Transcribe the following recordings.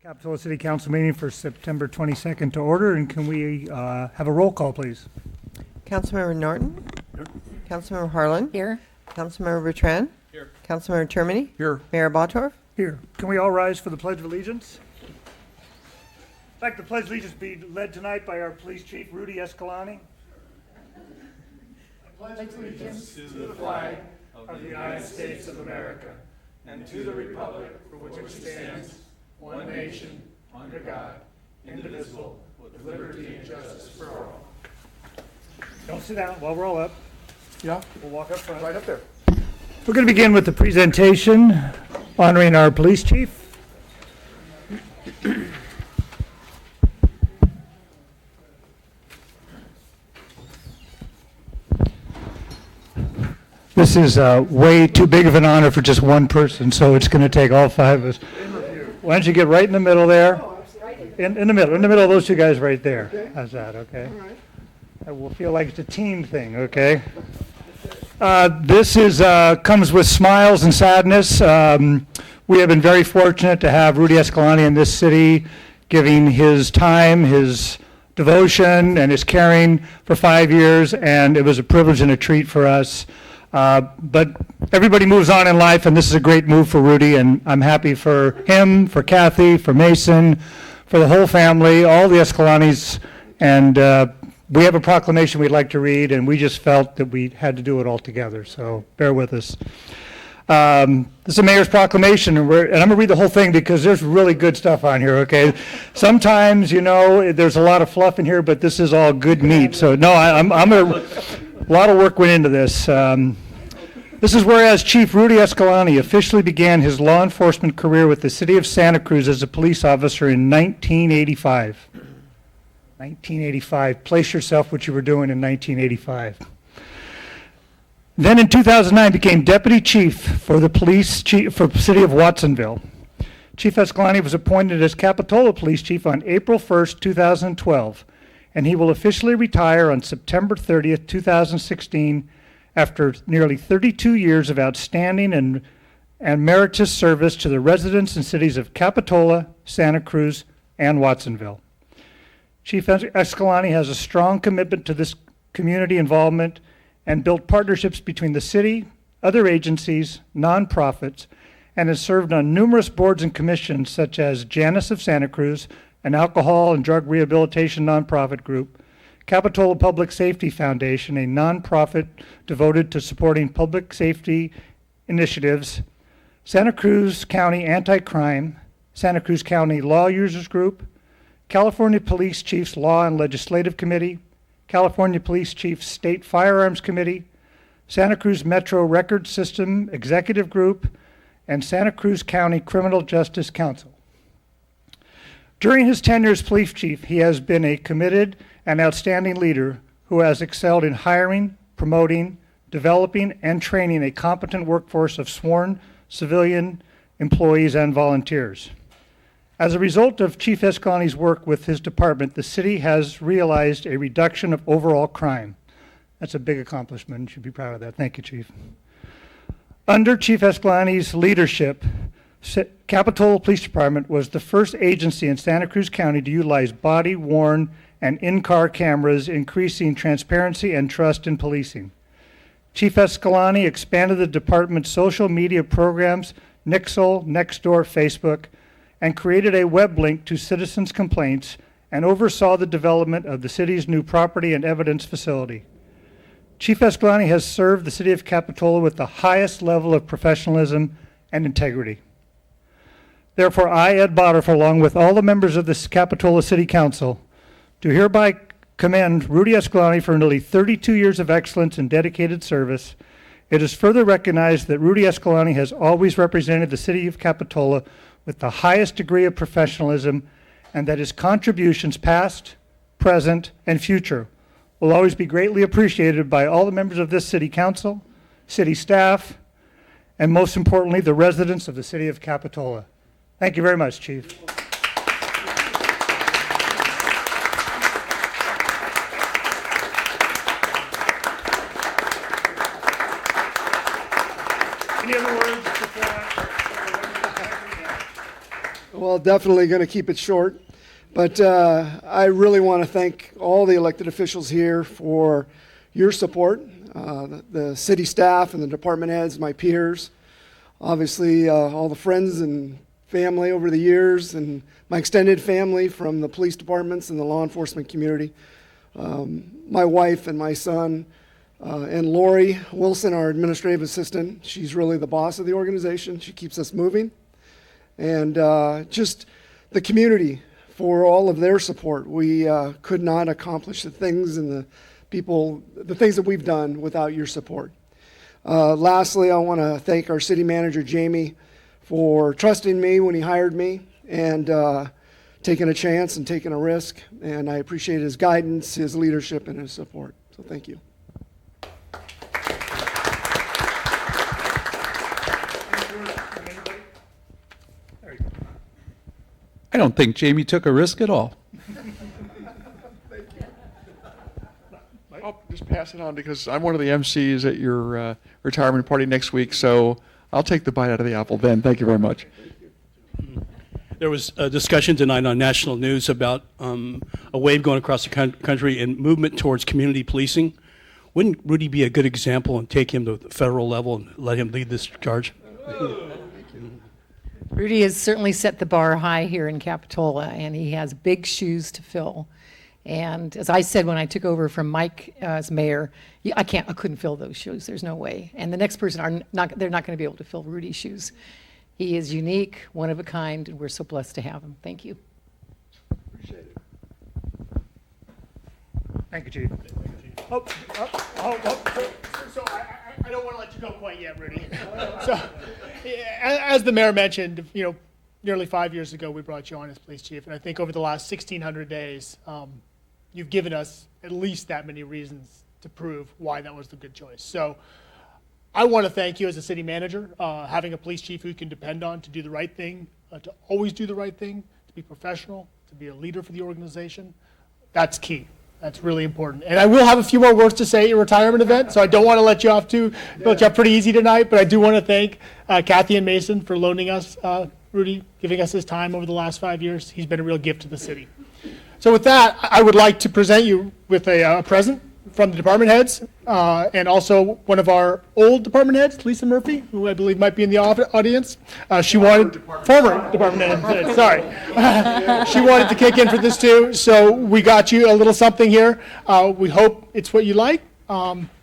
Capitola City Council meeting for September 22nd to order, and can we have a roll call, please? Councilmember Norton. Here. Councilmember Harlan. Here. Councilmember Bertrand. Here. Councilmember Termini. Here. Mayor Bottorff. Here. Can we all rise for the Pledge of Allegiance? I'd like the Pledge of Allegiance be led tonight by our Police Chief, Rudy Escalante. I pledge allegiance to the flag of the United States of America and to the republic for which it stands, one nation, under God, indivisible, with liberty and justice for all. Don't sit down while we're all up. Yeah, We'll walk up front. right up there. We're going to begin with the presentation honoring our police chief. This is way too big of an honor for just one person, so it's going to take all five of us. Why don't you get right in the middle there? In the middle of those two guys right there. How's that, okay? It will feel like it's a team thing, okay? This is comes with smiles and sadness. We have been very fortunate to have Rudy Escalante in this city, giving his time, his devotion, and his caring for 5 years, and it was a privilege and a treat for us. But everybody moves on in life, and this is a great move for Rudy, and I'm happy for him, for Kathy, for Mason, for the whole family, all the Escalantes, and we have a proclamation we'd like to read, and we just felt that we had to do it all together, so bear with us. This is a mayor's proclamation, and I'm going to read the whole thing because there's really good stuff on here, okay? Sometimes, you know, there's a lot of fluff in here, but this is all good meat. So, no, I'm going to, a lot of work went into this. This is whereas Chief Rudy Escalante officially began his law enforcement career with the city of Santa Cruz as a police officer in 1985. 1985. Place yourself what you were doing in 1985. Then in 2009 became deputy chief for the police chief for the city of Watsonville. Chief Escalante was appointed as Capitola police chief on April 1st, 2012, and he will officially retire on September 30th, 2016, after nearly 32 years of outstanding and meritorious service to the residents and cities of Capitola, Santa Cruz, and Watsonville. Chief Escalante has a strong commitment to this community involvement and built partnerships between the city, other agencies, nonprofits, and has served on numerous boards and commissions such as Janus of Santa Cruz, an alcohol and drug rehabilitation nonprofit group, Capitola Public Safety Foundation, a nonprofit devoted to supporting public safety initiatives, Santa Cruz County Anti-Crime, Santa Cruz County Law Users Group, California Police Chiefs Law and Legislative Committee, California Police Chiefs State Firearms Committee, Santa Cruz Metro Record System Executive Group, and Santa Cruz County Criminal Justice Council. During his tenure as police chief, he has been a committed and outstanding leader who has excelled in hiring, promoting, developing, and training a competent workforce of sworn civilian employees and volunteers. As a result of Chief Escalante's work with his department, the city has realized a reduction of overall crime. That's a big accomplishment. You should be proud of that. Thank you, Chief. Under Chief Escalante's leadership, Capitola Police Department was the first agency in Santa Cruz County to utilize body-worn and in-car cameras, increasing transparency and trust in policing. Chief Escalante expanded the department's social media programs, Nixle, Nextdoor, Facebook, and created a web link to citizens' complaints and oversaw the development of the city's new property and evidence facility. Chief Escalante has served the city of Capitola with the highest level of professionalism and integrity. Therefore, I, Ed Bottorff, along with all the members of the Capitola City Council, do hereby commend Rudy Escalante for nearly 32 years of excellence and dedicated service. It is further recognized that Rudy Escalante has always represented the city of Capitola with the highest degree of professionalism, and that his contributions past, present, and future will always be greatly appreciated by all the members of this city council, city staff, and most importantly, the residents of the city of Capitola. Thank you very much, Chief. Any other words before I? Well, definitely going to keep it short. But I really want to thank all the elected officials here for your support, the city staff and the department heads, my peers, obviously all the friends and family over the years, and my extended family from the police departments and the law enforcement community. My wife and my son, and Lori Wilson, our administrative assistant. She's really the boss of the organization. She keeps us moving. And just the community for all of their support. We could not accomplish the things and the things that we've done without your support. Lastly, I want to thank our city manager, Jamie, for trusting me when he hired me and taking a chance and taking a risk. And I appreciate his guidance, his leadership, and his support. So thank you. I don't think Jamie took a risk at all. I'll just pass it on because I'm one of the MCs at your retirement party next week, so I'll take the bite out of the apple then. Thank you very much. There was a discussion tonight on national news about a wave going across the country and movement towards community policing. Wouldn't Rudy be a good example and take him to the federal level and let him lead this charge? Rudy has certainly set the bar high here in Capitola, and he has big shoes to fill. And as I said when I took over from Mike as mayor, I couldn't fill those shoes. There's no way. And the next person they're not going to be able to fill Rudy's shoes. He is unique, one of a kind, and we're so blessed to have him. Thank you. Appreciate it. Thank you, Chief. So I don't want to let you go quite yet, Rudy. So, as the mayor mentioned, nearly 5 years ago we brought you on as police chief, and I think over the last 1,600 days, you've given us at least that many reasons to prove why that was the good choice. So, I want to thank you as a city manager, having a police chief who you can depend on to do the right thing, to always do the right thing, to be professional, to be a leader for the organization. That's key. That's really important. And I will have a few more words to say at your retirement event, so I don't want to let you off pretty easy tonight, but I do want to thank Kathy and Mason for loaning us Rudy, giving us his time over the last 5 years. He's been a real gift to the city. So with that, I would like to present you with a present from the department heads, and also one of our old department heads, Lisa Murphy, who I believe might be in the audience. Former department head, sorry. She wanted to kick in for this too, so we got you a little something here. We hope it's what you like.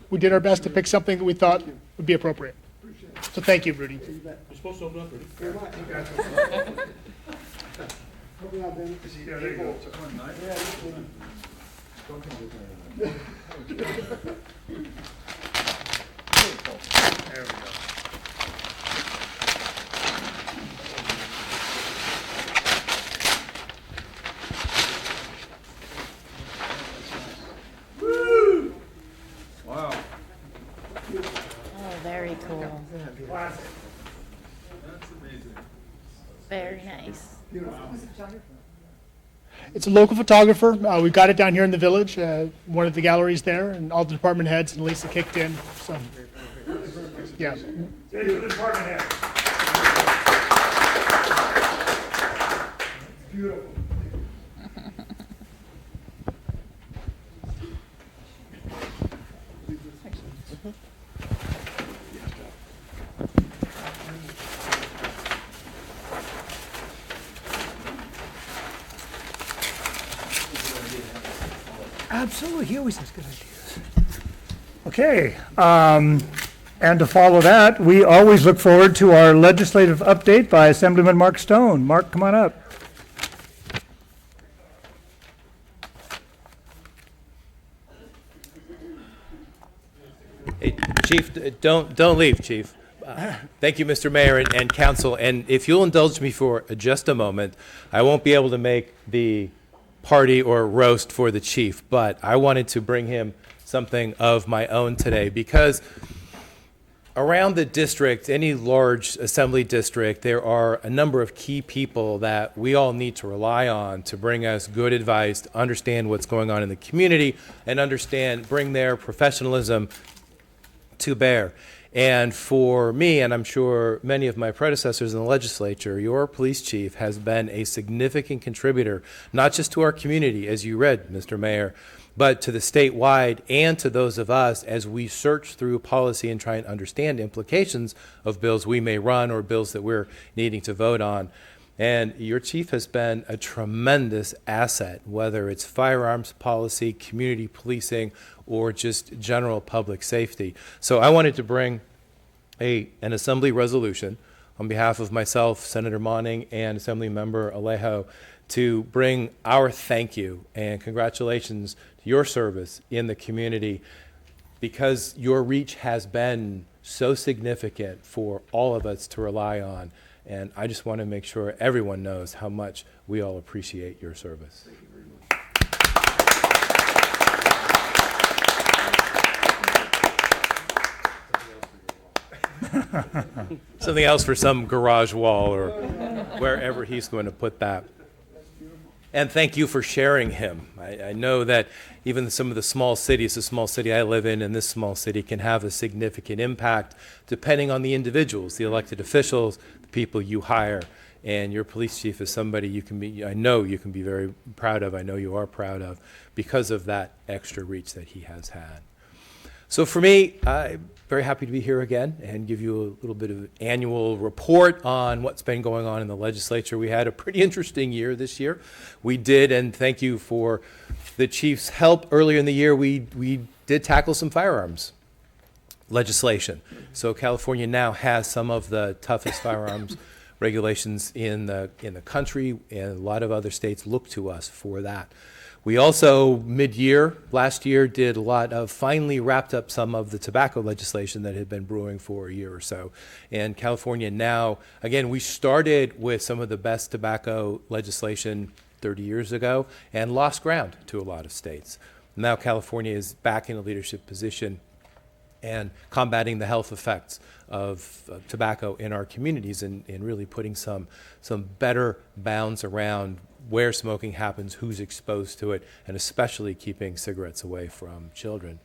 We did our best to pick something that we thought would be appropriate. So thank you, Rudy. You're supposed to open up, Rudy. Yeah, there you go. There we go. Wow. Oh, very cool. Very nice. It's a local photographer. We got it down here in the village, one of the galleries there, and all the department heads and Lisa kicked in. So, yeah. Thank you, department head. Beautiful. Absolutely, he always has good ideas. Okay, and to follow that, we always look forward to our legislative update by Assemblyman Mark Stone. Mark, come on up. Hey, Chief, don't leave, Chief. Thank you, Mr. Mayor and Council. And if you'll indulge me for just a moment, I won't be able to make the party or roast for the chief, but I wanted to bring him something of my own today because around the district, any large assembly district, there are a number of key people that we all need to rely on to bring us good advice, to understand what's going on in the community, and bring their professionalism to bear. And for me, and I'm sure many of my predecessors in the legislature, your police chief has been a significant contributor, not just to our community, as you read, Mr. Mayor, but to the statewide and to those of us as we search through policy and try and understand implications of bills we may run or bills that we're needing to vote on. And your chief has been a tremendous asset, whether it's firearms policy, community policing, or just general public safety. So I wanted to bring an assembly resolution on behalf of myself, Senator Monning, and Assembly Member Alejo to bring our thank you and congratulations to your service in the community, because your reach has been so significant for all of us to rely on. And I just want to make sure everyone knows how much we all appreciate your service. Something else for some garage wall or wherever he's going to put that. And thank you for sharing him. I know that even some of the small cities, the small city I live in and this small city, can have a significant impact depending on the individuals, the elected officials, the people you hire. And your police chief is somebody you can be, I know you can be very proud of, I know you are proud of, because of that extra reach that he has had. So for me, I'm very happy to be here again and give you a little bit of an annual report on what's been going on in the legislature. We had a pretty interesting year this year. We did, and thank you for the chief's help. Earlier in the year, we did tackle some firearms legislation. So California now has some of the toughest firearms regulations in the country, and a lot of other states look to us for that. We also, mid-year, last year, did a lot of, finally wrapped up some of the tobacco legislation that had been brewing for a year or so. And California now, again, we started with some of the best tobacco legislation 30 years ago and lost ground to a lot of states. Now California is back in a leadership position and combating the health effects of tobacco in our communities and really putting some better bounds around where smoking happens, who's exposed to it, and especially keeping cigarettes away from children.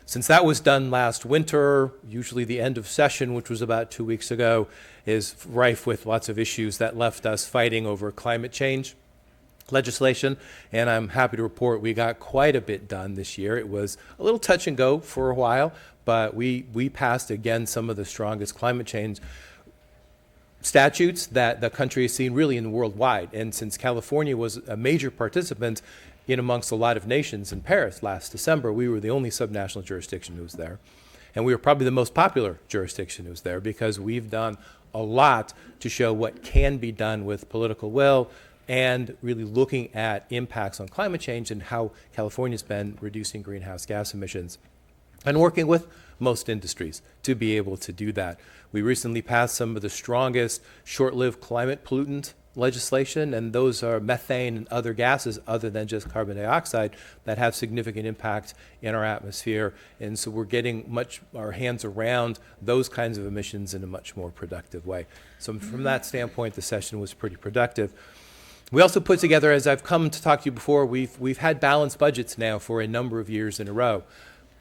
Since that was done last winter, usually the end of session, which was about 2 weeks ago, is rife with lots of issues that left us fighting over climate change legislation, and I'm happy to report we got quite a bit done this year. It was a little touch and go for a while, but we passed, again, some of the strongest climate change statutes that the country has seen really in worldwide. And since California was a major participant in amongst a lot of nations in Paris last December, we were the only subnational jurisdiction who was there. And we were probably the most popular jurisdiction who was there because we've done a lot to show what can be done with political will and really looking at impacts on climate change and how California's been reducing greenhouse gas emissions and working with most industries to be able to do that. We recently passed some of the strongest short-lived climate pollutant legislation, and those are methane and other gases other than just carbon dioxide that have significant impact in our atmosphere. And so we're getting our hands around those kinds of emissions in a much more productive way. So from that standpoint, the session was pretty productive. We also put together, as I've come to talk to you before, we've had balanced budgets now for a number of years in a row.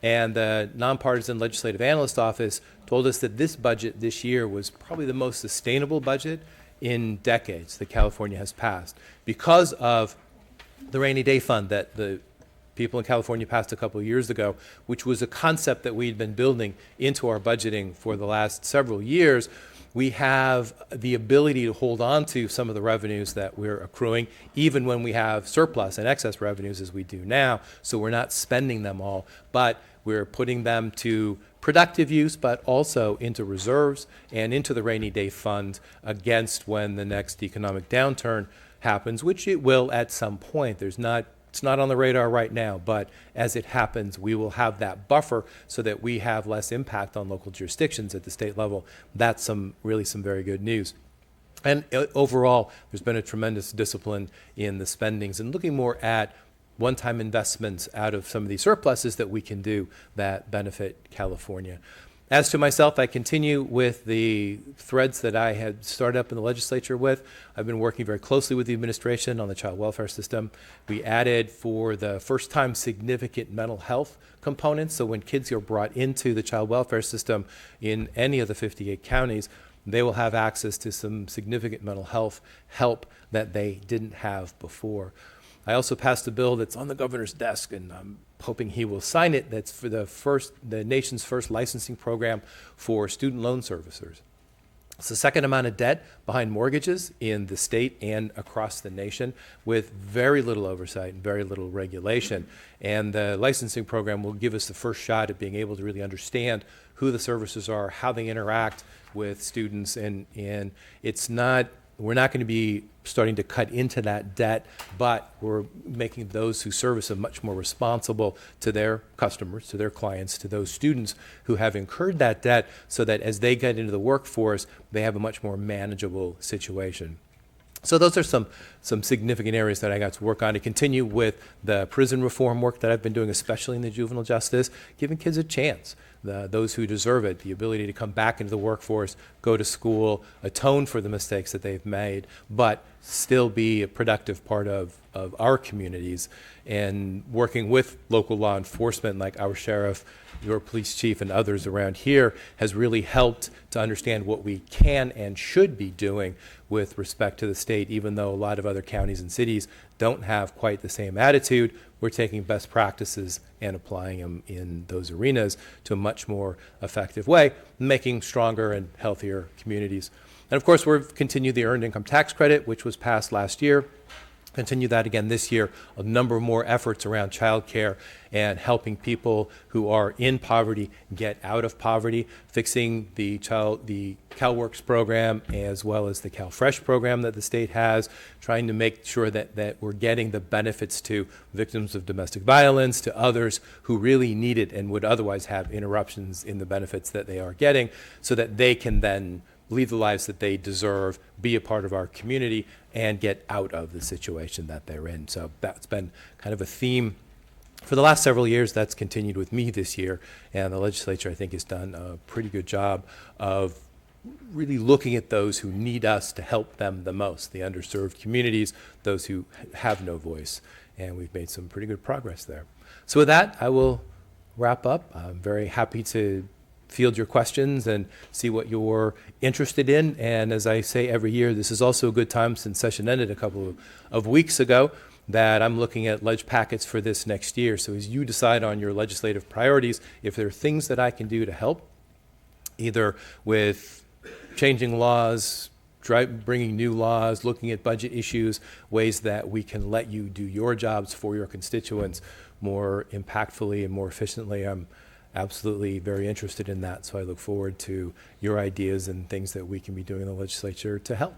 And the Nonpartisan Legislative Analyst Office told us that this budget this year was probably the most sustainable budget in decades that California has passed because of the rainy day fund that the people in California passed a couple of years ago, which was a concept that we'd been building into our budgeting for the last several years. We have the ability to hold on to some of the revenues that we're accruing, even when we have surplus and excess revenues as we do now. So we're not spending them all, but we're putting them to productive use, but also into reserves and into the rainy day fund against when the next economic downturn happens, which it will at some point. It's not on the radar right now, but as it happens, we will have that buffer so that we have less impact on local jurisdictions at the state level. That's really some very good news. And overall, there's been a tremendous discipline in the spendings and looking more at one-time investments out of some of these surpluses that we can do that benefit California. As to myself, I continue with the threads that I had started up in the legislature with. I've been working very closely with the administration on the child welfare system. We added for the first time significant mental health components. So when kids are brought into the child welfare system in any of the 58 counties, they will have access to some significant mental health help that they didn't have before. I also passed a bill that's on the governor's desk, and I'm hoping he will sign it. That's for the nation's first licensing program for student loan servicers. It's the second amount of debt behind mortgages in the state and across the nation, with very little oversight and very little regulation. And the licensing program will give us the first shot at being able to really understand who the servicers are, how they interact with students, and it's not, we're not going to be starting to cut into that debt, but we're making those who service them much more responsible to their customers, to their clients, to those students who have incurred that debt, so that as they get into the workforce, they have a much more manageable situation. So those are some significant areas that I got to work on, to continue with the prison reform work that I've been doing, especially in the juvenile justice, giving kids a chance, those who deserve it, the ability to come back into the workforce, go to school, atone for the mistakes that they've made, but still be a productive part of our communities, and working with local law enforcement like our sheriff, your police chief, and others around here has really helped to understand what we can and should be doing with respect to the state. Even though a lot of other counties and cities don't have quite the same attitude, we're taking best practices and applying them in those arenas to a much more effective way, making stronger and healthier communities. And of course, we've continued the Earned Income Tax Credit, which was passed last year. Continue that again this year. A number more efforts around childcare and helping people who are in poverty get out of poverty, fixing the CalWorks program as well as the CalFresh program that the state has, trying to make sure that we're getting the benefits to victims of domestic violence, to others who really need it and would otherwise have interruptions in the benefits that they are getting, so that they can then lead the lives that they deserve, be a part of our community, and get out of the situation that they're in. So that's been kind of a theme for the last several years. That's continued with me this year, and the legislature, I think, has done a pretty good job of really looking at those who need us to help them the most, the underserved communities, those who have no voice, and we've made some pretty good progress there. So with that, I will wrap up. I'm very happy to field your questions and see what you're interested in. And as I say every year, this is also a good time, since session ended a couple of weeks ago, that I'm looking at ledge packets for this next year. So as you decide on your legislative priorities, if there are things that I can do to help, either with changing laws, bringing new laws, looking at budget issues, ways that we can let you do your jobs for your constituents more impactfully and more efficiently, I'm absolutely very interested in that. So I look forward to your ideas and things that we can be doing in the legislature to help.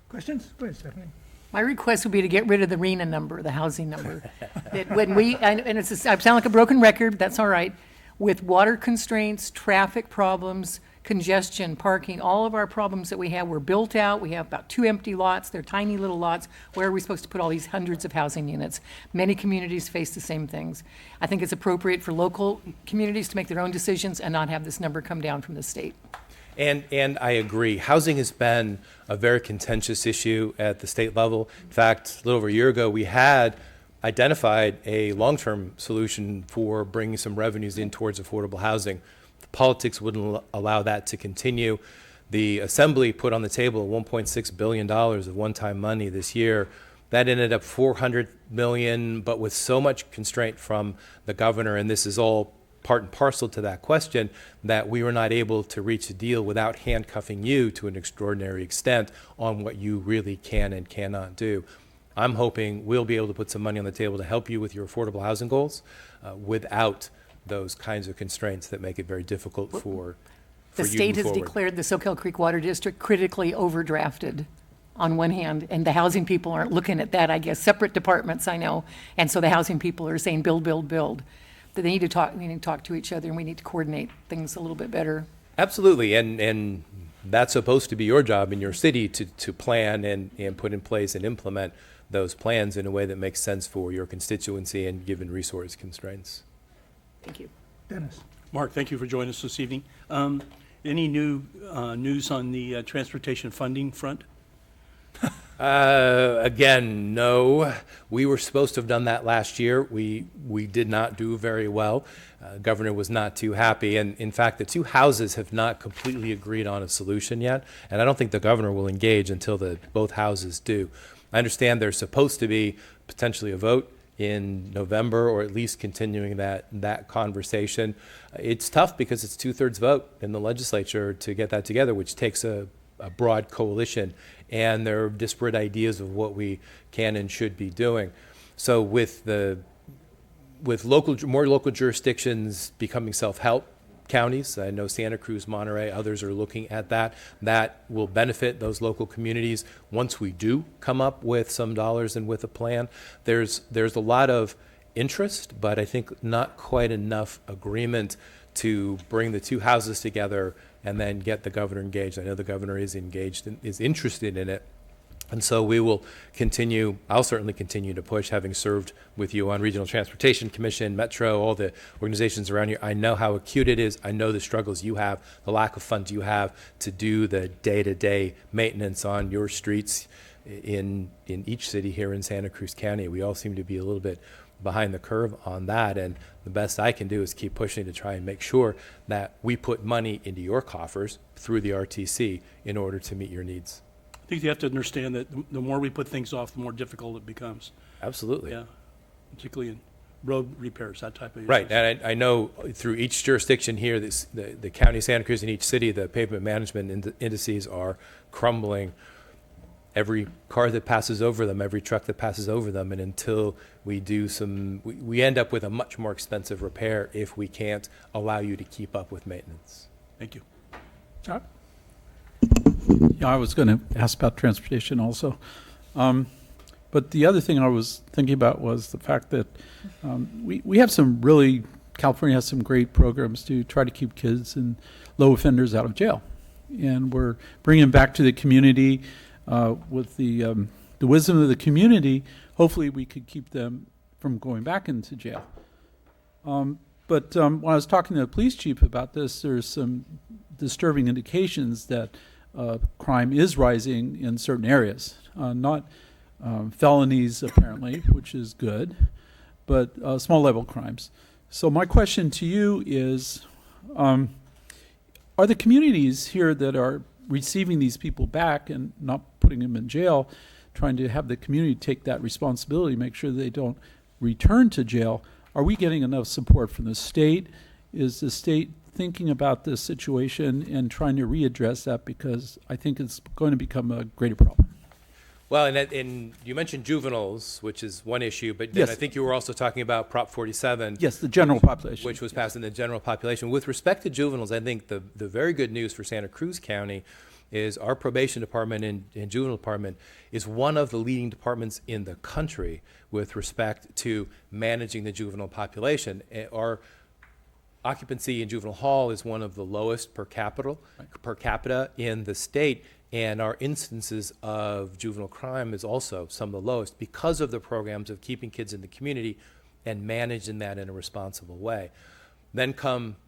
Questions? Go ahead, Stephanie. My request would be to get rid of the RENA number, the housing number. That when we, and it's, I sound like a broken record, that's all right. With water constraints, traffic problems, congestion, parking, all of our problems that we have, we're built out. We have about 2 empty lots. They're tiny little lots. Where are we supposed to put all these hundreds of housing units? Many communities face the same things. I think it's appropriate for local communities to make their own decisions and not have this number come down from the state. And I agree. Housing has been a very contentious issue at the state level. In fact, a little over a year ago, we had identified a long-term solution for bringing some revenues in towards affordable housing. The politics wouldn't allow that to continue. The Assembly put on the table $1.6 billion of one-time money this year. That ended up $400 million, but with so much constraint from the governor, and this is all part and parcel to that question, that we were not able to reach a deal without handcuffing you to an extraordinary extent on what you really can and cannot do. I'm hoping we'll be able to put some money on the table to help you with your affordable housing goals without those kinds of constraints that make it very difficult for The you to state move has forward. declared the Soquel Creek Water District critically overdrafted on one hand, and the housing people aren't looking at that, I guess, separate departments, I know. And so the housing people are saying, build, build, build. That they need to talk, we need to talk to each other, and we need to coordinate things a little bit better. Absolutely, and that's supposed to be your job in your city, to plan and put in place and implement those plans in a way that makes sense for your constituency and given resource constraints. Thank you. Dennis. Mark, thank you for joining us this evening. Any new news on the transportation funding front? Again, no. We were supposed to have done that last year. We did not do very well. Governor was not too happy. And in fact, the two houses have not completely agreed on a solution yet. And I don't think the governor will engage until both houses do. I understand there's supposed to be potentially a vote in November, or at least continuing that conversation. It's tough because it's 2/3 vote in the legislature to get that together, which takes a broad coalition, and there are disparate ideas of what we can and should be doing. So with more local jurisdictions becoming self-help counties, I know Santa Cruz, Monterey, others are looking at that. That will benefit those local communities once we do come up with some dollars and with a plan. There's a lot of interest, but I think not quite enough agreement to bring the two houses together and then get the governor engaged. I know the governor is engaged and is interested in it. And so we will continue, I'll certainly continue to push, having served with you on Regional Transportation Commission, Metro, all the organizations around here. I know how acute it is. I know the struggles you have, the lack of funds you have to do the day-to-day maintenance on your streets in each city here in Santa Cruz County. We all seem to be a little bit behind the curve on that, and the best I can do is keep pushing to try and make sure that we put money into your coffers through the RTC in order to meet your needs. I think you have to understand that the more we put things off, the more difficult it becomes. Absolutely. Yeah, particularly in road repairs, that type of issues. Right, and I know through each jurisdiction here, the county of Santa Cruz in each city, the pavement management indices are crumbling. Every car that passes over them, every truck that passes over them, and until we do we end up with a much more expensive repair if we can't allow you to keep up with maintenance. Thank you. John? Yeah, I was going to ask about transportation also. But the other thing I was thinking about was the fact that we have California has some great programs to try to keep kids and low offenders out of jail. And we're bringing them back to the community with the wisdom of the community. Hopefully we could keep them from going back into jail. But when I was talking to the police chief about this, there's some disturbing indications that crime is rising in certain areas, not felonies apparently, which is good, but small level crimes. So my question to you is, are the communities here that are receiving these people back and not putting them in jail, trying to have the community take that responsibility, make sure they don't return to jail, are we getting enough support from the state? Is the state thinking about this situation and trying to readdress that, because I think it's going to become a greater problem? Well, and you mentioned juveniles, which is one issue, but then Yes. I think you were also talking about Prop 47. Yes, the general population. Which was passed in the general population. With respect to juveniles, I think the very good news for Santa Cruz County is our probation department and juvenile department is one of the leading departments in the country with respect to managing the juvenile population. Our occupancy in juvenile hall is one of the lowest per capita in the state, and our instances of juvenile crime is also some of the lowest because of the programs of keeping kids in the community and managing that in a responsible way. Then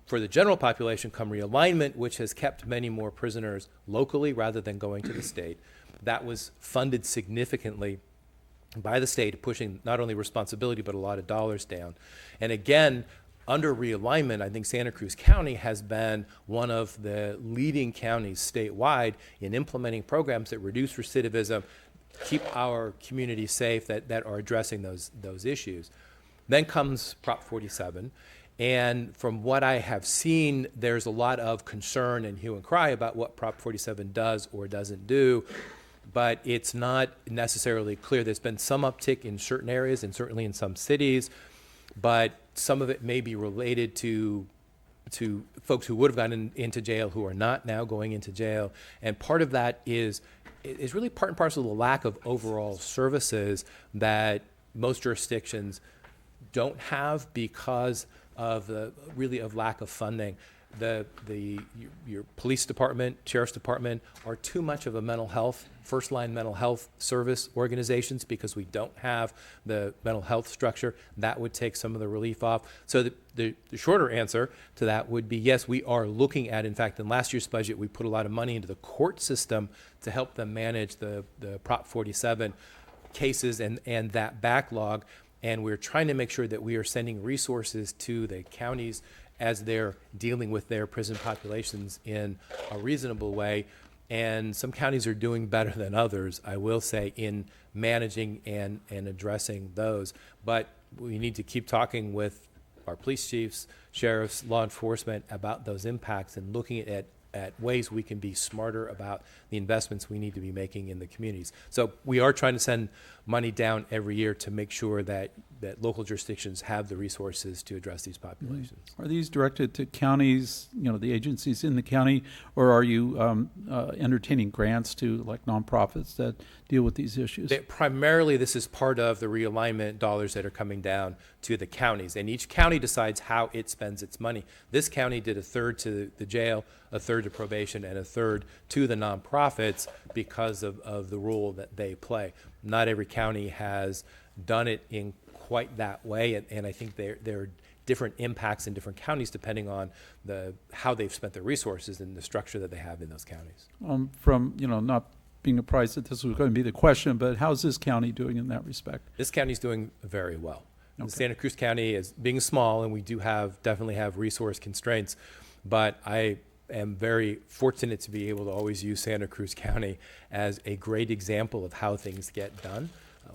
for the general population, come realignment, which has kept many more prisoners locally rather than going to the state. That was funded significantly by the state, pushing not only responsibility but a lot of dollars down. And again, under realignment, I think Santa Cruz County has been one of the leading counties statewide in implementing programs that reduce recidivism, keep our communities safe, that are addressing those issues. Then comes Prop 47. And from what I have seen, there's a lot of concern and hue and cry about what Prop 47 does or doesn't do, but it's not necessarily clear. There's been some uptick in certain areas and certainly in some cities, but some of it may be related to folks who would have gotten into jail who are not now going into jail. And part of that is really part and parcel of the lack of overall services that most jurisdictions don't have because of lack of funding. your police department, sheriff's department are too much of a mental health, first-line mental health service organizations because we don't have the mental health structure. That would take some of the relief off. So the shorter answer to that would be yes, we are looking at, in fact, in last year's budget, we put a lot of money into the court system to help them manage the Prop 47 cases and that backlog. And we're trying to make sure that we are sending resources to the counties as they're dealing with their prison populations in a reasonable way. And some counties are doing better than others, I will say, in managing and addressing those. But we need to keep talking with our police chiefs, sheriffs, law enforcement about those impacts and looking at ways we can be smarter about the investments we need to be making in the communities. So we are trying to send money down every year to make sure that local jurisdictions have the resources to address these populations. Are these directed to counties, the agencies in the county, or are you entertaining grants to like nonprofits that deal with these issues? Primarily, this is part of the realignment dollars that are coming down to the counties, and each county decides how it spends its money. This county did a third to the jail, a third to probation, and a third to the nonprofits because of the role that they play. Not every county has done it in quite that way, and I think there are different impacts in different counties depending on how they've spent their resources and the structure that they have in those counties. From not being apprised that this was going to be the question, but how's this county doing in that respect? This county's doing very well. Okay. Santa Cruz County is being small, and we do definitely have resource constraints, but I am very fortunate to be able to always use Santa Cruz County as a great example of how things get done.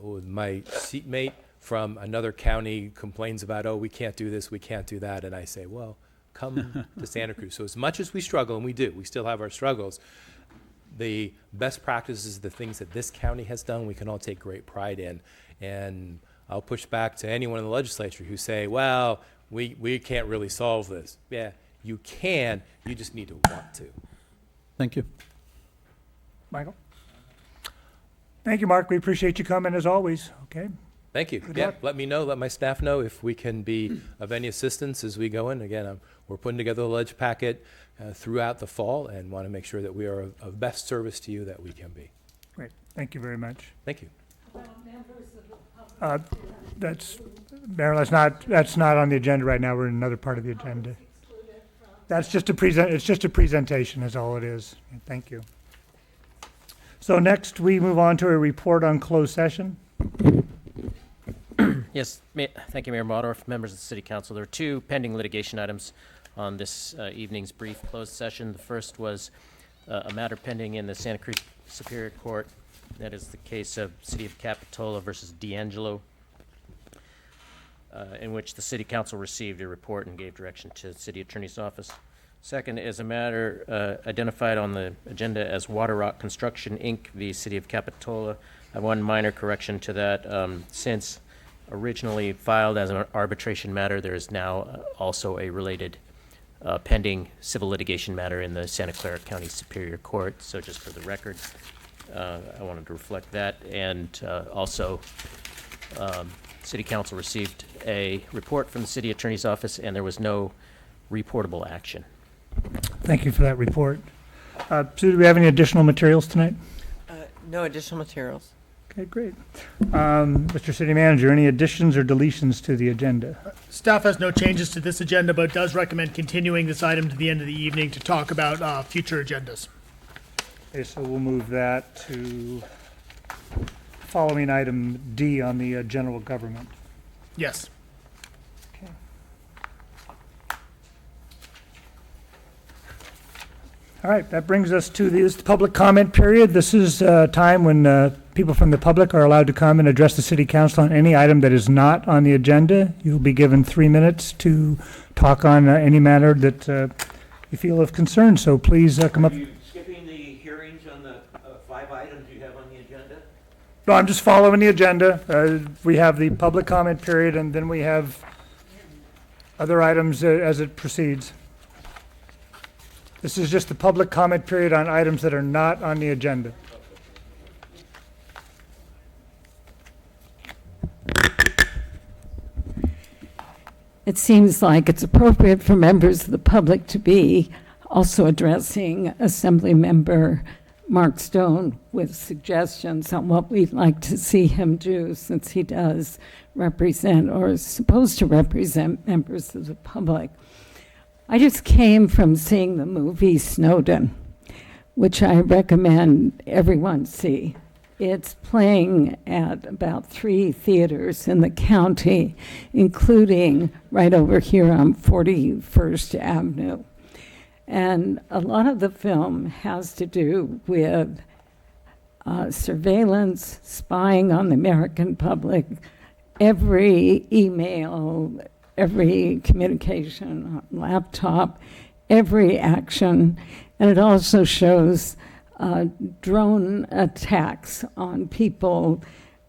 My seatmate from another county complains about, oh, we can't do this, we can't do that, and I say, well, come to Santa Cruz. So as much as we struggle, and we still have our struggles, the best practices, the things that this county has done, we can all take great pride in. And I'll push back to anyone in the legislature who say, well, we can't really solve this. Yeah, you can, you just need to want to. Thank you. Michael? Thank you, Mark. We appreciate you coming as always. Okay. Thank you. Good Yeah, luck. let me know, let my staff know if we can be of any assistance as we go in. Again, we're putting together a ledge packet throughout the fall and want to make sure that we are of best service to you that we can be. Great. Thank you very much. Thank you. Mayor, that's not on the agenda right now. We're in another part of the agenda. That's just it's just a presentation is all it is. Thank you. So next we move on to a report on closed session. Yes, thank you, Mayor Modorf, members of the City Council. There are two pending litigation items on this evening's brief closed session. The first was a matter pending in the Santa Cruz Superior Court. That is the case of City of Capitola versus D'Angelo, in which the City Council received a report and gave direction to the City Attorney's Office. Second is a matter identified on the agenda as Water Rock Construction, Inc. v. City of Capitola. I have one minor correction to that. Since originally filed as an arbitration matter, there is now also a related pending civil litigation matter in the Santa Clara County Superior Court. So just for the record, I wanted to reflect that. And also, City Council received a report from the City Attorney's Office, and there was no reportable action. Thank you for that report. Sue, do we have any additional materials tonight? No additional materials. Okay, great. Mr. City Manager, any additions or deletions to the agenda? Staff has no changes to this agenda, but does recommend continuing this item to the end of the evening to talk about future agendas. Okay, so we'll move that to following item D on the general government. Yes. Okay. All right, that brings us to this public comment period. This is a time when people from the public are allowed to come and address the city council on any item that is not on the agenda. You'll be given 3 minutes to talk on any matter that you feel of concern, so please come up. Are you skipping the hearings on the 5 items you have on the agenda? No, I'm just following the agenda. We have the public comment period, and then we have other items as it proceeds. This is just the public comment period on items that are not on the agenda. it seems like it's appropriate for members of the public to be also addressing Assemblymember Mark Stone with suggestions on what we'd like to see him do, since he does represent, or is supposed to represent, members of the public. I just came from seeing the movie Snowden, which I recommend everyone see. It's playing at about 3 theaters in the county, including right over here on 41st Avenue. And a lot of the film has to do with surveillance, spying on the American public, every email, every communication on laptop, every action. And it also shows drone attacks on people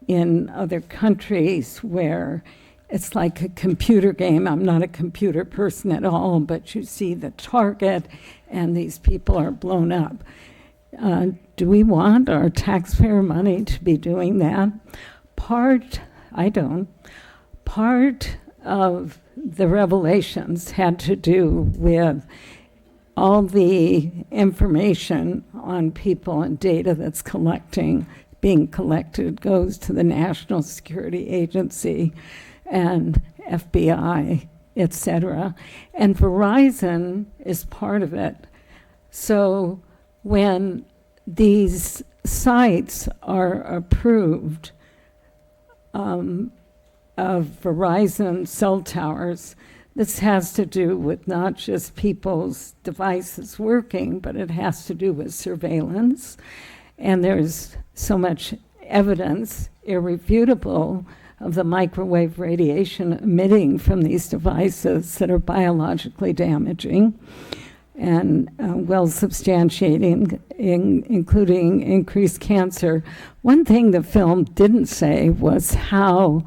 in other countries where it's like a computer game. I'm not a computer person at all, but you see the target and these people are blown up. Do we want our taxpayer money to be doing that? I don't. Part of the revelations had to do with all the information on people and data that's being collected goes to the National Security Agency and FBI, et cetera. And Verizon is part of it. So when these sites are approved of Verizon cell towers, this has to do with not just people's devices working, but it has to do with surveillance. And there's so much evidence, irrefutable, of the microwave radiation emitting from these devices that are biologically damaging and well substantiating, including increased cancer. One thing the film didn't say was how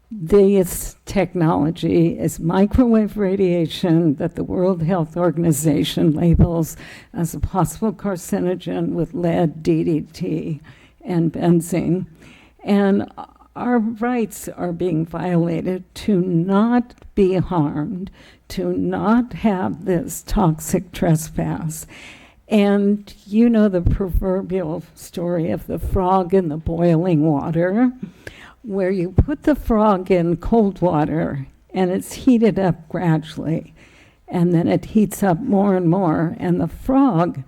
this technology is microwave radiation that the World Health Organization labels as a possible carcinogen with lead, DDT, and benzene. And our rights are being violated to not be harmed, to not have this toxic trespass. And you know the proverbial story of the frog in the boiling water, where you put the frog in cold water and it's heated up gradually, and then it heats up more and more, and the frog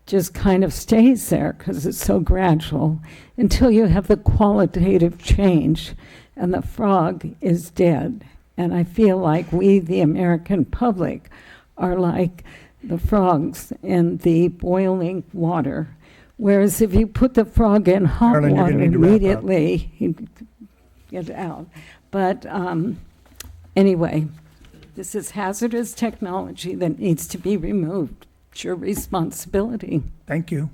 just kind of stays there because it's so gradual until you have the qualitative change and the frog is dead. And I feel like we, the American public, are like the frogs in the boiling water. Whereas if you put the frog in hot Carolyn, you're water gonna need to wrap up. immediately, he'd get out. But anyway, this is hazardous technology that needs to be removed. It's your responsibility. Thank you.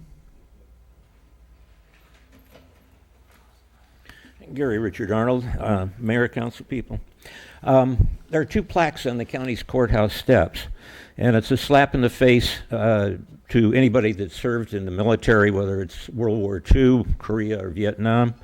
Gary Richard Arnold, Mayor, Council people. There are 2 plaques on the county's courthouse steps, and it's a slap in the face to anybody that served in the military, whether it's World War II, Korea, or Vietnam.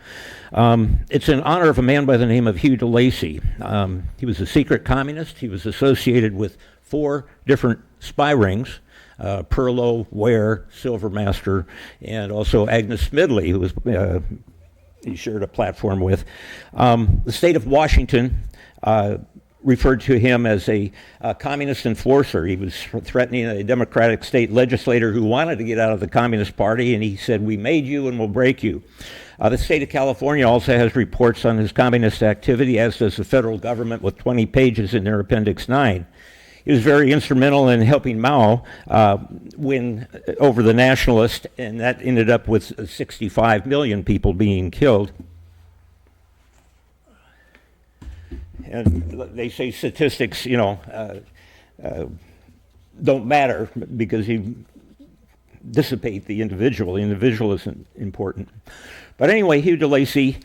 It's in honor of a man by the name of Hugh DeLacy. He was a secret communist. He was associated with 4 different spy rings, Perlo, Ware, Silvermaster, and also Agnes Smidley, who was he shared a platform with. The state of Washington referred to him as a communist enforcer. He was threatening a Democratic state legislator who wanted to get out of the Communist Party, and he said, "We made you and we'll break you." The state of California also has reports on his communist activity, as does the federal government, with 20 pages in their Appendix 9. He was very instrumental in helping Mao win over the nationalists, and that ended up with 65 million people being killed. And they say statistics, don't matter because you dissipate the individual. The individual isn't important. But anyway, Hugh DeLacy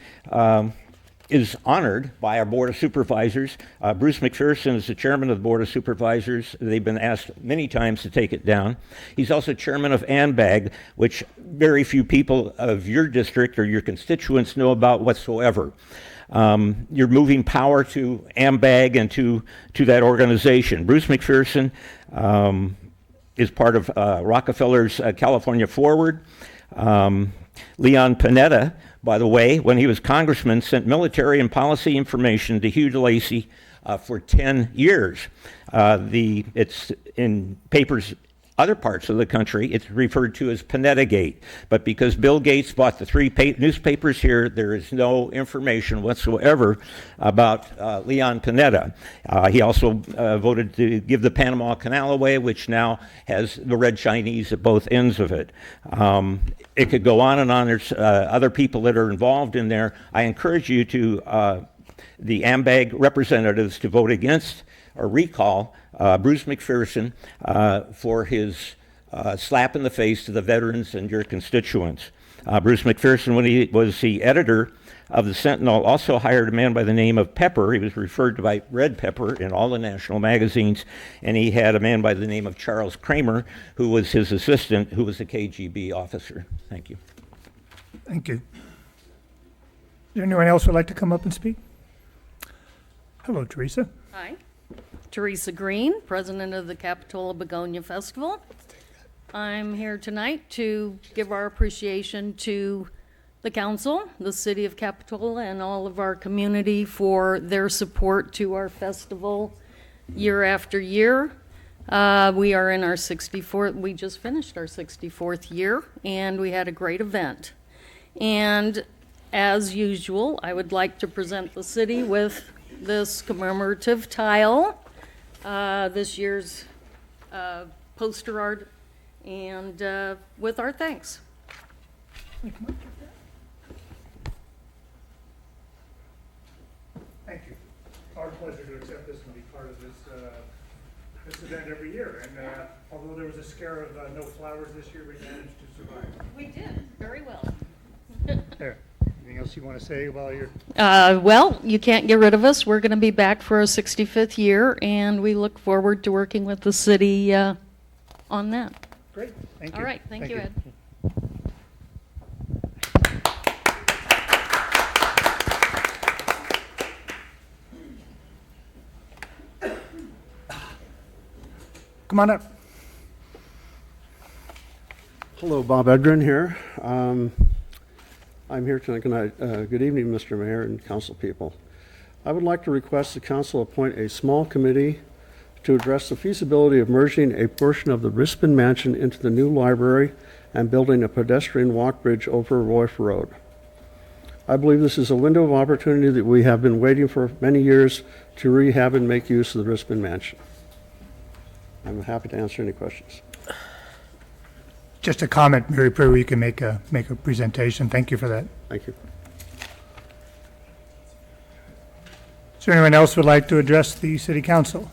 is honored by our Board of Supervisors. Bruce McPherson is the chairman of the Board of Supervisors. They've been asked many times to take it down. He's also chairman of ANBAG, which very few people of your district or your constituents know about whatsoever. You're moving power to AMBAG and to that organization. Bruce McPherson is part of Rockefeller's California Forward. Leon Panetta, by the way, when he was congressman, sent military and policy information to Hugh DeLacy for 10 years. It's in papers other parts of the country, it's referred to as Panetta Gate. But because Bill Gates bought the three newspapers here, there is no information whatsoever about Leon Panetta. He also voted to give the Panama Canal away, which now has the red Chinese at both ends of it. It could go on and on. There's other people that are involved in there. I encourage you to, the AMBAG representatives, to vote against or recall Bruce McPherson for his slap in the face to the veterans and your constituents. Bruce McPherson, when he was the editor of the Sentinel, also hired a man by the name of Pepper. He was referred to by Red Pepper in all the national magazines, and he had a man by the name of Charles Kramer, who was his assistant, who was a KGB officer. Thank you. Thank you. Is there anyone else who would like to come up and speak? Hello, Teresa. Hi. Teresa Green, president of the Capitola Begonia Festival. I'm here tonight to give our appreciation to the council, the city of Capitola, and all of our community for their support to our festival year after year. We are in our 64th, we just finished our 64th year, and we had a great event. And as usual, I would like to present the city with this commemorative tile, this year's poster art, and with our thanks. Thank you. Our pleasure to accept this and be part of this this event every year. And although there was a scare of no flowers this year, we managed to survive. We did very well. There. Anything else you want to say while you're? Well, you can't get rid of us. We're going to be back for our 65th year, and we look forward to working with the city on that. Great. Thank you. All right. Thank you, Ed. Come on up. Hello, Bob Edgren here. I'm here tonight. Good evening, Mr. Mayor and council people. I would like to request the council appoint a small committee to address the feasibility of merging a portion of the Rispin Mansion into the new library and building a pedestrian walk bridge over Royf Road. I believe this is a window of opportunity that we have been waiting for many years to rehab and make use of the Rispin Mansion. I'm happy to answer any questions. Just a comment, Mary Prairie, you can make a presentation. Thank you for that. Thank you. Is there anyone else who would like to address the city council?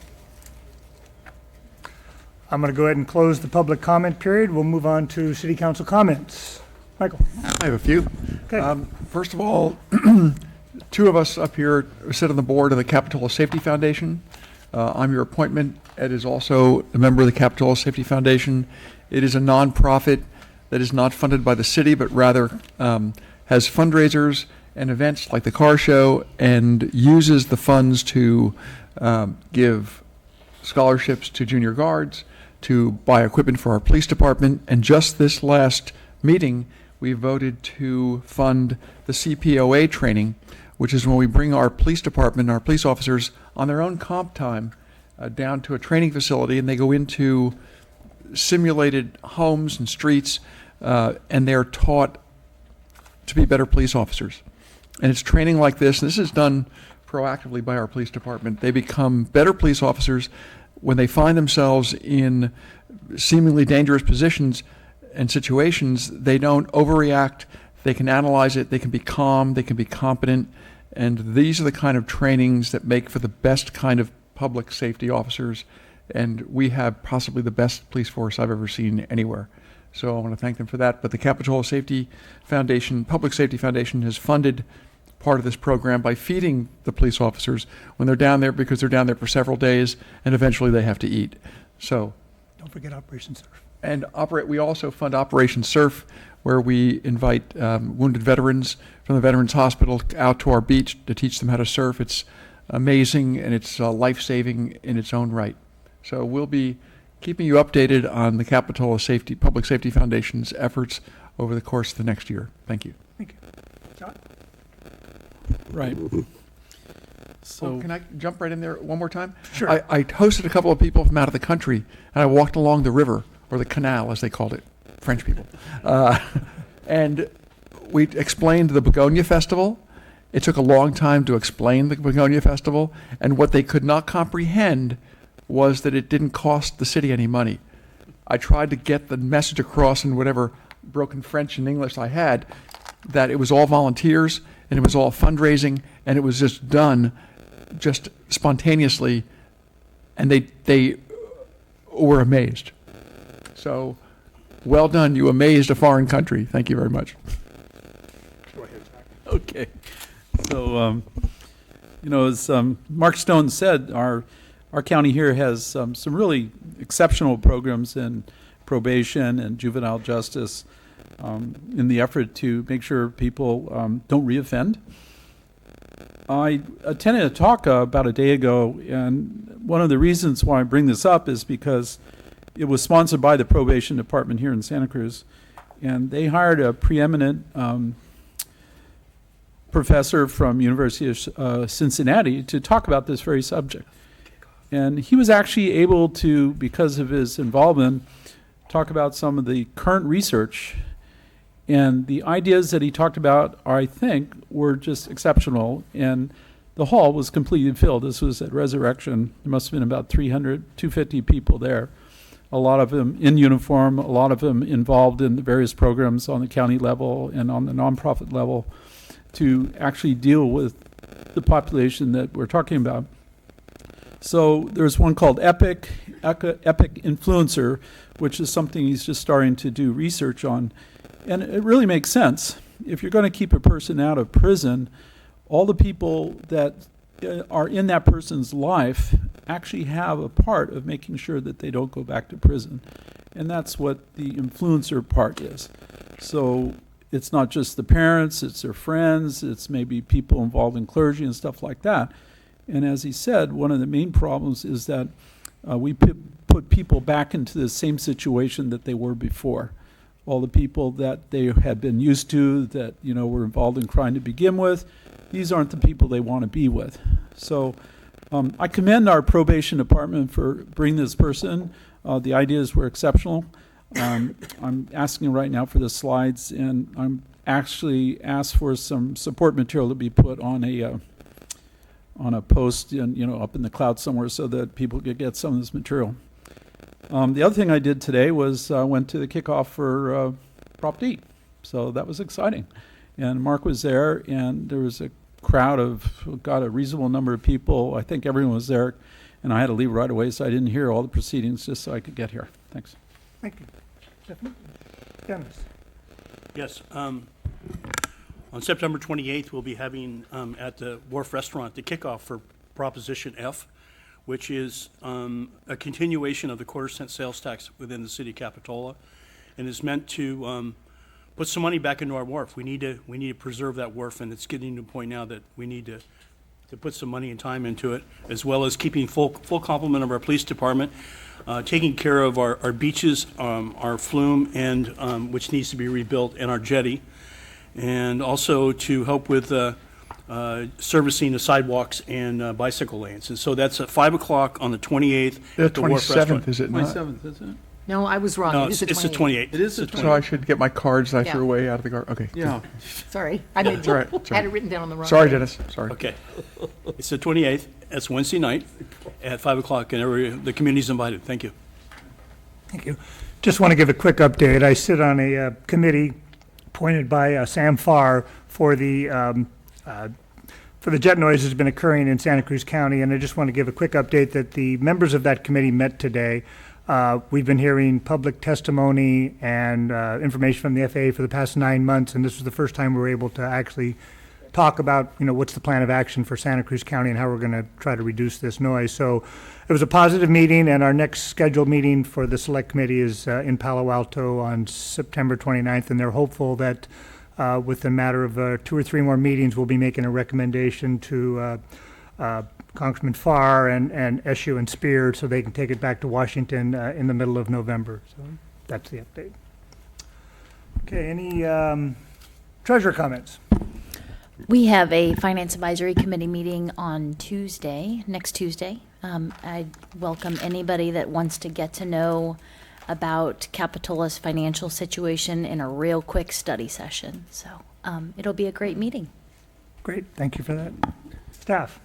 I'm going to go ahead and close the public comment period. We'll move on to city council comments. Michael. I have a few. Okay. First of all, two of us up here sit on the board of the Capitola Safety Foundation. I'm your appointment. Ed is also a member of the Capitola Safety Foundation. It is a nonprofit that is not funded by the city, but rather has fundraisers and events like the car show and uses the funds to give scholarships to junior guards, to buy equipment for our police department. And just this last meeting, we voted to fund the CPOA training, which is when we bring our police department, our police officers on their own comp time down to a training facility, and they go into simulated homes and streets, and they're taught to be better police officers. And it's training like this, and this is done proactively by our police department. They become better police officers when they find themselves in seemingly dangerous positions and situations. They don't overreact. They can analyze it. They can be calm. They can be competent. And these are the kind of trainings that make for the best kind of public safety officers. And we have possibly the best police force I've ever seen anywhere. So I want to thank them for that. But the Capitola Safety Foundation, Public Safety Foundation, has funded part of this program by feeding the police officers when they're down there, because they're down there for several days and eventually they have to eat. So Don't forget Operation Surf. And we also fund Operation Surf, where we invite wounded veterans from the Veterans Hospital out to our beach to teach them how to surf. It's amazing, and it's life-saving in its own right. So we'll be keeping you updated on the Capitola Public Safety Foundation's efforts over the course of the next year. Thank you. Thank you. John? Right. So Can I jump right in there one more time? Sure. I hosted a couple of people from out of the country, and I walked along the river, or the canal, as they called it, French people. And we explained the Begonia Festival. It took a long time to explain the Begonia Festival, and what they could not comprehend was that it didn't cost the city any money. I tried to get the message across in whatever broken French and English I had, that it was all volunteers, and it was all fundraising, and it was just done just spontaneously, and they were amazed. So, well done. You amazed a foreign country. Thank you very much. okay. So, as Mark Stone said, our county here has some really exceptional programs in probation and juvenile justice in the effort to make sure people don't reoffend. I attended a talk about a day ago, and one of the reasons why I bring this up is because it was sponsored by the probation department here in Santa Cruz, and they hired a preeminent professor from University of Cincinnati to talk about this very subject. And he was actually able to, because of his involvement, talk about some of the current research. And the ideas that he talked about, I think, were just exceptional. And the hall was completely filled. This was at Resurrection. There must have been about 250 people there. A lot of them in uniform, a lot of them involved in the various programs on the county level and on the nonprofit level to actually deal with the population that we're talking about. So there's one called Epic Influencer, which is something he's just starting to do research on. And it really makes sense. If you're going to keep a person out of prison, all the people that are in that person's life actually have a part of making sure that they don't go back to prison. And that's what the influencer part is. So it's not just the parents, it's their friends, it's maybe people involved in clergy and stuff like that. And as he said, one of the main problems is that we put people back into the same situation that they were before. All the people that they had been used to, that were involved in crime to begin with, these aren't the people they want to be with. So I commend our probation department for bringing this person. The ideas were exceptional. I'm asking right now for the slides, and I'm actually asked for some support material to be put on a post up in the cloud somewhere so that people could get some of this material. The other thing I did today was went to the kickoff for Prop D. So that was exciting. And Mark was there, and there was a crowd of, a reasonable number of people. I think everyone was there, and I had to leave right away, so I didn't hear all the proceedings just so I could get here. Thanks. Thank you. Stephanie? Dennis? Yes. On September 28th, we'll be having at the Wharf Restaurant the kickoff for Proposition F, which is a continuation of the quarter-cent sales tax within the city of Capitola, and is meant to put some money back into our wharf. We need to preserve that wharf, and it's getting to a point now that we need to put some money and time into it, as well as keeping full complement of our police department, taking care of our beaches, our flume, and which needs to be rebuilt, and our jetty, and also to help with servicing the sidewalks and bicycle lanes. And so that's at 5 o'clock on the 28th at the Wharf Restaurant. 27th, is it not? 27th, isn't it? No, I was wrong. No, It is it's the 28th. It is the 28th. So I should get my cards that I Yeah. threw away out of the car. Okay. Yeah. Sorry, I made It's all right, it's all had it right. written down on the wrong. Sorry, day. Dennis. Sorry. Okay. It's the 28th. That's Wednesday night at 5 o'clock, and the community's invited. Thank you. Thank you. Just want to give a quick update. I sit on a committee appointed by Sam Farr for the jet noise that's been occurring in Santa Cruz County, and I just want to give a quick update that the members of that committee met today. We've been hearing public testimony and information from the FAA for the past 9 months, and this was the first time we were able to actually talk about, what's the plan of action for Santa Cruz County and how we're going to try to reduce this noise. So it was a positive meeting, and our next scheduled meeting for the Select Committee is in Palo Alto on September 29th, and they're hopeful that within a matter of 2 or 3 more meetings, we'll be making a recommendation to Congressman Farr and Eshoo and Spear so they can take it back to Washington in the middle of November. So that's the update. Okay, any treasurer comments? We have a Finance Advisory Committee meeting on Tuesday, next Tuesday. I'd welcome anybody that wants to get to know about Capitola's financial situation in a real quick study session. So it'll be a great meeting. Great, thank you for that. Staff?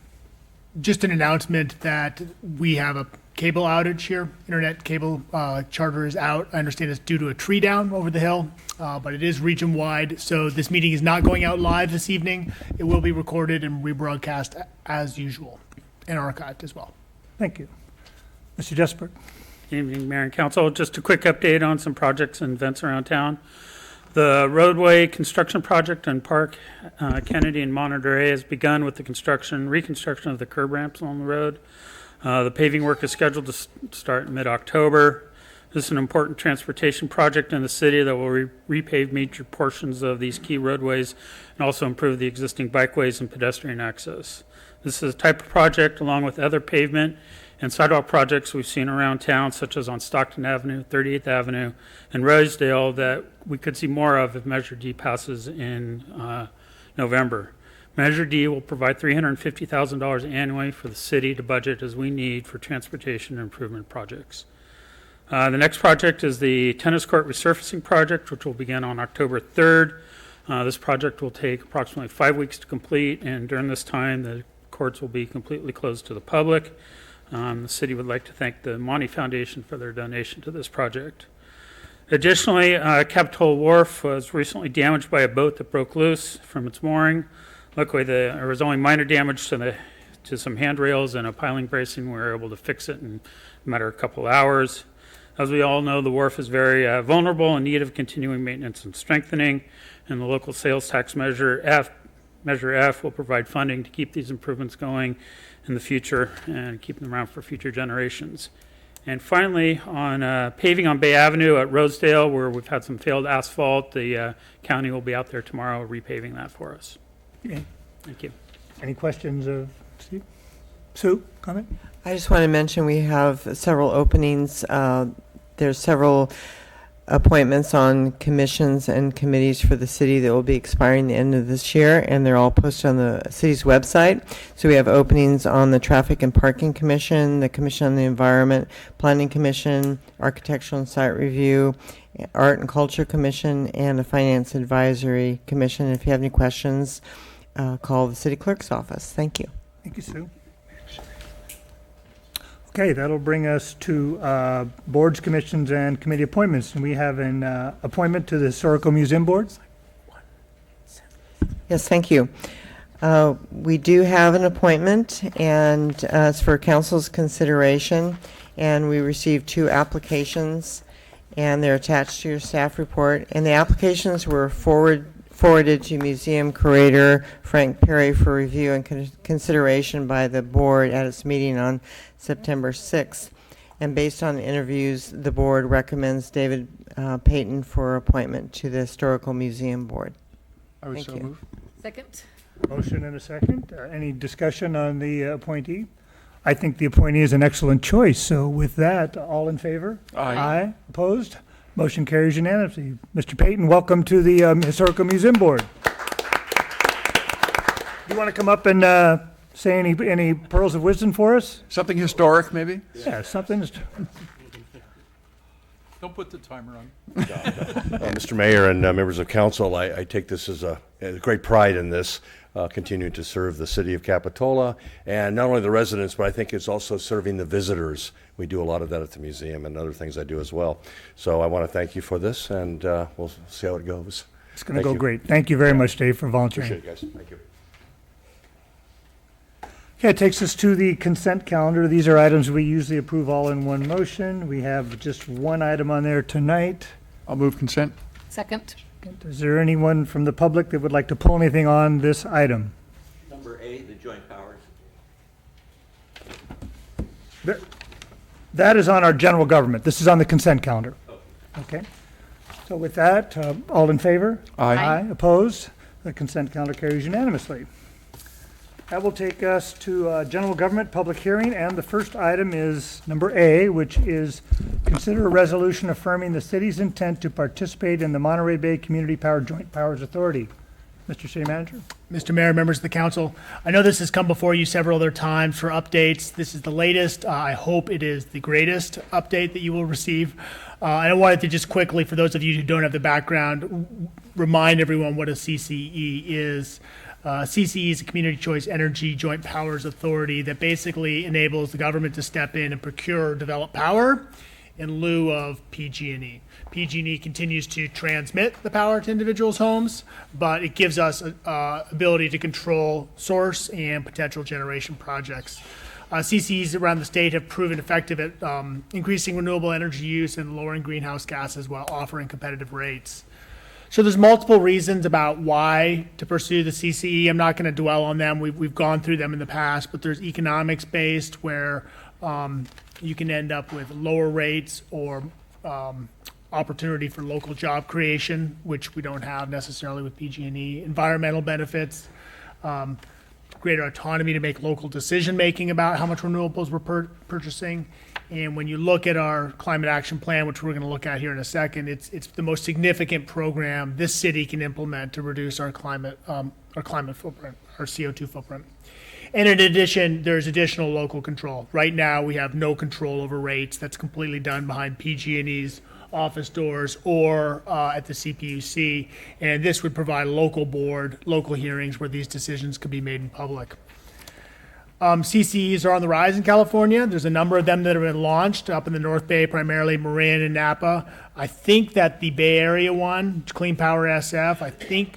Just an announcement that we have a cable outage here. Internet cable charter is out. I understand it's due to a tree down over the hill, but it is region-wide. So this meeting is not going out live this evening. It will be recorded and rebroadcast as usual and archived as well. Thank you. Mr. Jesper? Good evening, Mayor and Council. Just a quick update on some projects and events around town. The roadway construction project on Park Kennedy and Monterey has begun with the reconstruction of the curb ramps along the road. The paving work is scheduled to start in mid-October. This is an important transportation project in the city that will repave major portions of these key roadways and also improve the existing bikeways and pedestrian access. This is a type of project, along with other pavement and sidewalk projects we've seen around town, such as on Stockton Avenue, 38th Avenue, and Rosedale, that we could see more of if Measure D passes in November. Measure D will provide $350,000 annually for the city to budget as we need for transportation improvement projects. The next project is the tennis court resurfacing project, which will begin on October 3rd. This project will take approximately 5 weeks to complete, and during this time, the courts will be completely closed to the public. The city would like to thank the Monty Foundation for their donation to this project. Additionally, Capitola Wharf was recently damaged by a boat that broke loose from its mooring. Luckily, there was only minor damage to some handrails and a piling bracing. We were able to fix it in a matter of a couple of hours. As we all know, the wharf is very vulnerable, in need of continuing maintenance and strengthening, and the local sales tax Measure F will provide funding to keep these improvements going in the future and keep them around for future generations. And finally, on paving on Bay Avenue at Rosedale, where we've had some failed asphalt, the county will be out there tomorrow repaving that for us. Okay. Thank you. Any questions of Steve? Sue, comment? I just want to mention we have several openings. There's several appointments on commissions and committees for the city that will be expiring the end of this year, and they're all posted on the city's website. So we have openings on the Traffic and Parking Commission, the Commission on the Environment, Planning Commission, Architectural and Site Review, Art and Culture Commission, and the Finance Advisory Commission. If you have any questions, call the city clerk's office. Thank you. Thank you, Sue. Okay, that'll bring us to boards, commissions, and committee appointments. And we have an appointment to the Historical Museum Board. Yes, thank you. We do have an appointment, and it's for council's consideration. And we received 2 applications, and they're attached to your staff report. And the applications were forwarded to museum curator Frank Perry for review and consideration by the board at its meeting on September 6th. And based on the interviews, the board recommends David Payton for appointment to the Historical Museum Board. I would Thank so you. move. Second. Motion and a second. Any discussion on the appointee? I think the appointee is an excellent choice. So with that, all in favor? Aye. Aye. Opposed? Motion carries unanimously. Mr. Payton, welcome to the Historical Museum Board. Do you want to come up and say any pearls of wisdom for us? Something historic, maybe? Yeah, something. Don't put the timer on. Mr. Mayor and members of council, I take this as a great pride in this, continuing to serve the city of Capitola, and not only the residents, but I think it's also serving the visitors. We do a lot of that at the museum and other things I do as well. So I want to thank you for this, and we'll see how it goes. It's going to go great. Thank you very much, Dave, for volunteering. Appreciate it, guys. Thank you. Okay, it takes us to the consent calendar. These are items we usually approve all in one motion. We have just one item on there tonight. I'll move consent. Second. Is there anyone from the public that would like to pull anything on this item? Number A, the joint powers. That is on our general government. This is on the consent calendar. Okay. So with that, all in favor? Aye. Aye. Opposed? The consent calendar carries unanimously. That will take us to general government public hearing, and the first item is number A, which is consider a resolution affirming the city's intent to participate in the Monterey Bay Community Power Joint Powers Authority. Mr. City Manager. Mr. Mayor, members of the council, I know this has come before you several other times for updates. This is the latest. I hope it is the greatest update that you will receive. I wanted to just quickly, for those of you who don't have the background, remind everyone what a CCE is. CCE is a Community Choice Energy Joint Powers Authority that basically enables the government to step in and procure or develop power in lieu of PG&E. PG&E continues to transmit the power to individuals' homes, but it gives us ability to control source and potential generation projects. CCEs around the state have proven effective at increasing renewable energy use and lowering greenhouse gases while offering competitive rates. So there's multiple reasons about why to pursue the CCE. I'm not going to dwell on them. We've gone through them in the past, but there's economics based where you can end up with lower rates or opportunity for local job creation, which we don't have necessarily with PG&E. Environmental benefits, greater autonomy to make local decision making about how much renewables we're purchasing. And when you look at our climate action plan, which we're going to look at here in a second, it's the most significant program this city can implement to reduce our climate footprint, our CO2 footprint. And in addition, there's additional local control. Right now, we have no control over rates. That's completely done behind PG&E's office doors or at the CPUC. And this would provide a local board, local hearings where these decisions could be made in public. CCEs are on the rise in California. There's a number of them that have been launched up in the North Bay, primarily Marin and Napa. I think that the Bay Area one, Clean Power SF,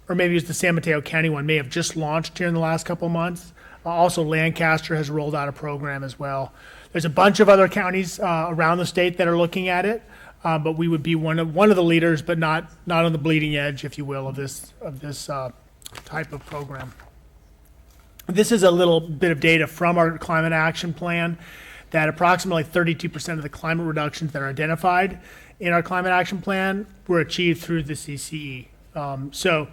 or maybe it was the San Mateo County one, may have just launched here in the last couple of months. Also, Lancaster has rolled out a program as well. There's a bunch of other counties around the state that are looking at it, but we would be one of the leaders, but not on the bleeding edge, if you will, of this type of program. This is a little bit of data from our climate action plan that approximately 32% of the climate reductions that are identified in our climate action plan were achieved through the CCE. So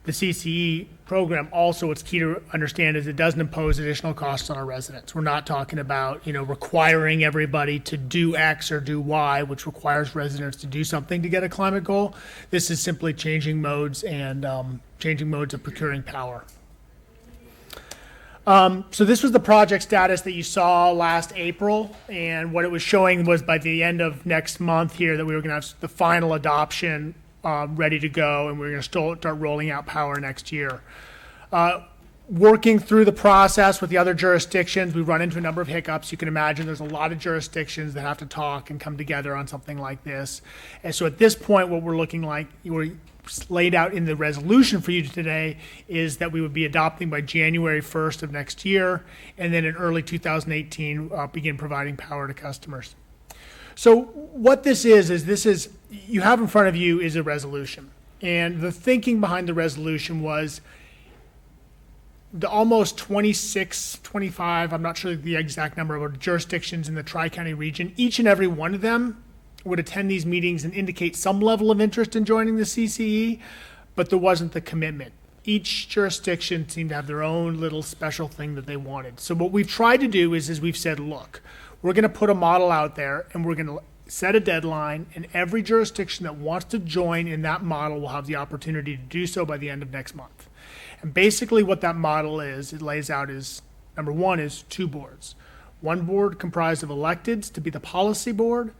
the CCE program also, what's key to understand is it doesn't impose additional costs on our residents. We're not talking about, requiring everybody to do X or do Y, which requires residents to do something to get a climate goal. This is simply changing modes and changing modes of procuring power. So this was the project status that you saw last April, and what it was showing was by the end of next month here that we were going to have the final adoption ready to go, and we were going to start rolling out power next year. Working through the process with the other jurisdictions, we run into a number of hiccups. You can imagine there's a lot of jurisdictions that have to talk and come together on something like this. And so at this point, what we're looking like, we're laid out in the resolution for you today, is that we would be adopting by January 1st of next year, and then in early 2018 begin providing power to customers. So what this is you have in front of you is a resolution, and the thinking behind the resolution was the almost 26, 25, I'm not sure the exact number of jurisdictions in the Tri-County region. Each and every one of them would attend these meetings and indicate some level of interest in joining the CCE, but there wasn't the commitment. Each jurisdiction seemed to have their own little special thing that they wanted. So what we've tried to do is we've said, look, we're going to put a model out there and we're going to set a deadline, and every jurisdiction that wants to join in that model will have the opportunity to do so by the end of next month. And basically what that model is, it lays out is, number one is 2 boards. One board comprised of electeds to be the policy board.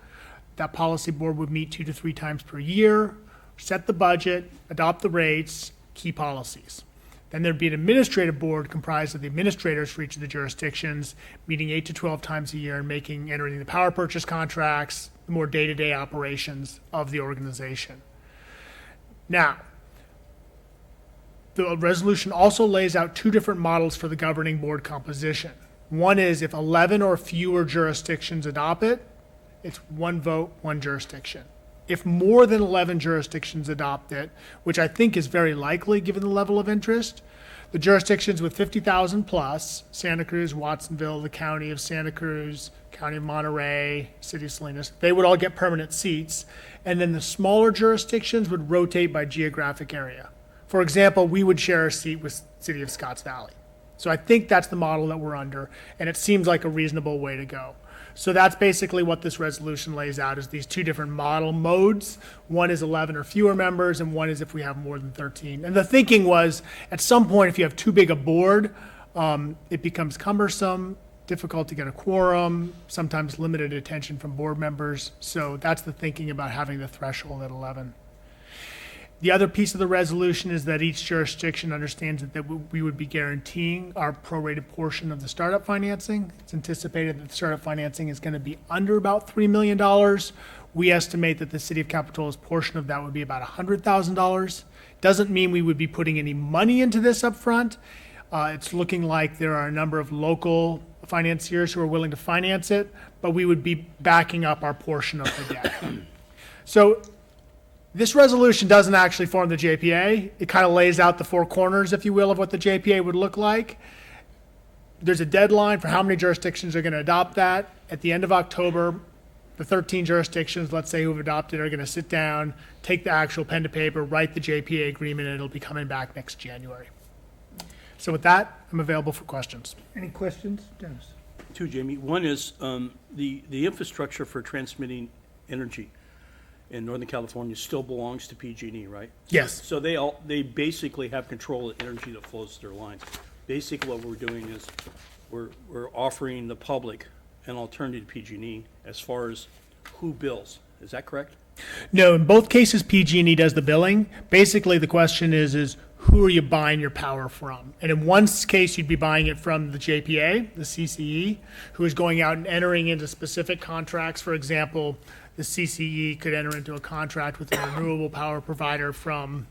That policy board would meet 2 to 3 times per year, set the budget, adopt the rates, key policies. Then there'd be an administrative board comprised of the administrators for each of the jurisdictions, meeting 8 to 12 times a year and entering the power purchase contracts, the more day-to-day operations of the organization. Now, the resolution also lays out 2 different models for the governing board composition. One is if 11 or fewer jurisdictions adopt it, it's 1 vote, 1 jurisdiction. If more than 11 jurisdictions adopt it, which I think is very likely given the level of interest, the jurisdictions with 50,000 plus, Santa Cruz, Watsonville, the county of Santa Cruz, county of Monterey, city of Salinas, they would all get permanent seats. And then the smaller jurisdictions would rotate by geographic area. For example, we would share a seat with city of Scotts Valley. So I think that's the model that we're under, and it seems like a reasonable way to go. So that's basically what this resolution lays out, is these two different model modes. One is 11 or fewer members, and one is if we have more than 13. And the thinking was, at some point, if you have too big a board, it becomes cumbersome, difficult to get a quorum, sometimes limited attention from board members. So that's the thinking about having the threshold at 11. The other piece of the resolution is that each jurisdiction understands that we would be guaranteeing our prorated portion of the startup financing. It's anticipated that the startup financing is going to be under about $3 million. We estimate that the city of Capitola's portion of that would be about $100,000. Doesn't mean we would be putting any money into this up front. It's looking like there are a number of local financiers who are willing to finance it, but we would be backing up our portion of the debt. So this resolution doesn't actually form the JPA. It kind of lays out the four corners, if you will, of what the JPA would look like. There's a deadline for how many jurisdictions are going to adopt that. At the end of October, the 13 jurisdictions, let's say, who have adopted are going to sit down, take the actual pen to paper, write the JPA agreement, and it'll be coming back next January. So with that, I'm available for questions. Any questions, Dennis? Two, Jamie. One is the infrastructure for transmitting energy in Northern California still belongs to PG&E, right? Yes. So they basically have control of the energy that flows through their lines. Basically, what we're doing is we're offering the public an alternative to PG&E as far as who bills. Is that correct? No, in both cases, PG&E does the billing. Basically, the question is who are you buying your power from? And in one case, you'd be buying it from the JPA, the CCE, who is going out and entering into specific contracts. For example, the CCE could enter into a contract with a renewable power provider from,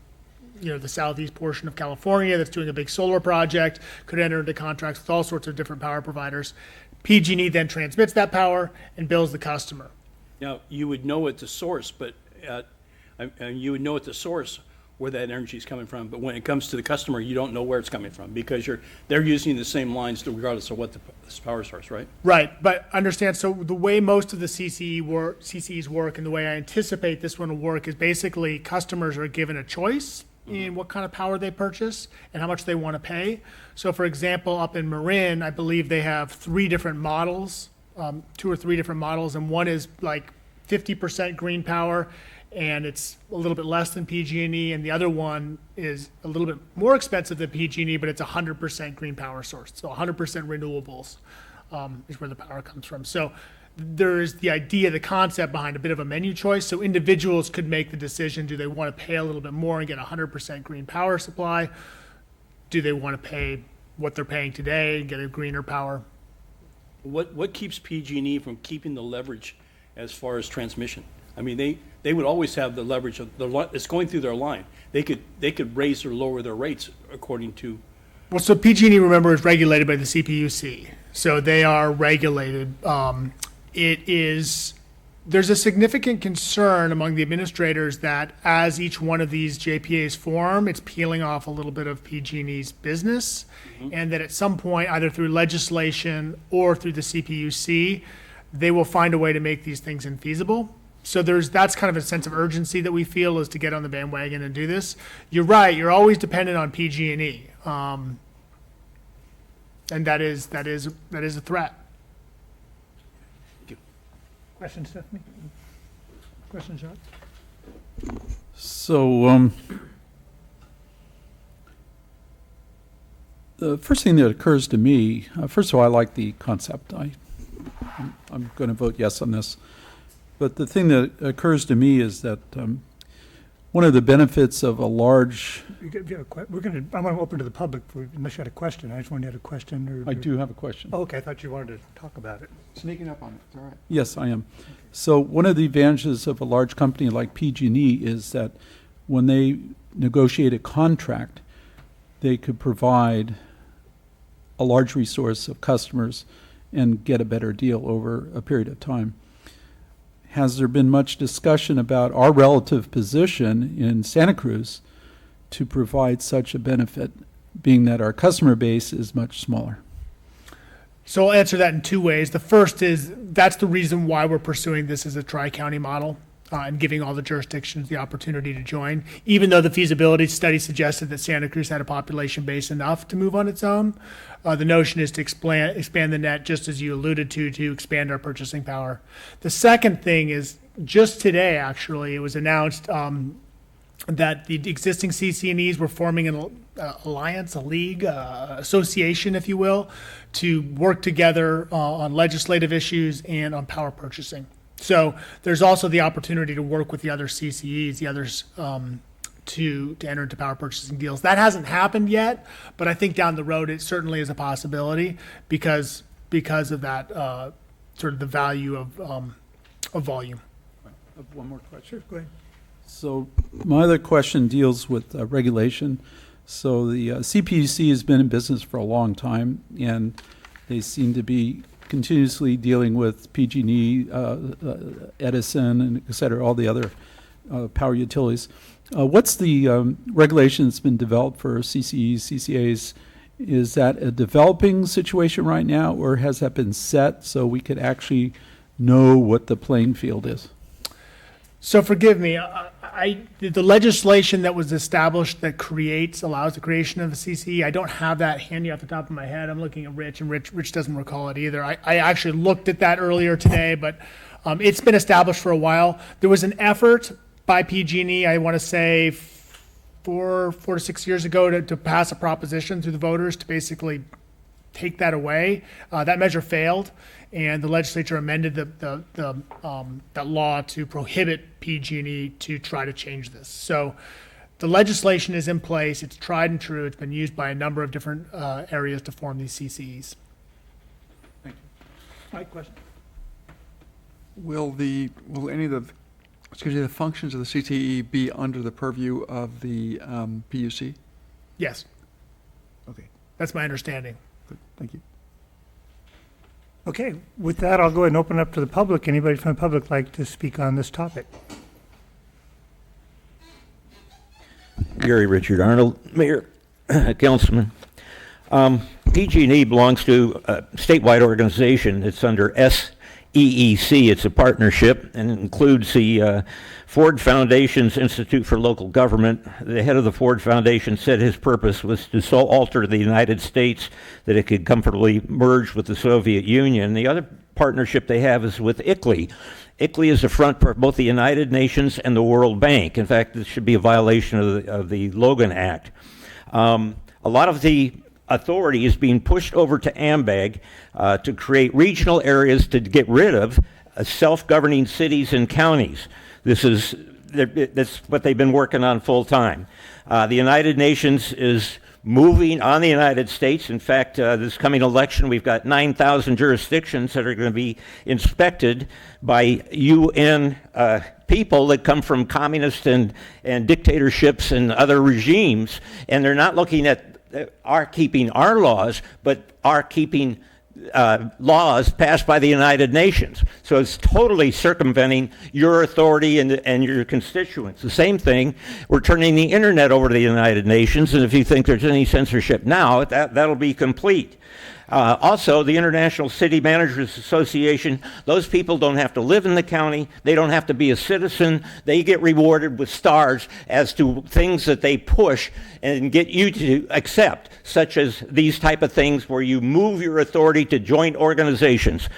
the southeast portion of California that's doing a big solar project, could enter into contracts with all sorts of different power providers. PG&E then transmits that power and bills the customer. Now, you would know at the source, but you would know at the source where that energy is coming from. But when it comes to the customer, you don't know where it's coming from because they're using the same lines regardless of what the power source, right? Right, but understand, so the way most of the CCEs work and the way I anticipate this one will work is basically customers are given a choice in what kind of power they purchase and how much they want to pay. So for example, up in Marin, I believe they have 3 different models, 2 or 3 different models, and one is like 50% green power, and it's a little bit less than PG&E, and the other one is a little bit more expensive than PG&E, but it's 100% green power source. So 100% renewables is where the power comes from. So there's the idea, the concept behind a bit of a menu choice. So individuals could make the decision, do they want to pay a little bit more and get 100% green power supply? Do they want to pay what they're paying today and get a greener power? What keeps PG&E from keeping the leverage as far as transmission? I mean, they would always have the leverage of it's going through their line. They could raise or lower their rates according to. Well, so PG&E, remember, is regulated by the CPUC, so they are regulated. There's a significant concern among the administrators that as each one of these JPAs form, it's peeling off a little bit of PG&E's business, and that at some point, either through legislation or through the CPUC, they will find a way to make these things infeasible. So that's kind of a sense of urgency that we feel is to get on the bandwagon and do this. You're right. You're always dependent on PG&E, and that is a threat. Question, Stephanie? Question, John? So the first thing that occurs to me, first of all, I like the concept. I'm going to vote yes on this. But the thing that occurs to me is that one of the benefits of a large... I'm going to open to the public unless you had a question. I just wanted to have a question. I do have a question. Oh, okay, I thought you wanted to talk about it. Sneaking up on it, it's all right. Yes, I am. So one of the advantages of a large company like PG&E is that when they negotiate a contract, they could provide a large resource of customers and get a better deal over a period of time. has there been much discussion about our relative position in Santa Cruz to provide such a benefit, being that our customer base is much smaller? So I'll answer that in two ways. The first is that's the reason why we're pursuing this as a tri-county model and giving all the jurisdictions the opportunity to join. Even though the feasibility study suggested that Santa Cruz had a population base enough to move on its own, the notion is to expand the net, just as you alluded to expand our purchasing power. The second thing is just today, actually, it was announced that the existing CC&Es were forming an alliance, a league, association, if you will, to work together on legislative issues and on power purchasing. So there's also the opportunity to work with the other CCEs, the others, to enter into power purchasing deals. That hasn't happened yet, but I think down the road it certainly is a possibility because of that sort of the value of volume. One more question. Sure, go ahead. So my other question deals with regulation. So the CPUC has been in business for a long time, and they seem to be continuously dealing with PG&E, Edison, and et cetera, all the other power utilities. What's the regulation that's been developed for CCEs, CCAs? Is that a developing situation right now, or has that been set so we could actually know what the playing field is? So forgive me, the legislation that was established that allows the creation of a CCE, I don't have that handy off the top of my head. I'm looking at Rich, and Rich doesn't recall it either. I actually looked at that earlier today, but it's been established for a while. There was an effort by PG&E, I want to say 4 to 6 years ago, to pass a proposition through the voters to basically take that away. That measure failed, and the legislature amended that law to prohibit PG&E to try to change this. So the legislation is in place. It's tried and true. It's been used by a number of different areas to form these CCEs. Thank you. Mike, question? Will any of the functions of the CTE be under the purview of the PUC? Yes. Okay. That's my understanding. Good. Thank you. Okay, with that, I'll go ahead and open up to the public. Anybody from the public like to speak on this topic? Gary Richard Arnold, Mayor, Councilman. PG&E belongs to a statewide organization. It's under SEEC. It's a partnership and it includes the Ford Foundation's Institute for Local Government. The head of the Ford Foundation said his purpose was to so alter the United States that it could comfortably merge with the Soviet Union. The other partnership they have is with ICLEI. ICLEI is a front for both the United Nations and the World Bank. In fact, this should be a violation of the Logan Act. A lot of the authority is being pushed over to AMBAG to create regional areas to get rid of self-governing cities and counties. That's what they've been working on full time. The United Nations is moving on the United States. In fact, this coming election, we've got 9,000 jurisdictions that are going to be inspected by UN people that come from communist and dictatorships and other regimes, and they're not looking at keeping our laws, but are keeping laws passed by the United Nations. So it's totally circumventing your authority and your constituents. The same thing, we're turning the internet over to the United Nations, and if you think there's any censorship now, that'll be complete. Also, the International City Managers Association, those people don't have to live in the county, they don't have to be a citizen, they get rewarded with stars as to things that they push and get you to accept, such as these type of things where you move your authority to joint organizations.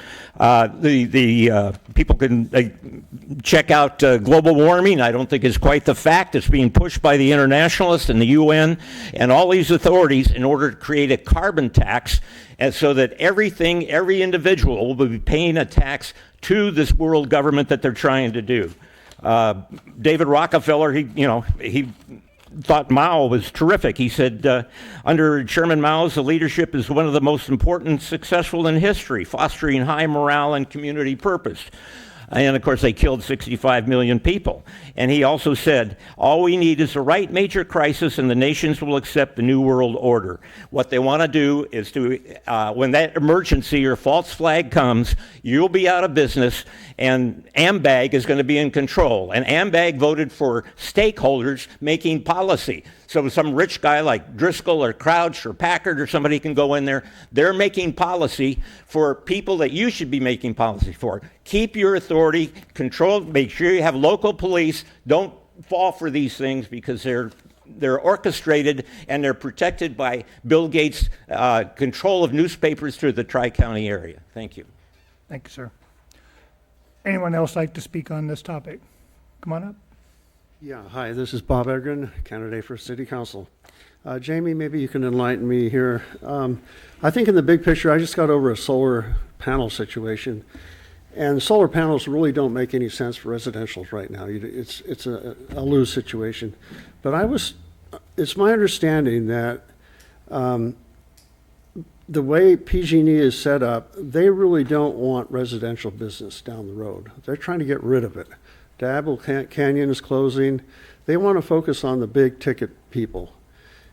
People can check out global warming. I don't think it's quite the fact. It's being pushed by the internationalists and the UN and all these authorities in order to create a carbon tax, and so that every individual will be paying a tax to this world government that they're trying to do. David Rockefeller, he thought Mao was terrific. He said, under Chairman Mao's leadership is one of the most important and successful in history, fostering high morale and community purpose. And of course, they killed 65 million people. And he also said, all we need is the right major crisis and the nations will accept the New World Order. What they want to do is to, when that emergency or false flag comes, you'll be out of business and AMBAG is going to be in control. And AMBAG voted for stakeholders making policy. So some rich guy like Driscoll or Crouch or Packard or somebody can go in there. They're making policy for people that you should be making policy for. Keep your authority, control, make sure you have local police. Don't fall for these things because they're orchestrated and they're protected by Bill Gates' control of newspapers through the Tri-County area. Thank you. Thank you, sir. Anyone else like to speak on this topic? Come on up. Yeah, hi, this is Bob Egren, candidate for City Council. Jamie, maybe you can enlighten me here. I think in the big picture, I just got over a solar panel situation, and solar panels really don't make any sense for residentials right now. It's a lose situation. But it's my understanding that the way PG&E is set up, they really don't want residential business down the road. They're trying to get rid of it. Dabble Canyon is closing. They want to focus on the big ticket people.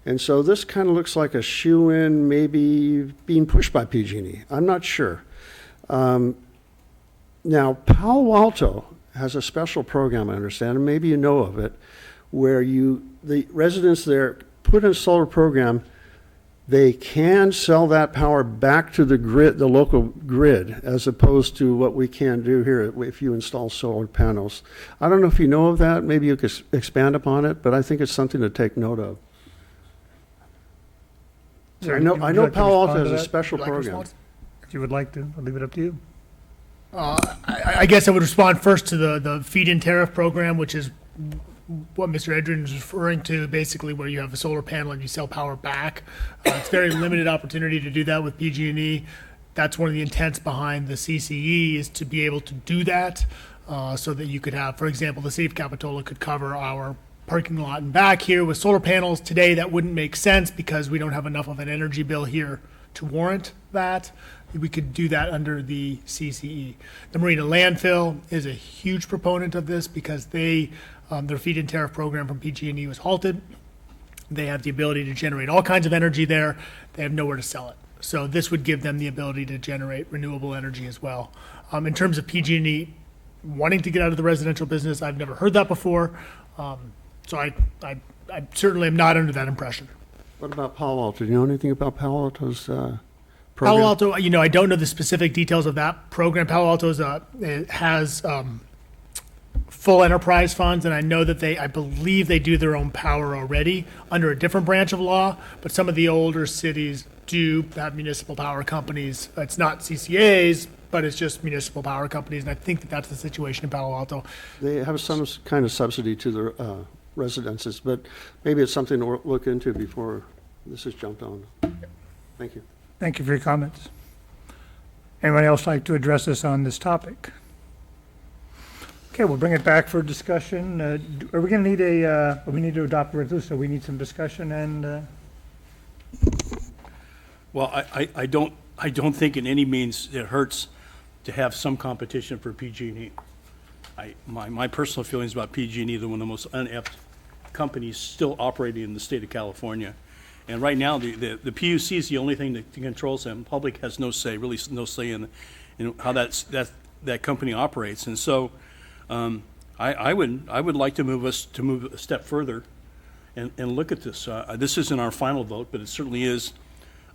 And so this kind of looks like a shoe-in, maybe being pushed by PG&E. I'm not sure. Now, Palo Alto has a special program, I understand, and maybe you know of it, where the residents there put in a solar program. They can sell that power back to the grid, the local grid, as opposed to what we can do here if you install solar panels. I don't know if you know of that. Maybe you could expand upon it, but I think it's something to take note of. Sir, I know would you like to Palo Alto respond to has a that? special Would you like to program. respond? If you would like to, I'll leave it up to you. I guess I would respond first to the feed-in tariff program, which is what Mr. Edrin is referring to, basically where you have a solar panel and you sell power back. It's very limited opportunity to do that with PG&E. That's one of the intents behind the CCE, is to be able to do that so that you could have, for example, the city of Capitola could cover our parking lot and back here with solar panels. Today, that wouldn't make sense because we don't have enough of an energy bill here to warrant that. We could do that under the CCE. The Marina Landfill is a huge proponent of this because their feed-in tariff program from PG&E was halted. They have the ability to generate all kinds of energy there. They have nowhere to sell it. So this would give them the ability to generate renewable energy as well. In terms of PG&E wanting to get out of the residential business, I've never heard that before. So I certainly am not under that impression. What about Palo Alto? Do you know anything about Palo Alto's program? Palo Alto, I don't know the specific details of that program. Palo Alto has full enterprise funds, and I know that I believe they do their own power already under a different branch of law, but some of the older cities do have municipal power companies. It's not CCAs, but it's just municipal power companies, and I think that's the situation in Palo Alto. They have some kind of subsidy to their residences, but maybe it's something to look into before this is jumped on. Thank you. Thank you for your comments. Anyone else like to address us on this topic? Okay, we'll bring it back for discussion. Are we going to need we need to adopt a resolution, so we need some discussion and... Well, I don't think in any means it hurts to have some competition for PG&E. My personal feelings about PG&E, they're one of the most inept companies still operating in the state of California. And right now, the PUC is the only thing that controls them. Public has no say, really no say in how that company operates. And so, I would like to move a step further, and look at this. This isn't our final vote, but it certainly is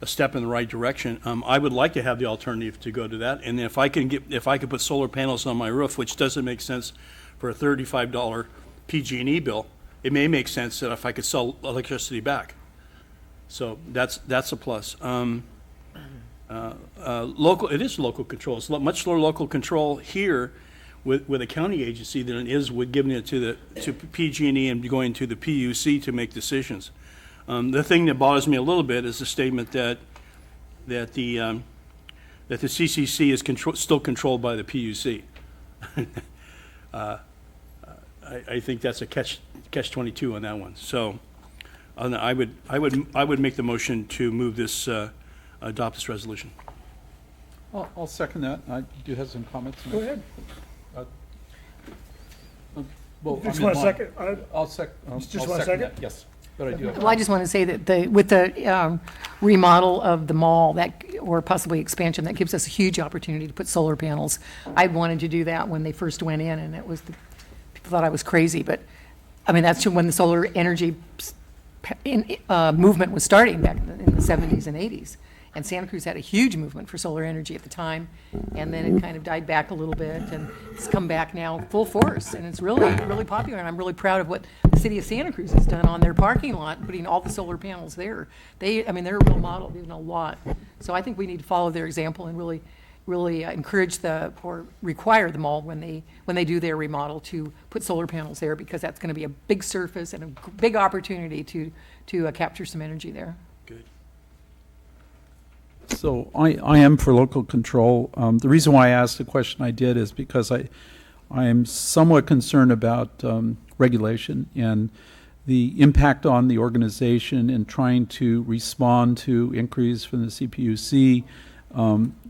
a step in the right direction. I would like to have the alternative to go to that. And if I could put solar panels on my roof, which doesn't make sense for a $35 PG&E bill, it may make sense that if I could sell electricity back. So that's a plus. It is local control. It's much more local control here with a county agency than it is with giving it to PG&E and going to the PUC to make decisions. The thing that bothers me a little bit is the statement that the CCC is still controlled by the PUC. I think that's a catch-22 on that one. So. I would make the motion to move this, adopt this resolution. I'll second that. I do have some comments. Go ahead. Well, Just I mean, want a mine. second? I'll sec. Just I'll want a second? that, yes, but I do have. Well, I just want to say that with the remodel of the mall or possibly expansion, that gives us a huge opportunity to put solar panels. I wanted to do that when they first went in, and people thought I was crazy, but, I mean, that's when the solar energy movement was starting back in the 70s and 80s. And Santa Cruz had a huge movement for solar energy at the time, and then it kind of died back a little bit, and it's come back now full force, and it's really, really popular, and I'm really proud of what the city of Santa Cruz has done on their parking lot, putting all the solar panels there. They're a real model, they've done a lot. So I think we need to follow their example and really encourage or require the mall when they do their remodel to put solar panels there, because that's going to be a big surface and a big opportunity to capture some energy there. So I am for local control. The reason why I asked the question I did is because I am somewhat concerned about regulation and the impact on the organization in trying to respond to inquiries from the CPUC,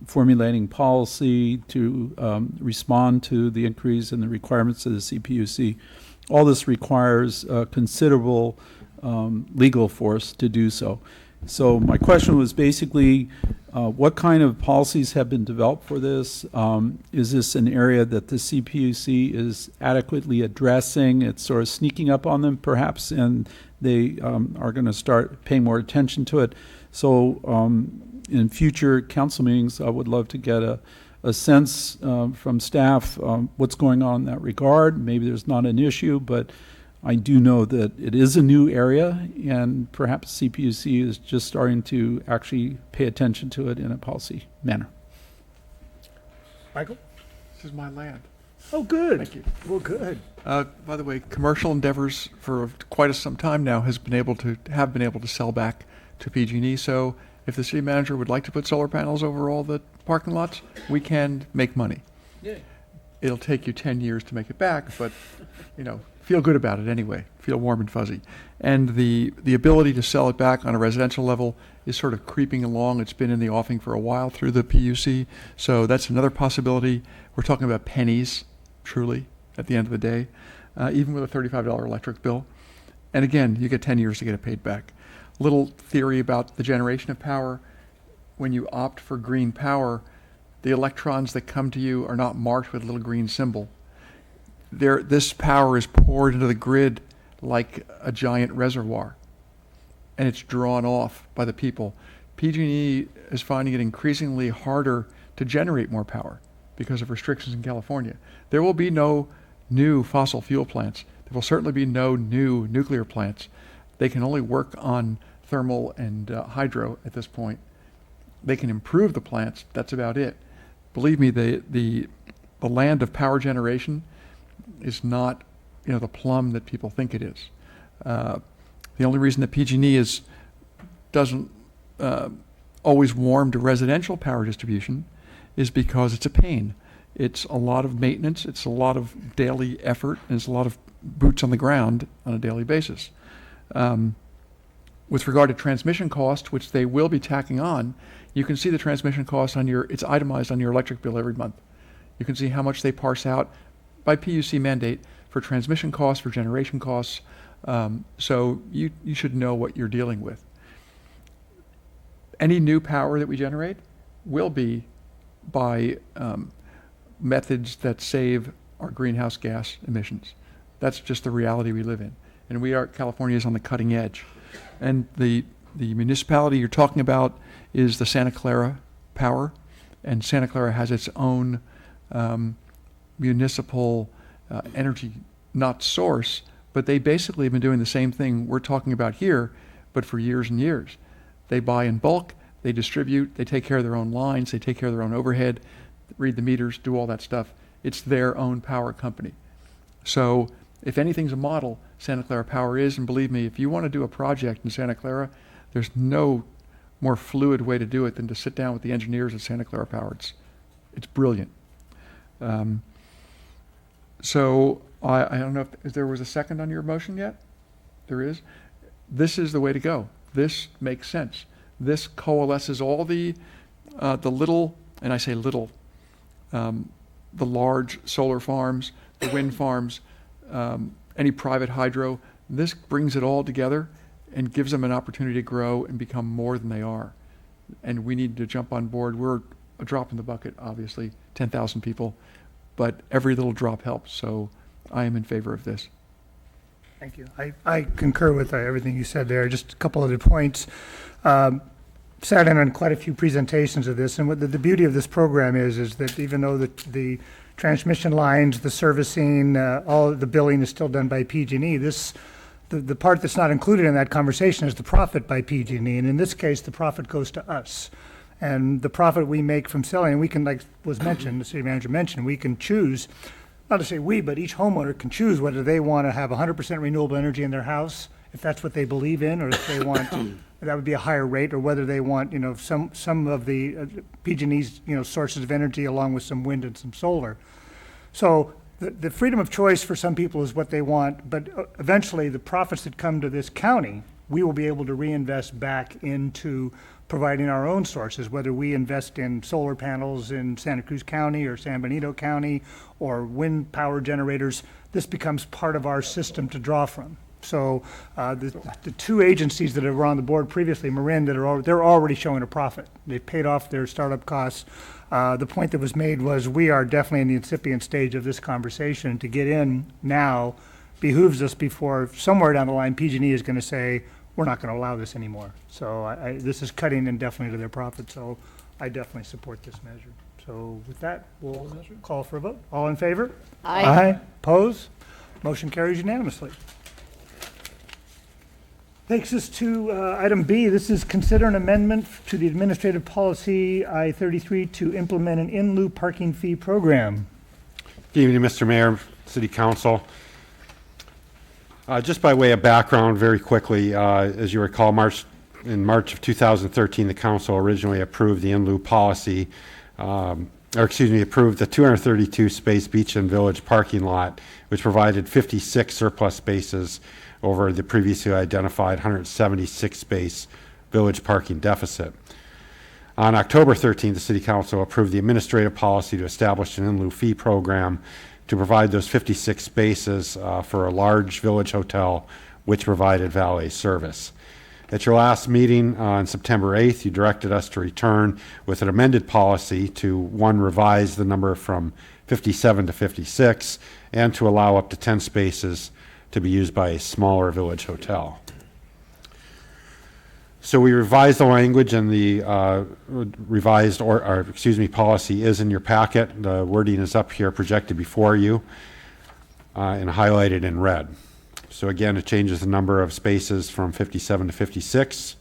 formulating policy to respond to the inquiries and the requirements of the CPUC. All this requires considerable legal force to do so. So my question was basically, what kind of policies have been developed for this? Is this an area that the CPUC is adequately addressing? It's sort of sneaking up on them perhaps, and they are going to start paying more attention to it. So in future council meetings, I would love to get a sense from staff what's going on in that regard. Maybe there's not an issue, but I do know that it is a new area, and perhaps CPUC is just starting to actually pay attention to it in a policy manner. Michael? This is my land. Oh, good. Thank you. Well, good. By the way, Commercial Endeavors for quite some time now have been able to sell back to PG&E. So if the city manager would like to put solar panels over all the parking lots, we can make money. Yeah. It'll take you 10 years to make it back, but feel good about it anyway. Feel warm and fuzzy. And the ability to sell it back on a residential level is sort of creeping along. It's been in the offing for a while through the PUC. So that's another possibility. We're talking about pennies, truly, at the end of the day, even with a $35 electric bill. And again, you get 10 years to get it paid back. Little theory about the generation of power. When you opt for green power, the electrons that come to you are not marked with a little green symbol. This power is poured into the grid like a giant reservoir, and it's drawn off by the people. PG&E is finding it increasingly harder to generate more power because of restrictions in California. There will be no new fossil fuel plants. There will certainly be no new nuclear plants. They can only work on thermal and hydro at this point. They can improve the plants. That's about it. Believe me, the land of power generation is not, the plum that people think it is. The only reason that PG&E doesn't always warm to residential power distribution is because it's a pain. It's a lot of maintenance, it's a lot of daily effort, and it's a lot of boots on the ground on a daily basis. With regard to transmission cost, which they will be tacking on, you can see the transmission cost it's itemized on your electric bill every month. You can see how much they parse out by PUC mandate for transmission costs, for generation costs. So you should know what you're dealing with. Any new power that we generate will be by methods that save our greenhouse gas emissions. That's just the reality we live in. And California is on the cutting edge. And the municipality you're talking about is the Santa Clara Power, and Santa Clara has its own municipal energy, not source, but they basically have been doing the same thing we're talking about here, but for years and years. They buy in bulk, they distribute, they take care of their own lines, they take care of their own overhead, read the meters, do all that stuff. It's their own power company. So if anything's a model, Santa Clara Power is, and believe me, if you want to do a project in Santa Clara, there's no more fluid way to do it than to sit down with the engineers at Santa Clara Power. It's brilliant. So I don't know if there was a second on your motion yet? There is? This is the way to go. This makes sense. This coalesces all the little, and I say little, the large solar farms, the wind farms, any private hydro. This brings it all together and gives them an opportunity to grow and become more than they are. And we need to jump on board. We're a drop in the bucket, obviously, 10,000 people, but every little drop helps. So I am in favor of this. Thank you. I concur with everything you said there. Just a couple other points. Sat in on quite a few presentations of this, and what the beauty of this program is that even though the transmission lines, the servicing, all the billing is still done by PG&E, the part that's not included in that conversation is the profit by PG&E, and in this case, the profit goes to us. And the profit we make from selling, we can, like was mentioned, the city manager mentioned, we can choose, not to say we, but each homeowner can choose whether they want to have 100% renewable energy in their house, if that's what they believe in, or if they want, that would be a higher rate, or whether they want, some of the PG&E's, sources of energy along with some wind and some solar. So the freedom of choice for some people is what they want, but eventually the profits that come to this county, we will be able to reinvest back into providing our own sources, whether we invest in solar panels in Santa Cruz County or San Benito County or wind power generators. This becomes part of our system to draw from. So the two agencies that were on the board previously, Marin, they're already showing a profit. They've paid off their startup costs. The point that was made was we are definitely in the incipient stage of this conversation. To get in now behooves us before somewhere down the line PG&E is going to say, we're not going to allow this anymore. So this is cutting in definitely to their profit. So I definitely support this measure. So with that, we'll call for a vote. All in favor? Aye. Aye. Oppose? Motion carries unanimously. Takes us to item B. This is consider an amendment to the administrative policy I-33 to implement an in-lieu parking fee program. Good evening, Mr. Mayor, City Council. Just by way of background, very quickly, as you recall, in March of 2013, the council originally approved the in-lieu policy, approved the 232 space beach and village parking lot, which provided 56 surplus spaces over the previously identified 176 space village parking deficit. On October 13th, the City Council approved the administrative policy to establish an in-lieu fee program to provide those 56 spaces for a large village hotel which provided valet service. At your last meeting on September 8th, you directed us to return with an amended policy to, one, revise the number from 57 to 56, and to allow up to 10 spaces to be used by a smaller village hotel. So we revised the language, and the policy is in your packet. The wording is up here, projected before you, and highlighted in red. So again, it changes the number of spaces from 57 to 56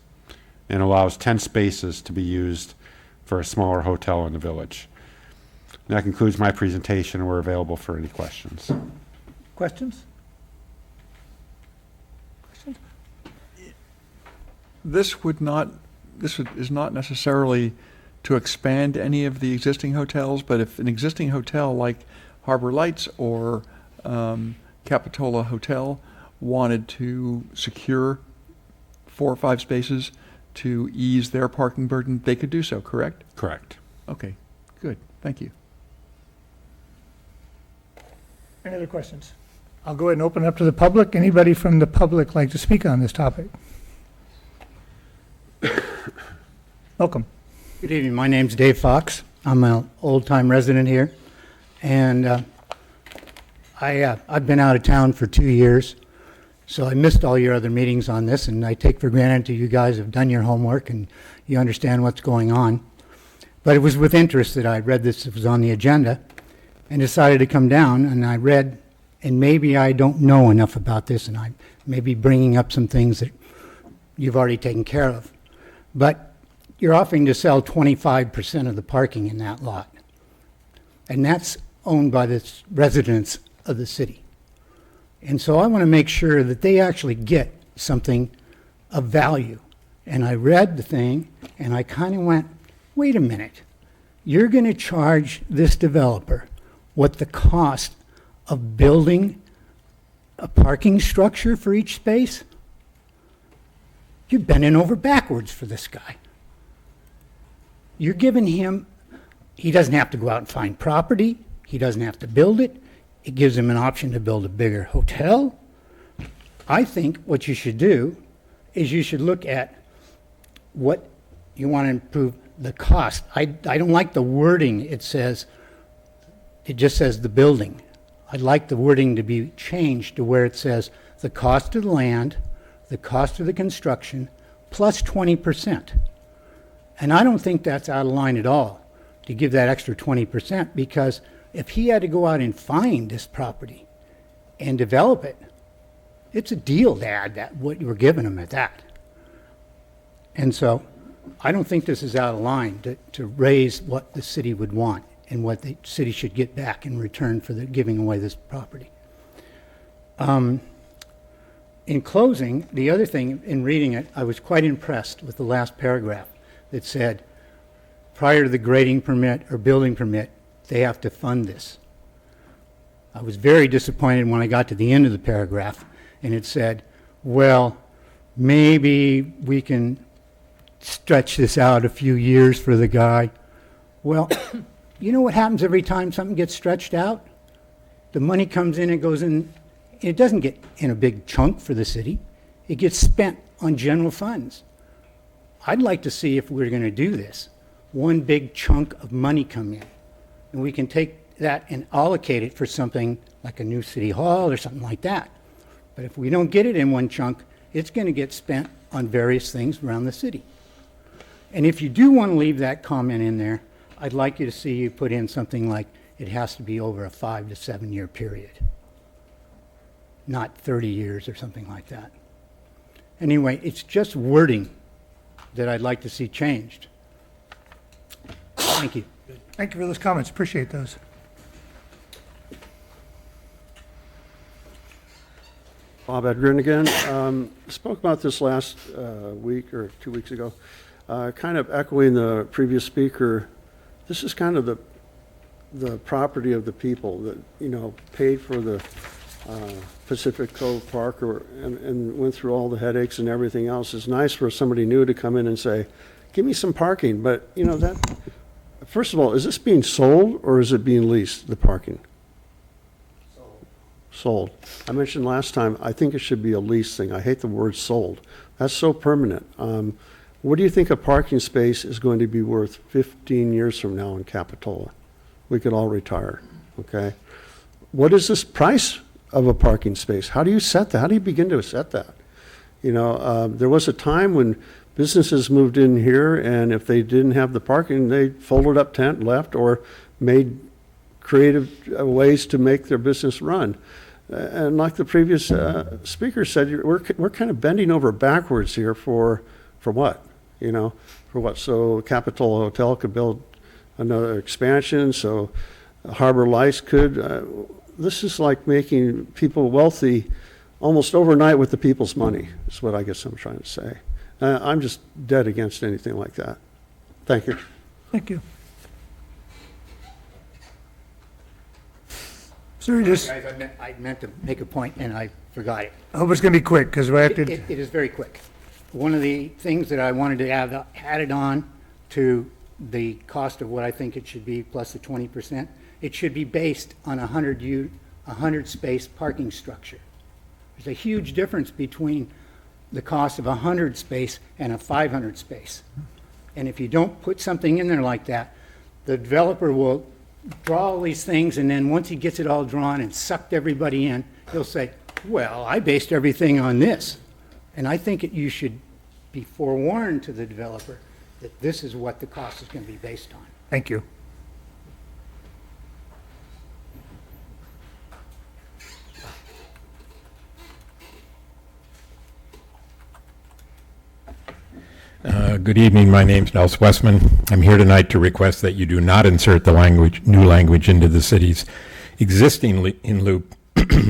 and allows 10 spaces to be used for a smaller hotel in the village. And that concludes my presentation, and we're available for any questions. Questions? This is not necessarily to expand any of the existing hotels, but if an existing hotel like Harbor Lights or Capitola Hotel wanted to secure 4 or 5 spaces to ease their parking burden, they could do so, correct? Correct. Okay, good. Thank you. Any other questions? I'll go ahead and open it up to the public. Anybody from the public like to speak on this topic? Welcome. Good evening. My name's Dave Fox. I'm an old-time resident here, and I've been out of town for 2 years, so I missed all your other meetings on this, and I take for granted that you guys have done your homework and you understand what's going on. But it was with interest that I read this. It was on the agenda, and decided to come down, and I read, and maybe I don't know enough about this, and I may be bringing up some things that you've already taken care of. But you're offering to sell 25% of the parking in that lot. And that's owned by the residents of the city. And so I want to make sure that they actually get something of value. And I read the thing, and I kind of went, wait a minute. You're going to charge this developer what the cost of building a parking structure for each space? You're bending over backwards for this guy. You're giving him, he doesn't have to go out and find property. He doesn't have to build it. it gives them an option to build a bigger hotel. I think what you should do is you should look at what you want to improve the cost. I don't like the wording. It just says the building. I'd like the wording to be changed to where it says the cost of the land, the cost of the construction, plus 20%. And I don't think that's out of line at all to give that extra 20%, because if he had to go out and find this property and develop it, it's a deal to add that, what you were giving him at that. And so I don't think this is out of line to raise what the city would want and what the city should get back in return for the giving away this property. In closing, the other thing, in reading it, I was quite impressed with the last paragraph that said, prior to the grading permit or building permit, they have to fund this. I was very disappointed when I got to the end of the paragraph and it said, well, maybe we can stretch this out a few years for the guy. Well, you know what happens every time something gets stretched out? The money comes in and goes in. It doesn't get in a big chunk for the city. It gets spent on general funds. I'd like to see, if we're going to do this, one big chunk of money come in. And we can take that and allocate it for something like a new city hall or something like that. But if we don't get it in one chunk, it's going to get spent on various things around the city. And if you do want to leave that comment in there, I'd like you to see you put in something like it has to be over a 5 to 7 year period, not 30 years or something like that. Anyway, it's just wording that I'd like to see changed. Thank you. Thank you for those comments. Appreciate those. Bob Edgren again. Spoke about this last week or 2 weeks ago. Kind of echoing the previous speaker, this is kind of the property of the people that, you know, paid for the Pacific Cove Park and went through all the headaches and everything else. It's nice for somebody new to come in and say, give me some parking. But, you know, that, first of all, is this being sold or is it being leased, the parking? Sold. I mentioned last time, I think it should be a lease thing. I hate the word sold. That's so permanent. What do you think a parking space is going to be worth 15 years from now in Capitola? We could all retire, okay? What is this price of a parking space? How do you set that? How do you begin to set that? You know, there was a time when businesses moved in here, and if they didn't have the parking, they folded up tent, left, or made creative ways to make their business run. And like the previous speaker said, we're kind of bending over backwards here for what? You know, for what? So Capitola Hotel could build another expansion, so Harbor Lights could. This is like making people wealthy almost overnight with the people's money, is what I guess I'm trying to say. I'm just dead against anything like that. Thank you. Thank you. Sir, just, Guys, I meant to make a point and I forgot it. I hope it's going to be quick because we have to. It is very quick. One of the things that I wanted to have added on to the cost of what I think it should be plus the 20%, it should be based on a 100 space parking structure. There's a huge difference between the cost of a 100 space and a 500 space. And if you don't put something in there like that, the developer will draw all these things, and then once he gets it all drawn and sucked everybody in, he'll say, well, I based everything on this. And I think you should be forewarned to the developer that this is what the cost is going to be based on. Thank you. Good evening. My name's Nels Westman. I'm here tonight to request that you do not insert the new language into the city's existing in-loop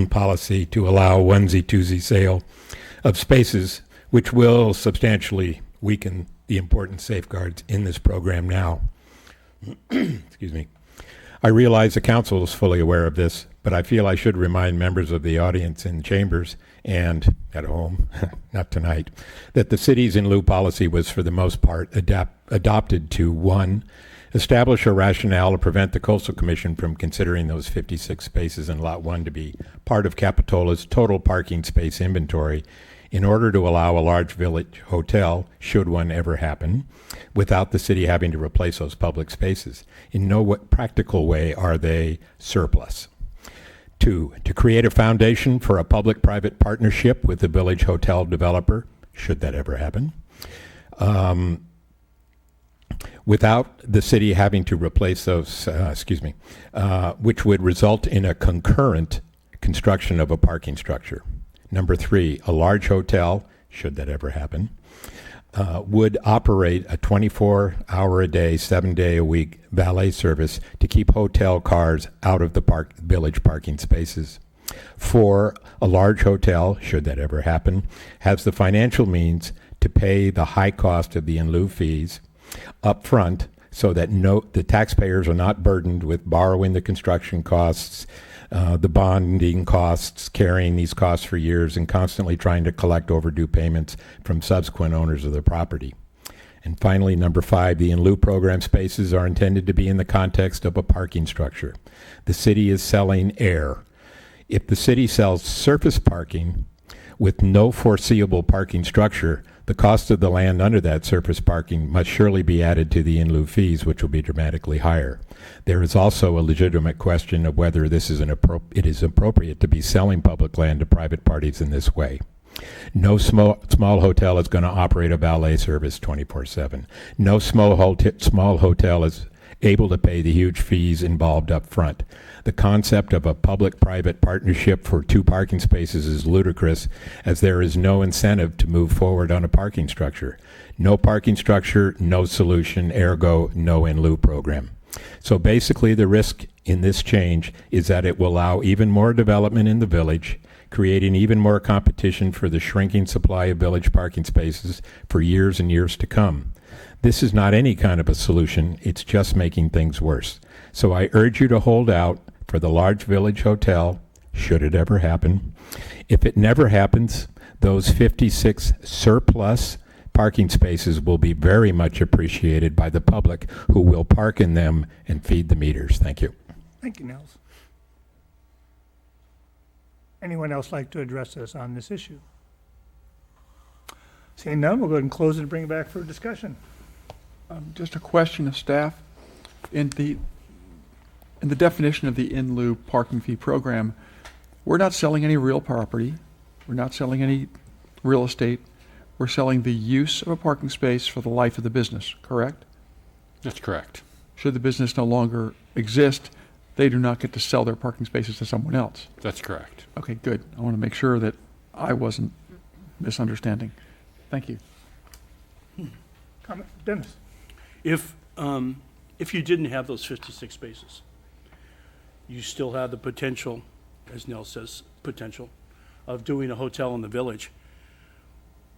policy to allow onesie-twosie sale of spaces, which will substantially weaken the important safeguards in this program now. Excuse me. I realize the council is fully aware of this, but I feel I should remind members of the audience in chambers and at home, not tonight, that the city's in lieu policy was for the most part adopted to, one, Establish a rationale to prevent the Coastal Commission from considering those 56 spaces in Lot 1 to be part of Capitola's total parking space inventory in order to allow a large village hotel, should one ever happen, without the city having to replace those public spaces. In no practical way are they surplus. 2, to create a foundation for a public-private partnership with the village hotel developer, should that ever happen, without the city having to replace those, which would result in a concurrent construction of a parking structure. Number 3, a large hotel, should that ever happen, would operate a 24-hour-a-day, 7-day-a-week valet service to keep hotel cars out of the village parking spaces. 4, a large hotel, should that ever happen, has the financial means to pay the high cost of the in lieu fees up front so that the taxpayers are not burdened with borrowing the construction costs, the bonding costs, carrying these costs for years, and constantly trying to collect overdue payments from subsequent owners of the property. And finally, number 5, the in lieu program spaces are intended to be in the context of a parking structure. The city is selling air. If the city sells surface parking with no foreseeable parking structure, the cost of the land under that surface parking must surely be added to the in lieu fees, which will be dramatically higher. There is also a legitimate question of whether this is it is appropriate to be selling public land to private parties in this way. No small hotel is going to operate a valet service 24/7. No small hotel is able to pay the huge fees involved up front. The concept of a public-private partnership for 2 parking spaces is ludicrous, as there is no incentive to move forward on a parking structure. No parking structure, no solution, ergo no in lieu program. So basically the risk in this change is that it will allow even more development in the village, creating even more competition for the shrinking supply of village parking spaces for years and years to come. This is not any kind of a solution, it's just making things worse. So I urge you to hold out for the large village hotel, should it ever happen. If it never happens, those 56 surplus parking spaces will be very much appreciated by the public, who will park in them and feed the meters. Thank you. Thank you, Nels. Anyone else like to address us on this issue? Seeing none, we'll go ahead and close it and bring it back for discussion. Just a question of staff. In the definition of the in lieu parking fee program, we're not selling any real property. We're not selling any real estate. We're selling the use of a parking space for the life of the business, correct? That's correct. Should the business no longer exist, they do not get to sell their parking spaces to someone else. That's correct. Okay, good. I want to make sure that I wasn't misunderstanding. Thank you. Comment, Dennis? If you didn't have those 56 spaces, you still have the potential, as Nell says, potential of doing a hotel in the village.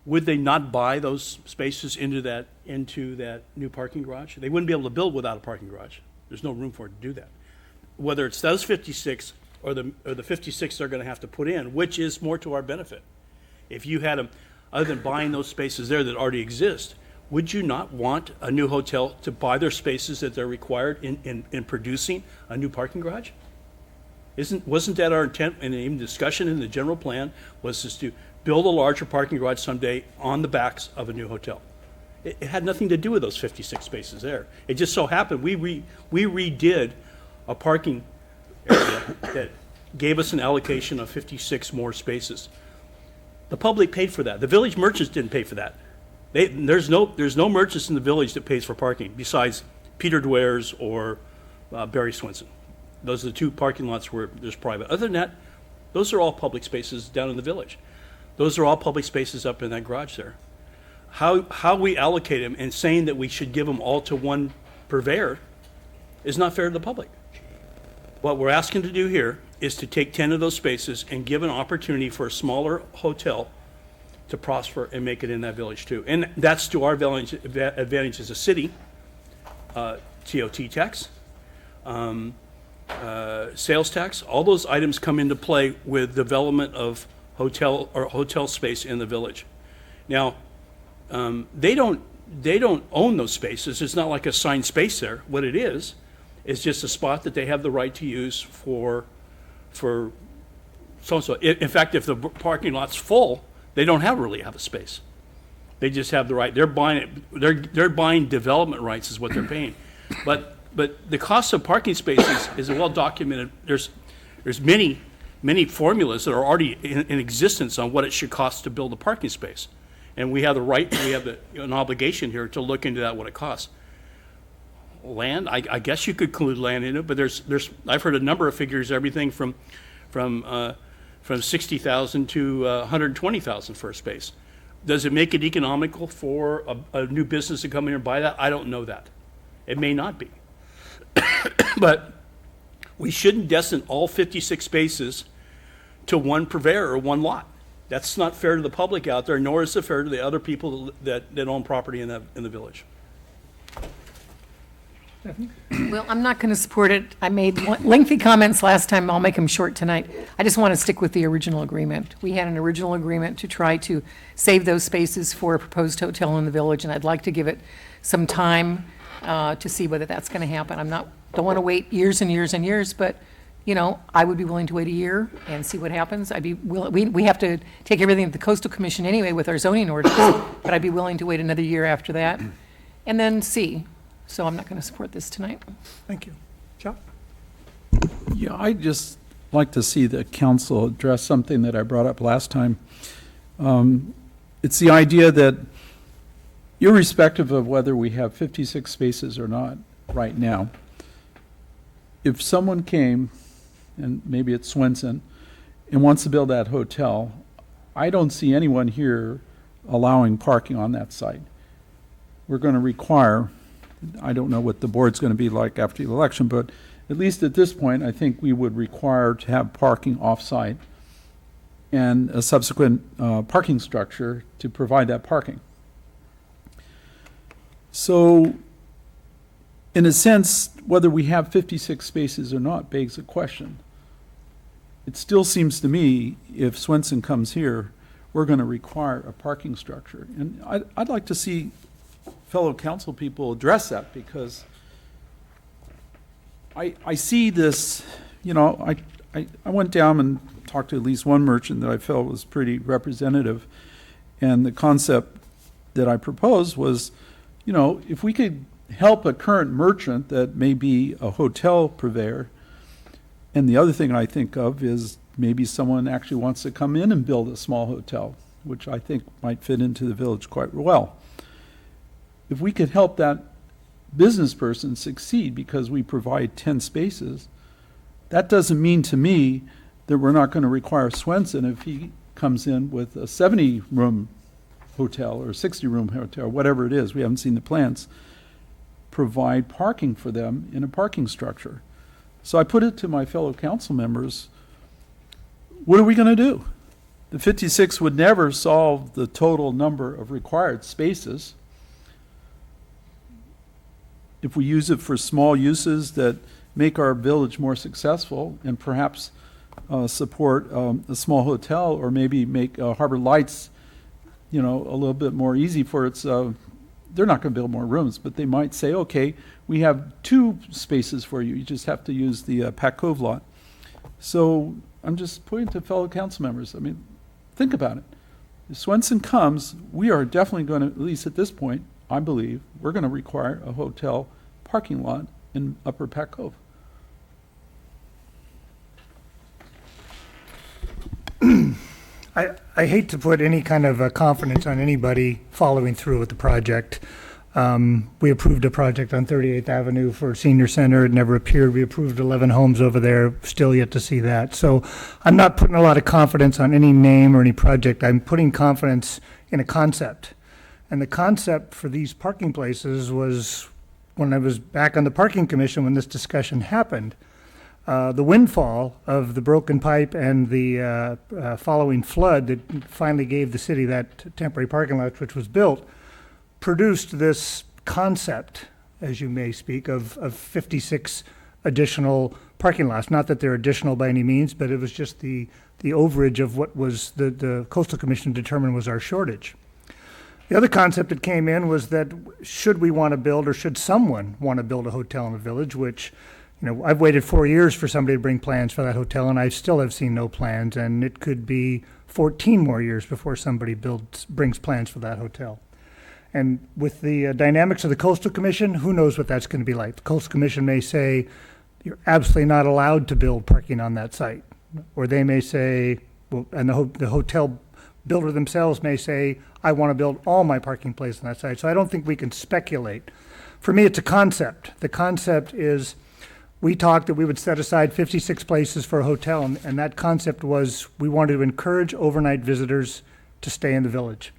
Would they not buy those spaces into that new parking garage? They wouldn't be able to build without a parking garage. There's no room for it to do that. Whether it's those 56 or the 56 they're going to have to put in, which is more to our benefit. If you had them, other than buying those spaces there that already exist, would you not want a new hotel to buy their spaces that they're required in producing a new parking garage? Wasn't that our intent, and even discussion in the general plan, was just to build a larger parking garage someday on the backs of a new hotel? It had nothing to do with those 56 spaces there. It just so happened we redid a parking area that gave us an allocation of 56 more spaces. The public paid for that. The village merchants didn't pay for that. There's no merchants in the village that pays for parking besides Peter Dware's or Barry Swinson. Those are the 2 parking lots where there's private. Other than that, those are all public spaces down in the village. Those are all public spaces up in that garage there. How we allocate them and saying that we should give them all to one purveyor is not fair to the public. What we're asking to do here is to take 10 of those spaces and give an opportunity for a smaller hotel to prosper and make it in that village too. And that's to our advantage as a city. TOT tax, sales tax, all those items come into play with development of hotel space in the village. Now, they don't they don't own those spaces. It's not like assigned space there. What it is just a spot that they have the right to use for so-and-so. In fact, if the parking lot's full, they don't really have a space. They just have the right. They're buying it. They're buying development rights is what they're paying. But the cost of parking spaces is well documented. There's many formulas that are already in existence on what it should cost to build a parking space, and we have the right. We have an obligation here to look into that what it costs. Land, I guess you could include land in it, but there's I've heard a number of figures, everything from 60,000 to 120,000 for a space. Does it make it economical for a new business to come in and buy that? I don't know that. It may not be. But we shouldn't destine all 56 spaces to one purveyor or one lot. That's not fair to the public out there, nor is it fair to the other people that own property in the village. Well, I'm not going to support it. I made lengthy comments last time. I'll make them short tonight. I just want to stick with the original agreement. We had an original agreement to try to save those spaces for a proposed hotel in the village, and I'd like to give it some time to see whether that's going to happen. Don't want to wait years and years and years, but I would be willing to wait a year and see what happens. We have to take everything to the Coastal Commission anyway with our zoning ordinance, but I'd be willing to wait another year after that and then see. So I'm not going to support this tonight. Thank you. Chuck? Yeah, I'd just like to see the council address something that I brought up last time. It's the idea that irrespective of whether we have 56 spaces or not right now, if someone came, and maybe it's Swenson, and wants to build that hotel, I don't see anyone here allowing parking on that site. We're going to require, I don't know what the board's going to be like after the election, but at least at this point, I think we would require to have parking off-site and a subsequent parking structure to provide that parking. So, in a sense, whether we have 56 spaces or not begs a question. It still seems to me, if Swenson comes here, we're going to require a parking structure. And I'd like to see fellow council people address that, because I see this, I went down and talked to at least one merchant that I felt was pretty representative, and the concept that I proposed was, if we could help a current merchant that may be a hotel purveyor, and the other thing I think of is maybe someone actually wants to come in and build a small hotel, which I think might fit into the village quite well. If we could help that business person succeed because we provide 10 spaces, that doesn't mean to me that we're not going to require Swenson, if he comes in with a 70-room hotel or 60-room hotel, whatever it is, we haven't seen the plans, provide parking for them in a parking structure. So I put it to my fellow council members, what are we going to do? The 56 would never solve the total number of required spaces. If we use it for small uses that make our village more successful and perhaps support a small hotel, or maybe make Harbor Lights, a little bit more easy for its, they're not going to build more rooms, but they might say, okay, we have 2 spaces for you. You just have to use the Pack Cove lot. So I'm just pointing to fellow council members. Think about it. If Swenson comes, we are definitely going to, at least at this point, I believe, we're going to require a hotel parking lot in Upper Pack Cove. I hate to put any kind of confidence on anybody following through with the project. We approved a project on 38th Avenue for a senior center. It never appeared. We approved 11 homes over there, still yet to see that. So I'm not putting a lot of confidence on any name or any project. I'm putting confidence in a concept. And the concept for these parking places was, when I was back on the parking commission when this discussion happened, the windfall of the broken pipe and the following flood that finally gave the city that temporary parking lot, which was built, produced this concept, as you may speak, of 56 additional parking lots. Not that they're additional by any means, but it was just the overage of what was the Coastal Commission determined was our shortage. The other concept that came in was that should we want to build, or should someone want to build a hotel in the village, which, I've waited 4 years for somebody to bring plans for that hotel, and I still have seen no plans, and it could be 14 more years before somebody brings plans for that hotel. And with the dynamics of the Coastal Commission, who knows what that's going to be like. The Coastal Commission may say, you're absolutely not allowed to build parking on that site. Or they may say, well, and the hotel builder themselves may say, I want to build all my parking places on that site. So I don't think we can speculate. For me, it's a concept. The concept is, we talked that we would set aside 56 places for a hotel, and that concept was we wanted to encourage overnight visitors to stay in the village.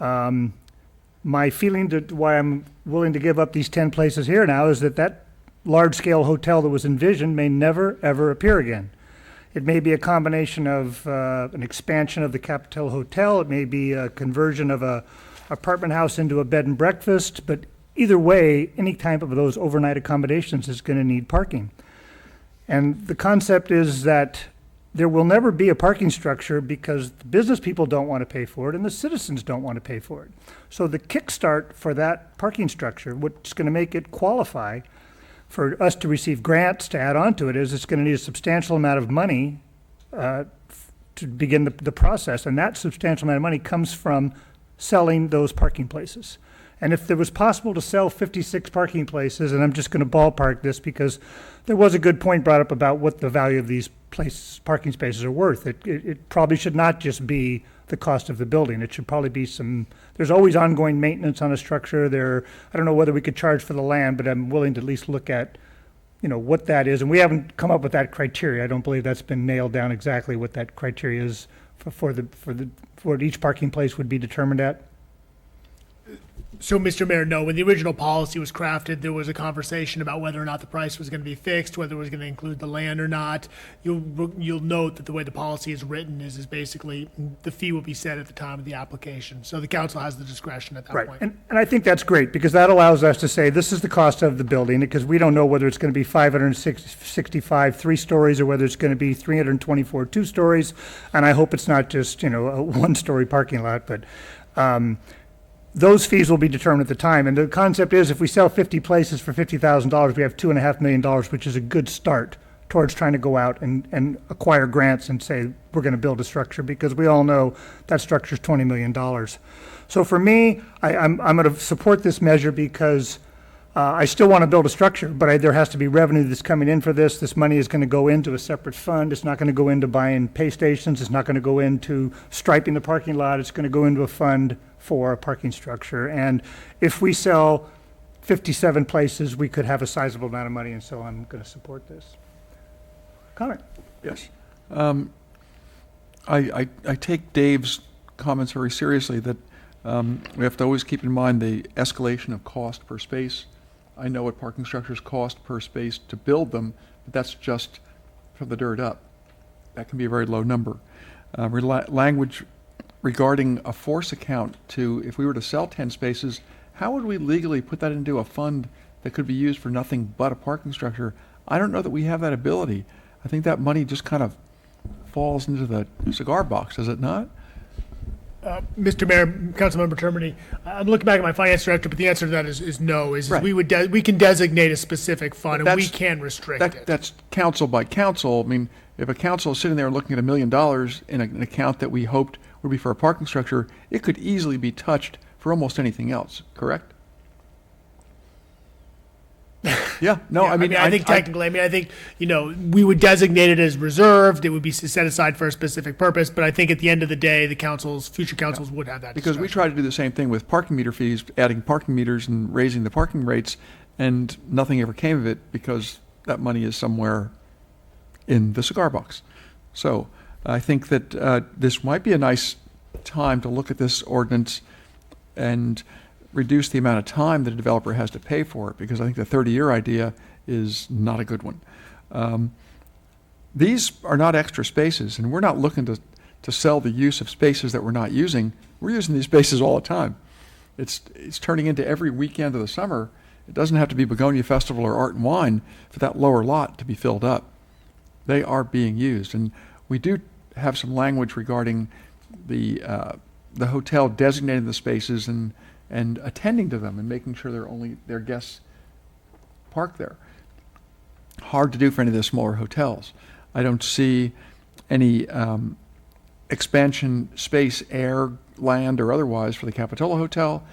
My feeling to why I'm willing to give up these 10 places here now is that large-scale hotel that was envisioned may never, ever appear again. It may be a combination of an expansion of the Capitola Hotel. It may be a conversion of a apartment house into a bed and breakfast, but either way, any type of those overnight accommodations is going to need parking. And the concept is that there will never be a parking structure because the business people don't want to pay for it and the citizens don't want to pay for it. So the kickstart for that parking structure, what's going to make it qualify for us to receive grants to add on to it, is it's going to need a substantial amount of money to begin the process. And that substantial amount of money comes from selling those parking places. And if it was possible to sell 56 parking places, and I'm just going to ballpark this because there was a good point brought up about what the value of these parking spaces are worth. It probably should not just be the cost of the building. It should probably be there's always ongoing maintenance on a structure. I don't know whether we could charge for the land, but I'm willing to at least look at, what that is. And we haven't come up with that criteria. I don't believe that's been nailed down exactly what that criteria is for what each parking place would be determined at. So, Mr. Mayor, no, when the original policy was crafted, there was a conversation about whether or not the price was going to be fixed, whether it was going to include the land or not. You'll note that the way the policy is written is basically the fee will be set at the time of the application. So the council has the discretion at that Right, point. and I think that's great because that allows us to say this is the cost of the building because we don't know whether it's going to be 565 3 stories or whether it's going to be 324 2 stories. And I hope it's not just, a 1-story parking lot, but those fees will be determined at the time. And the concept is if we sell 50 places for $50,000, we have $2.5 million, which is a good start towards trying to go out and acquire grants and say, we're going to build a structure because we all know that structure is $20 million. So for me, I'm going to support this measure because I still want to build a structure, but there has to be revenue that's coming in for this. This money is going to go into a separate fund. It's not going to go into buying pay stations. It's not going to go into striping the parking lot. It's going to go into a fund for a parking structure. And if we sell 57 places, we could have a sizable amount of money, and so I'm going to support this. Comment? Yes. I take Dave's comments very seriously that we have to always keep in mind the escalation of cost per space. I know what parking structures cost per space to build them, but that's just from the dirt up. That can be a very low number. Language regarding a force account to, if we were to sell 10 spaces, how would we legally put that into a fund that could be used for nothing but a parking structure? I don't know that we have that ability. I think that money just kind of falls into the cigar box, does it not? Mr. Mayor, Councilmember Termini, I'm looking back at my finance director, but the answer to that is no. Right. We can designate a specific fund, and we can restrict it. That's council by council. I mean, if a council is sitting there looking at $1 million in an account that we hoped would be for a parking structure, it could easily be touched for almost anything else, correct? Yeah, no, Yeah, I think technically, we would designate it as reserved. It would be set aside for a specific purpose, but I think at the end of the day, future councils would have that because we discretion. tried to do the same thing with parking meter fees, adding parking meters and raising the parking rates, and nothing ever came of it because that money is somewhere in the cigar box. So I think that this might be a nice time to look at this ordinance and reduce the amount of time that a developer has to pay for it, because I think the 30-year idea is not a good one. These are not extra spaces, and we're not looking to sell the use of spaces that we're not using. We're using these spaces all the time. It's turning into every weekend of the summer. It doesn't have to be Begonia Festival or Art and Wine for that lower lot to be filled up. They are being used, and we do have some language regarding the the hotel designating the spaces and attending to them and making sure their guests park there. Hard to do for any of the smaller hotels. I don't see any expansion space, air, land, or otherwise for the Capitola Hotel.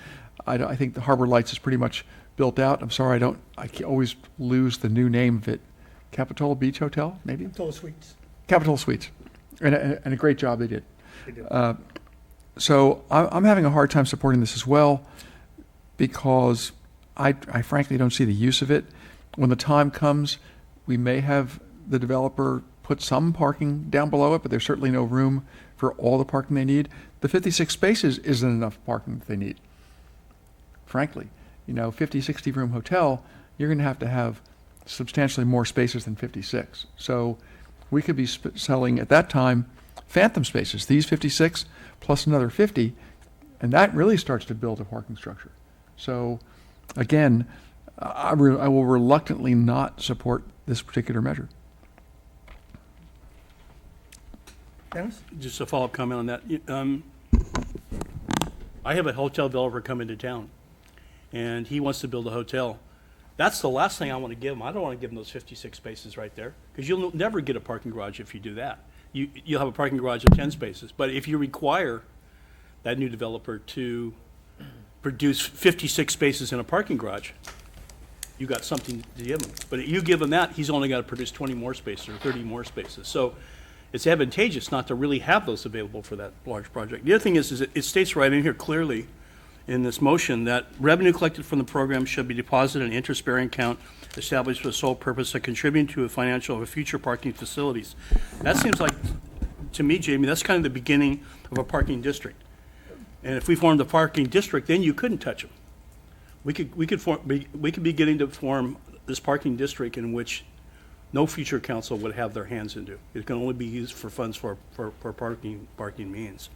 I think the Harbor Lights is pretty much built out. I'm sorry, I always lose the new name of it. Capitola Beach Hotel, maybe? Capitola Suites. Capitola Suites. And a great job they did. They did. So I'm having a hard time supporting this as well because I frankly don't see the use of it. When the time comes, we may have the developer put some parking down below it, but there's certainly no room for all the parking they need. The 56 spaces isn't enough parking that they need. Frankly, 50, 60 room hotel, you're going to have substantially more spaces than 56. So we could be selling at that time phantom spaces, these 56 plus another 50, and that really starts to build a parking structure. So again, I will reluctantly not support this particular measure. Dennis? Just a follow-up comment on that. I have a hotel developer come into town, and he wants to build a hotel. That's the last thing I want to give him. I don't want to give him those 56 spaces right there, because you'll never get a parking garage if you do that. You'll have a parking garage of 10 spaces. But if you require that new developer to produce 56 spaces in a parking garage, you got something to give him. But if you give him that, he's only got to produce 20 more spaces or 30 more spaces. So it's advantageous not to really have those available for that large project. The other thing is it states right in here clearly in this motion that revenue collected from the program should be deposited in an interest-bearing account established for the sole purpose of contributing to the financial of future parking facilities. That seems like, to me, Jamie, that's kind of the beginning of a parking district. And if we formed a parking district, then you couldn't touch them. We could be getting to form this parking district in which no future council would have their hands into. It can only be used for funds for parking means.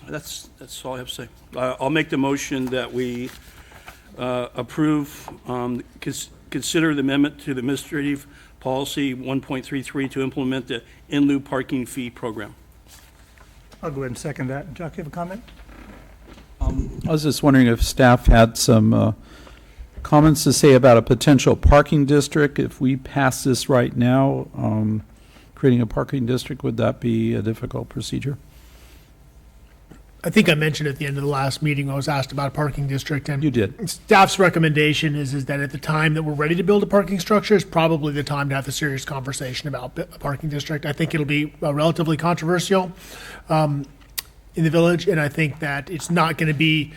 That's all I have to say. I'll make the motion that we approve, consider the amendment to the administrative policy 1.33 to implement the in lieu parking fee program. I'll go ahead and second that. Jock, you have a comment? I was just wondering if staff had some comments to say about a potential parking district. If we pass this right now, creating a parking district, would that be a difficult procedure? I think I mentioned at the end of the last meeting, I was asked about a parking district, and You did. staff's recommendation is that at the time that we're ready to build a parking structure is probably the time to have the serious conversation about a parking district. I think it'll be relatively controversial in the village, and I think that it's not going to be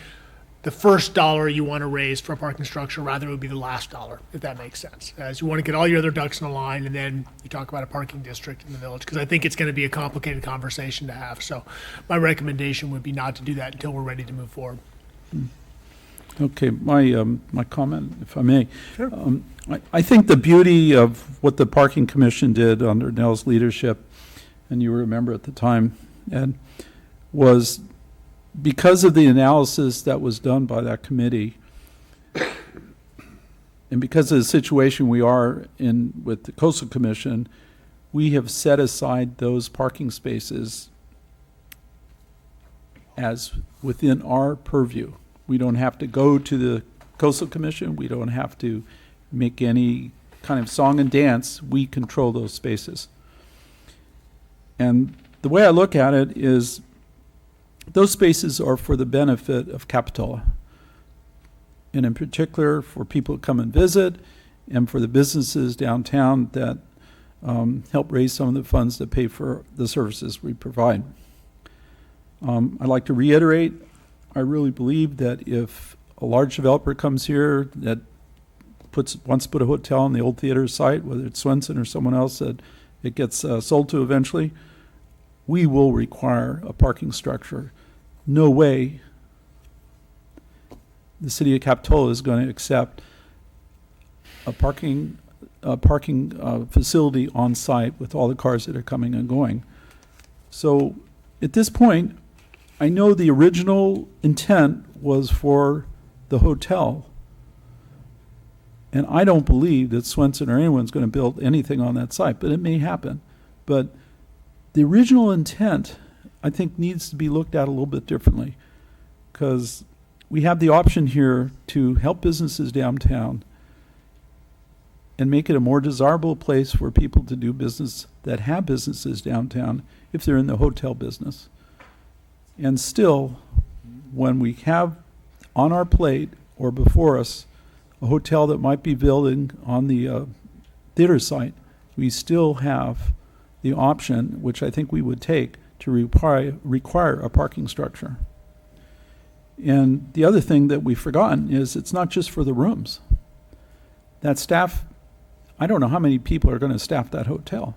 the first dollar you want to raise for a parking structure, rather it would be the last dollar, if that makes sense. As you want to get all your other ducks in a line, and then you talk about a parking district in the village, because I think it's going to be a complicated conversation to have. So my recommendation would be not to do that until we're ready to move forward. Okay, my comment, if I may. Sure. I think the beauty of what the Parking Commission did under Nell's leadership, and you were a member at the time, and was because of the analysis that was done by that committee, and because of the situation we are in with the Coastal Commission, we have set aside those parking spaces as within our purview. We don't have to go to the Coastal Commission. We don't have to make any kind of song and dance. We control those spaces. And the way I look at it is those spaces are for the benefit of Capitola, and in particular for people who come and visit and for the businesses downtown that help raise some of the funds that pay for the services we provide. I'd like to reiterate, I really believe that if a large developer comes here that wants to put a hotel on the old theater site, whether it's Swenson or someone else that it gets sold to eventually, we will require a parking structure. No way the city of Capitola is going to accept a parking facility on site with all the cars that are coming and going. So at this point, I know the original intent was for the hotel, and I don't believe that Swenson or anyone's going to build anything on that site, but it may happen. But the original intent, I think needs to be looked at a little bit differently, because we have the option here to help businesses downtown and make it a more desirable place for people to do business that have businesses downtown if they're in the hotel business. And still, when we have on our plate or before us a hotel that might be building on the theater site, we still have the option, which I think we would take, to require a parking structure. And the other thing that we've forgotten is it's not just for the rooms. That staff, I don't know how many people are going to staff that hotel.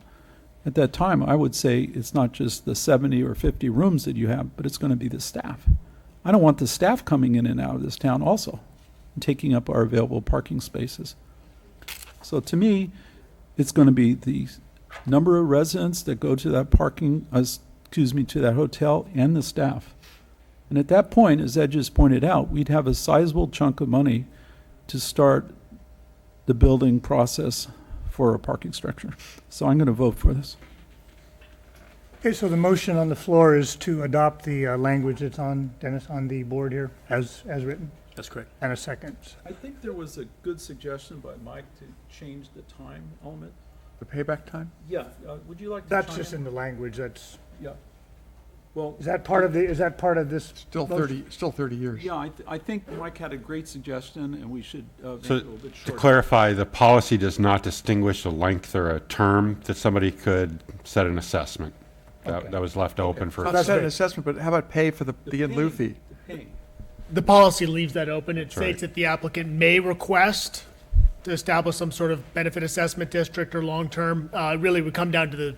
At that time, I would say it's not just the 70 or 50 rooms that you have, but it's going to be the staff. I don't want the staff coming in and out of this town also and taking up our available parking spaces. So to me, it's going to be the number of residents that go to that to that hotel and the staff. And at that point, as Ed just pointed out, we'd have a sizable chunk of money to start the building process for a parking structure. So I'm going to vote for this. Okay, so the motion on the floor is to adopt the language that's on, Dennis, on the board here as written, That's correct. and a second. I think there was a good suggestion by Mike to change the time element. The payback time? Yeah, would you like to That's chime just in? in the language, that's, Yeah. Well, is that part of this? Still 30 years. yeah, I think Mike had a great suggestion, and we should make it a So little bit to shorter. clarify, the policy does not distinguish a length or a term that somebody could set an assessment. That was left open for. Not set an assessment, but how about pay for the in lieu fee? The policy leaves that open. It That's right. states that the applicant may request to establish some sort of benefit assessment district or long-term. Really would come down to the,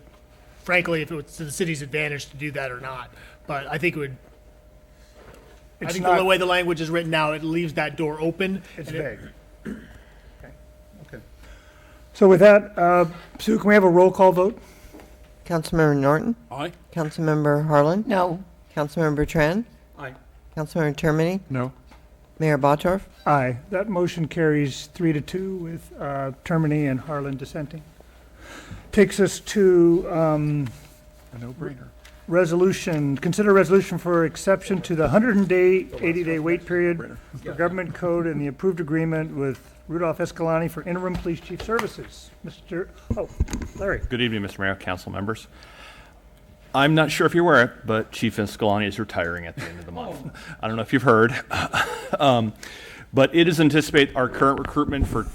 frankly, if it was to the city's advantage to do that or not. But I think it would, I It's think not- the way the language is written now, it leaves that door open. It's and it- vague. Okay. So with that, Sue, can we have a roll call vote? Councilmember Norton? Aye. Councilmember Harlan? No. Councilmember Tran? Aye. Councilmember Termini? No. Mayor Botorff? Aye. That motion carries 3-2 with Termini and Harlan dissenting. Takes us to A no-brainer. resolution, consider resolution for exception to the 180-day wait period for government code and the approved agreement with Rudolph Escalani for interim police chief services. Larry. Good evening, Mr. Mayor, council members. I'm not sure if you're aware, but Chief Escalani is retiring at the end of the month. I don't know if you've heard. But it is anticipated our current recruitment for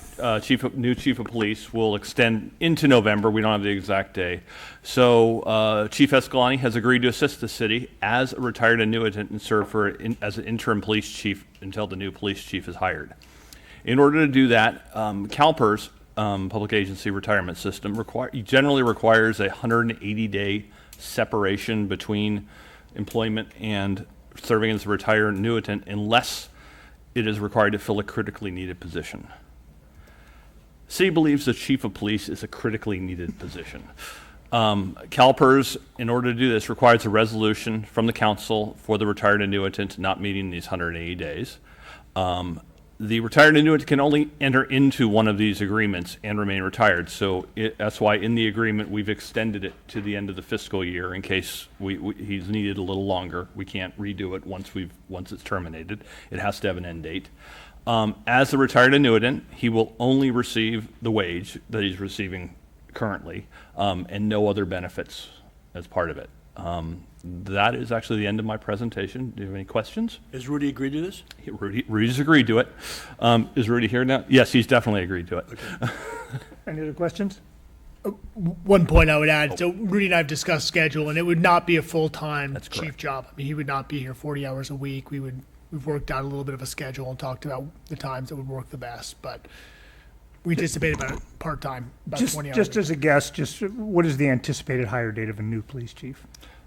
new chief of police will extend into November. We don't have the exact day. So Chief Escalani has agreed to assist the city as a retired annuitant and serve as an interim police chief until the new police chief is hired. In order to do that, CalPERS, Public Agency Retirement System, generally requires a 180-day separation between employment and serving as a retired annuitant unless it is required to fill a critically needed position. City believes the chief of police is a critically needed position. CalPERS, in order to do this, requires a resolution from the council for the retired annuitant not meeting these 180 days. The retired annuitant can only enter into one of these agreements and remain retired. So that's why in the agreement we've extended it to the end of the fiscal year in case he's needed a little longer. We can't redo it once it's terminated. It has to have an end date. As a retired annuitant, he will only receive the wage that he's receiving currently and no other benefits as part of it. That is actually the end of my presentation. Do you have any questions? Has Rudy agreed to this? Rudy's agreed to it. Is Rudy here now? Yes, he's definitely agreed to it. Okay. Any other questions? One point I would add, so Rudy and I have discussed schedule, and it would not be a full-time chief job. I mean, he would not be here 40 hours a week. We've worked out a little bit of a schedule and talked about the times that would work the best, but we anticipate about part-time, about 20 hours. Just as a guess, what is the anticipated hire date of a new police chief?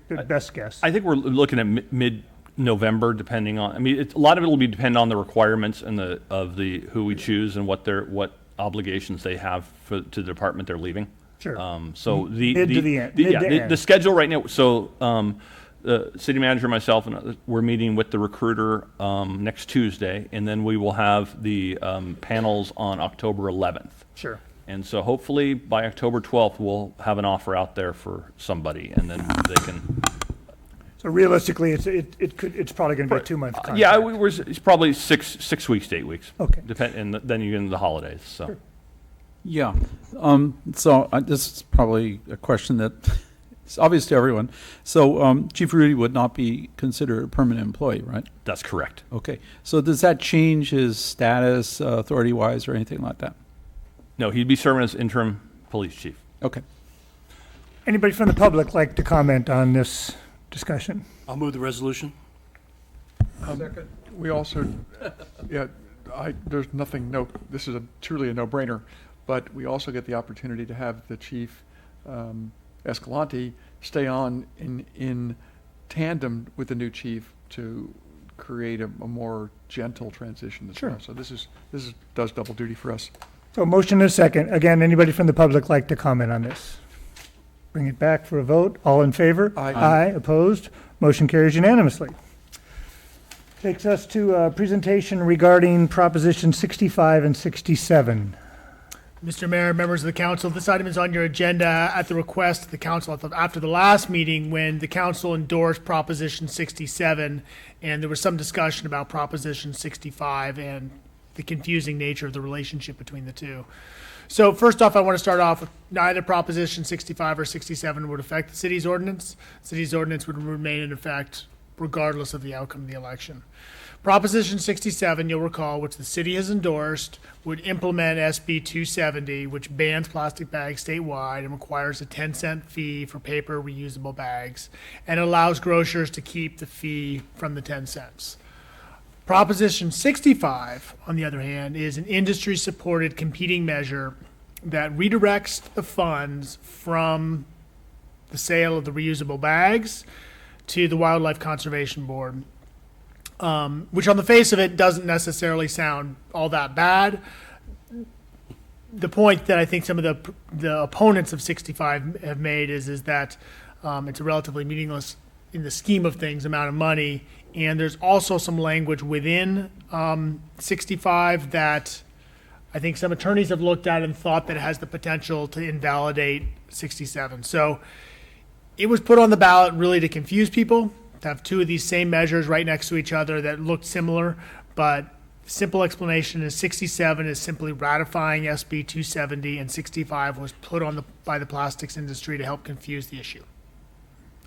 The best guess. I think we're looking at mid-November, depending on. I mean, a lot of it will be depend on the requirements and who we choose and what obligations they have to the department they're leaving. Sure. So Mid to the end. The schedule right now. So the city manager, myself, and others, we're meeting with the recruiter next Tuesday, and then we will have the panels on October 11th. Sure. And so hopefully by October 12th, we'll have an offer out there for somebody, and then they can. So realistically, it's probably going to be a 2-month contract. Yeah, it's probably 6 weeks to 8 weeks. Okay. And then you get into the holidays, so. Sure. Yeah. So this is probably a question that is obvious to everyone. So Chief Rudy would not be considered a permanent employee, right? That's correct. Okay. So does that change his status authority-wise or anything like that? No, he'd be serving as interim police chief. Okay. Anybody from the public like to comment on this discussion? I'll move the resolution. Second. We also, yeah, there's nothing, this is truly a no-brainer, but we also get the opportunity to have the chief, Escalante, stay on in tandem with the new chief to create a more gentle transition as well. So this does double duty for us. So motion and a second. Again, anybody from the public like to comment on this? Bring it back for a vote. All in favor? Aye. Aye. Opposed? Motion carries unanimously. Takes us to a presentation regarding Proposition 65 and 67. Mr. Mayor, members of the council, this item is on your agenda at the request of the council after the last meeting when the council endorsed Proposition 67, and there was some discussion about Proposition 65 and the confusing nature of the relationship between the two. So first off, I want to start off with neither Proposition 65 or 67 would affect the city's ordinance. The city's ordinance would remain in effect regardless of the outcome of the election. Proposition 67, you'll recall, which the city has endorsed, would implement SB 270, which bans plastic bags statewide and requires a 10-cent fee for paper reusable bags and allows grocers to keep the fee from the 10 cents. Proposition 65, on the other hand, is an industry-supported competing measure that redirects the funds from the sale of the reusable bags to the Wildlife Conservation Board, which on the face of it doesn't necessarily sound all that bad. The point that I think some of the opponents of 65 have made is that it's a relatively meaningless, in the scheme of things, amount of money. And there's also some language within 65 that I think some attorneys have looked at and thought that it has the potential to invalidate 67. So it was put on the ballot really to confuse people, to have two of these same measures right next to each other that looked similar. But the simple explanation is 67 is simply ratifying SB 270, and 65 was put on by the plastics industry to help confuse the issue.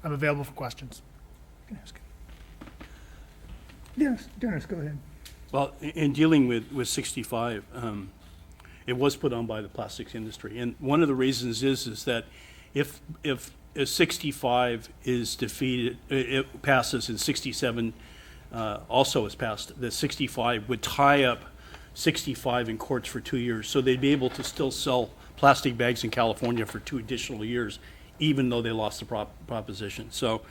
I'm available for questions. Yes, Dennis, go ahead. Well, in dealing with 65, it was put on by the plastics industry. And one of the reasons is that if 65 is defeated, it passes, and 67 also is passed, the 65 would tie up 65 in courts for 2 years. So they'd be able to still sell plastic bags in California for 2 additional years, even though they lost the proposition. So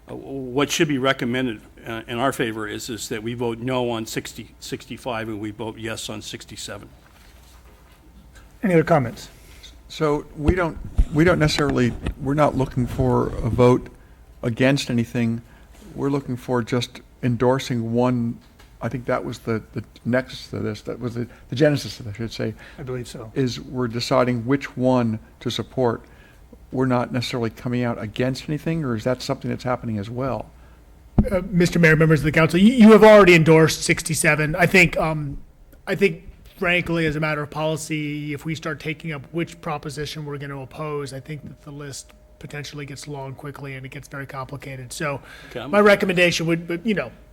what should be recommended in our favor is that we vote no on 65 and we vote yes on 67. Any other comments? So we don't necessarily, we're not looking for a vote against anything. We're looking for just endorsing one. I think that was the nexus to this. That was the genesis of it, I should say. I believe so. Is we're deciding which one to support. We're not necessarily coming out against anything, or is that something that's happening as well? Mr. Mayor, members of the council, you have already endorsed 67. I think, frankly, as a matter of policy, if we start taking up which proposition we're going to oppose, I think that the list potentially gets long quickly and it gets very complicated. So my recommendation would,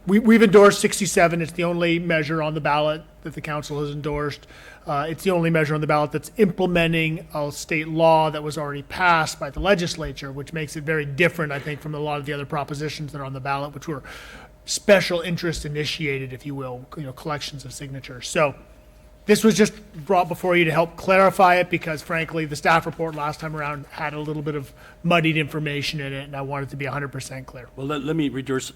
we've endorsed 67. It's the only measure on the ballot that the council has endorsed. It's the only measure on the ballot that's implementing a state law that was already passed by the legislature, which makes it very different, I think, from a lot of the other propositions that are on the ballot, which were special interest initiated, if you will, collections of signatures. So this was just brought before you to help clarify it because, frankly, the staff report last time around had a little bit of muddied information in it, and I wanted to be 100% clear. Well, let me reverse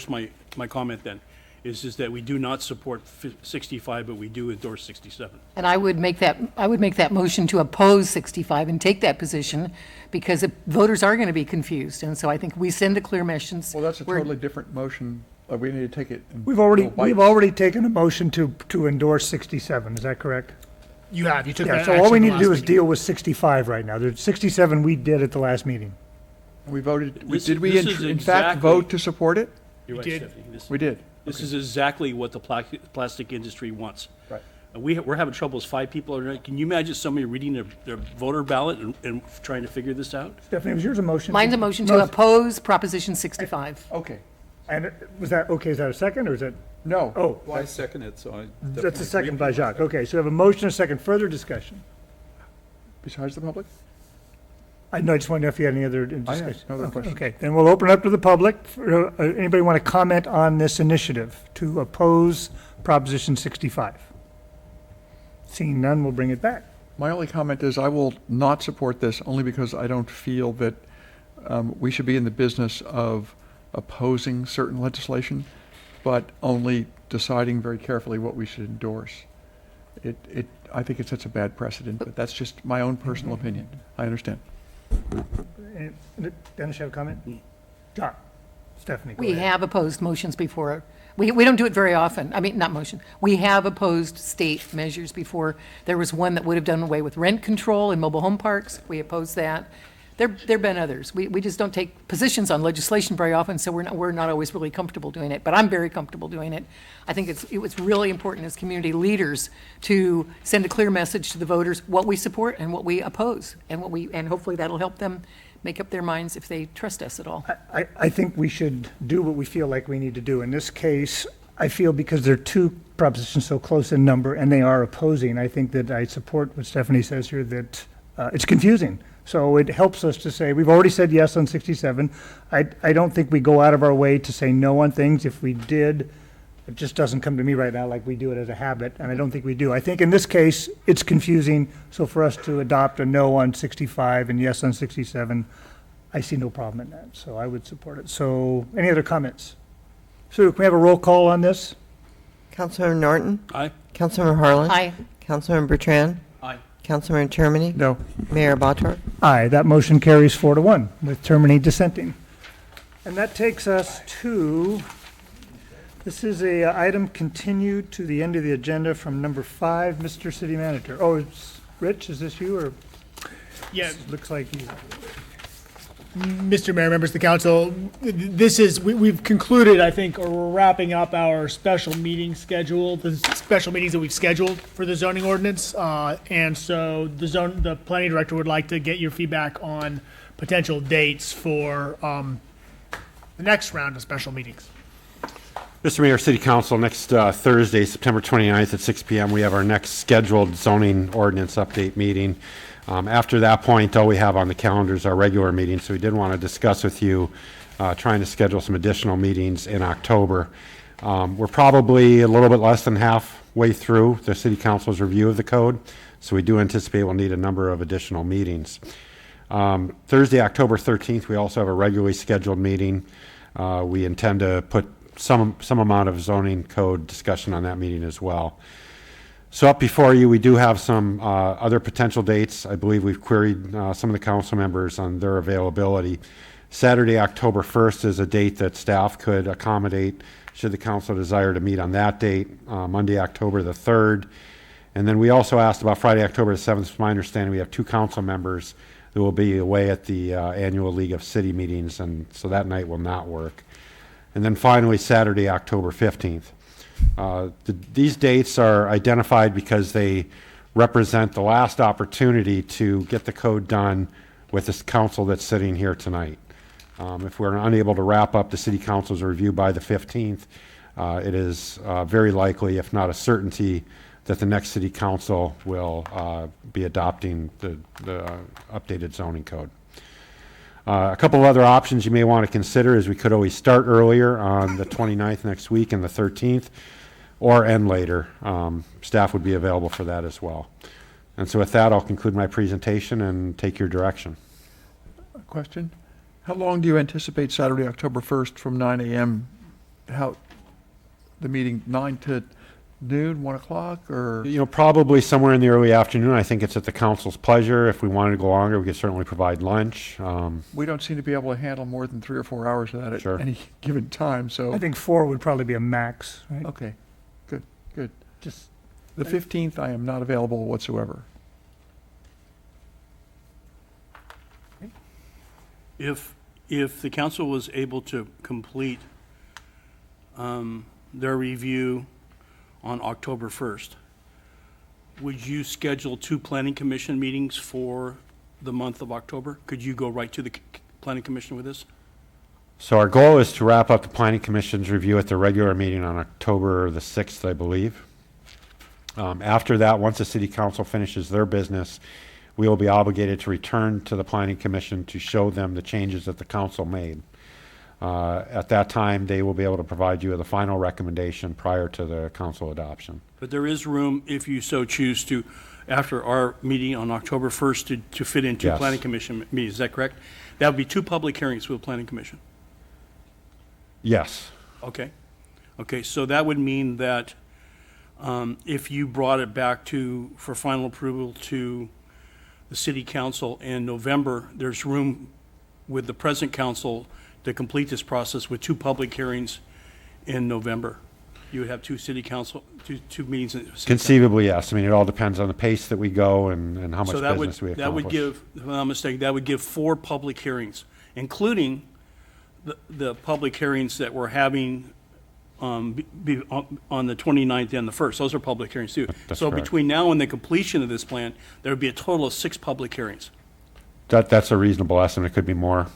my comment then. Is that we do not support 65, but we do endorse 67. And I would make that motion to oppose 65 and take that position because the voters are going to be confused. And so I think we send a clear message. Well, that's a totally different motion. We need to take it. We've already taken a motion to endorse 67. Is that correct? You have. You took Yeah. that So action all we at the need to do last is meeting. deal with 65 right now. There's 67 we did at the last meeting. We voted, This- did we this is in fact exactly- vote to support it? You're right, did. Stephanie. We did. This is exactly what the plastic industry wants. Right. And we're having trouble as 5 people. Can you imagine somebody reading their voter ballot and trying to figure this out? Stephanie, was yours a motion? Mine's a motion to oppose Proposition 65. Okay. And was that, okay, is that a second, or is that? No. Oh, I second it, so I. that's a second by Jacques. Okay, so we have a motion, a second, further discussion. Besides the public? I just wanted to know if you had any other discussion. no other questions. Okay, then we'll open up to the public. Anybody want to comment on this initiative to oppose Proposition 65? Seeing none, we'll bring it back. My only comment is I will not support this only because I don't feel that we should be in the business of opposing certain legislation, but only deciding very carefully what we should endorse. I think it sets a bad precedent, but that's just my own personal opinion. I understand. Dennis, you have a comment? John? Stephanie, go We ahead. have opposed motions before. We don't do it very often. I mean, not motion. We have opposed state measures before. There was one that would have done away with rent control in mobile home parks. We opposed that. There've been others. We just don't take positions on legislation very often, so we're not always really comfortable doing it. But I'm very comfortable doing it. I think it was really important as community leaders to send a clear message to the voters what we support and what we oppose, and hopefully that'll help them make up their minds if they trust us at all. I think we should do what we feel like we need to do. In this case, I feel because there are two propositions so close in number and they are opposing, I think that I support what Stephanie says here, that it's confusing. So it helps us to say, we've already said yes on 67. I don't think we go out of our way to say no on things. If we did, it just doesn't come to me right now like we do it as a habit, and I don't think we do. I think in this case, it's confusing, so for us to adopt a no on 65 and yes on 67, I see no problem in that, so I would support it. So, any other comments? So, can we have a roll call on this? Councilmember Norton? Aye. Councilmember Harlan? Aye. Councilmember Bertrand? Aye. Councilmember Termini? No. Mayor Bottorff? Aye, that motion carries 4-1 with Termini dissenting. And that takes us to, this is a item continued to the end of the agenda from number 5, Mr. City Manager. Oh, it's, Rich, is this you, or? Yeah. Looks like you. Mr. Mayor, members of the council, this is, we've concluded, I think, or we're wrapping up our special meeting schedule, the special meetings that we've scheduled for the zoning ordinance. And so the planning director would like to get your feedback on potential dates for the next round of special meetings. Mr. Mayor, City Council, next Thursday, September 29th at 6 p.m., we have our next scheduled zoning ordinance update meeting. After that point, all we have on the calendar is our regular meeting, so we did want to discuss with you trying to schedule some additional meetings in October. We're probably a little bit less than halfway through the City Council's review of the code, so we do anticipate we'll need a number of additional meetings. Thursday, October 13th, we also have a regularly scheduled meeting. We intend to put some amount of zoning code discussion on that meeting as well. So up before you, we do have some other potential dates. I believe we've queried some of the council members on their availability. Saturday, October 1st is a date that staff could accommodate should the council desire to meet on that date. Monday, October the 3rd. And then we also asked about Friday, October the 7th. It's my understanding we have 2 council members who will be away at the annual League of City meetings, and so that night will not work. And then finally, Saturday, October 15th. These dates are identified because they represent the last opportunity to get the code done with this council that's sitting here tonight. If we're unable to wrap up the City Council's review by the 15th, it is very likely, if not a certainty, that the next City Council will be adopting the updated zoning code. A couple of other options you may want to consider is we could always start earlier on the 29th next week and the 13th, or end later. Staff would be available for that as well. And so with that, I'll conclude my presentation and take your direction. A question? How long do you anticipate Saturday, October 1st from 9 a.m.? How, the meeting 9 to noon, 1 o'clock, or? You know, probably somewhere in the early afternoon. I think it's at the council's pleasure. If we wanted to go longer, we could certainly provide lunch. We don't seem to be able to handle more than 3 or 4 hours of that at Sure. any given time, so. I think 4 would probably be a max, right? Okay, good, good. Just The 15th, I am not available whatsoever. If if the council was able to complete their review on October 1st, would you schedule 2 planning commission meetings for the month of October? Could you go right to the planning commission with this? So our goal is to wrap up the Planning Commission's review at the regular meeting on October the 6th, I believe. After that, once the City Council finishes their business, we will be obligated to return to the Planning Commission to show them the changes that the council made. At that time, they will be able to provide you with a final recommendation prior to the council adoption. But there is room, if you so choose to, after our meeting on October 1st, to fit in 2 Yes. planning commission meetings. Is that correct? That would be 2 public hearings with the planning commission. Yes. Okay. Okay, so that would mean that if you brought it back for final approval to the city council in November, there's room with the present council to complete this process with 2 public hearings in November. You would have 2 city council, two meetings. Conceivably, yes. I mean, it all depends on the pace that we go and how much So that would, business we that would accomplish. give, if I'm not mistaken, that would give 4 public hearings, including the public hearings that we're having on the 29th and the 1st. Those are public hearings too. That's So correct. between now and the completion of this plan, there would be a total of 6 public hearings. That's a reasonable estimate. It could be more.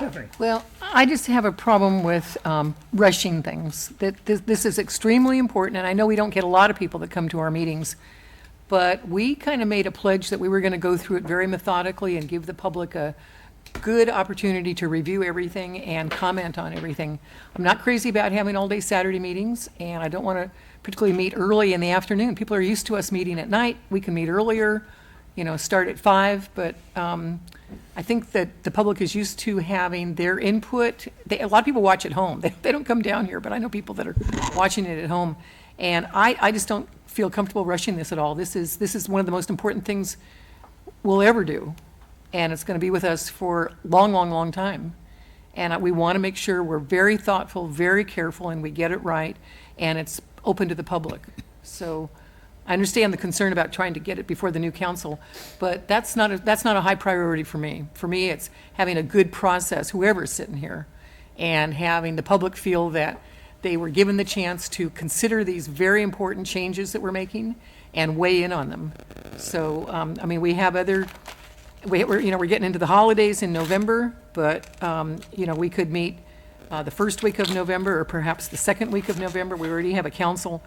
Okay. Well, I just have a problem with rushing things. That this is extremely important, and I know we don't get a lot of people that come to our meetings, but we kind of made a pledge that we were going to go through it very methodically and give the public a good opportunity to review everything and comment on everything. I'm not crazy about having all-day Saturday meetings, and I don't want to particularly meet early in the afternoon. People are used to us meeting at night. We can meet earlier, start at 5, but I think that the public is used to having their input. A lot of people watch at home. They don't come down here, but I know people that are watching it at home. And I just don't feel comfortable rushing this at all. This is one of the most important things we'll ever do. And it's going to be with us for a long, long, long time. And we want to make sure we're very thoughtful, very careful, and we get it right, and it's open to the public. So I understand the concern about trying to get it before the new council, but that's not a high priority for me. For me, it's having a good process, whoever's sitting here, and having the public feel that they were given the chance to consider these very important changes that we're making and weigh in on them. So, I mean, we have we're getting into the holidays in November, but, we could meet the first week of November or perhaps the second week of November. We already have a council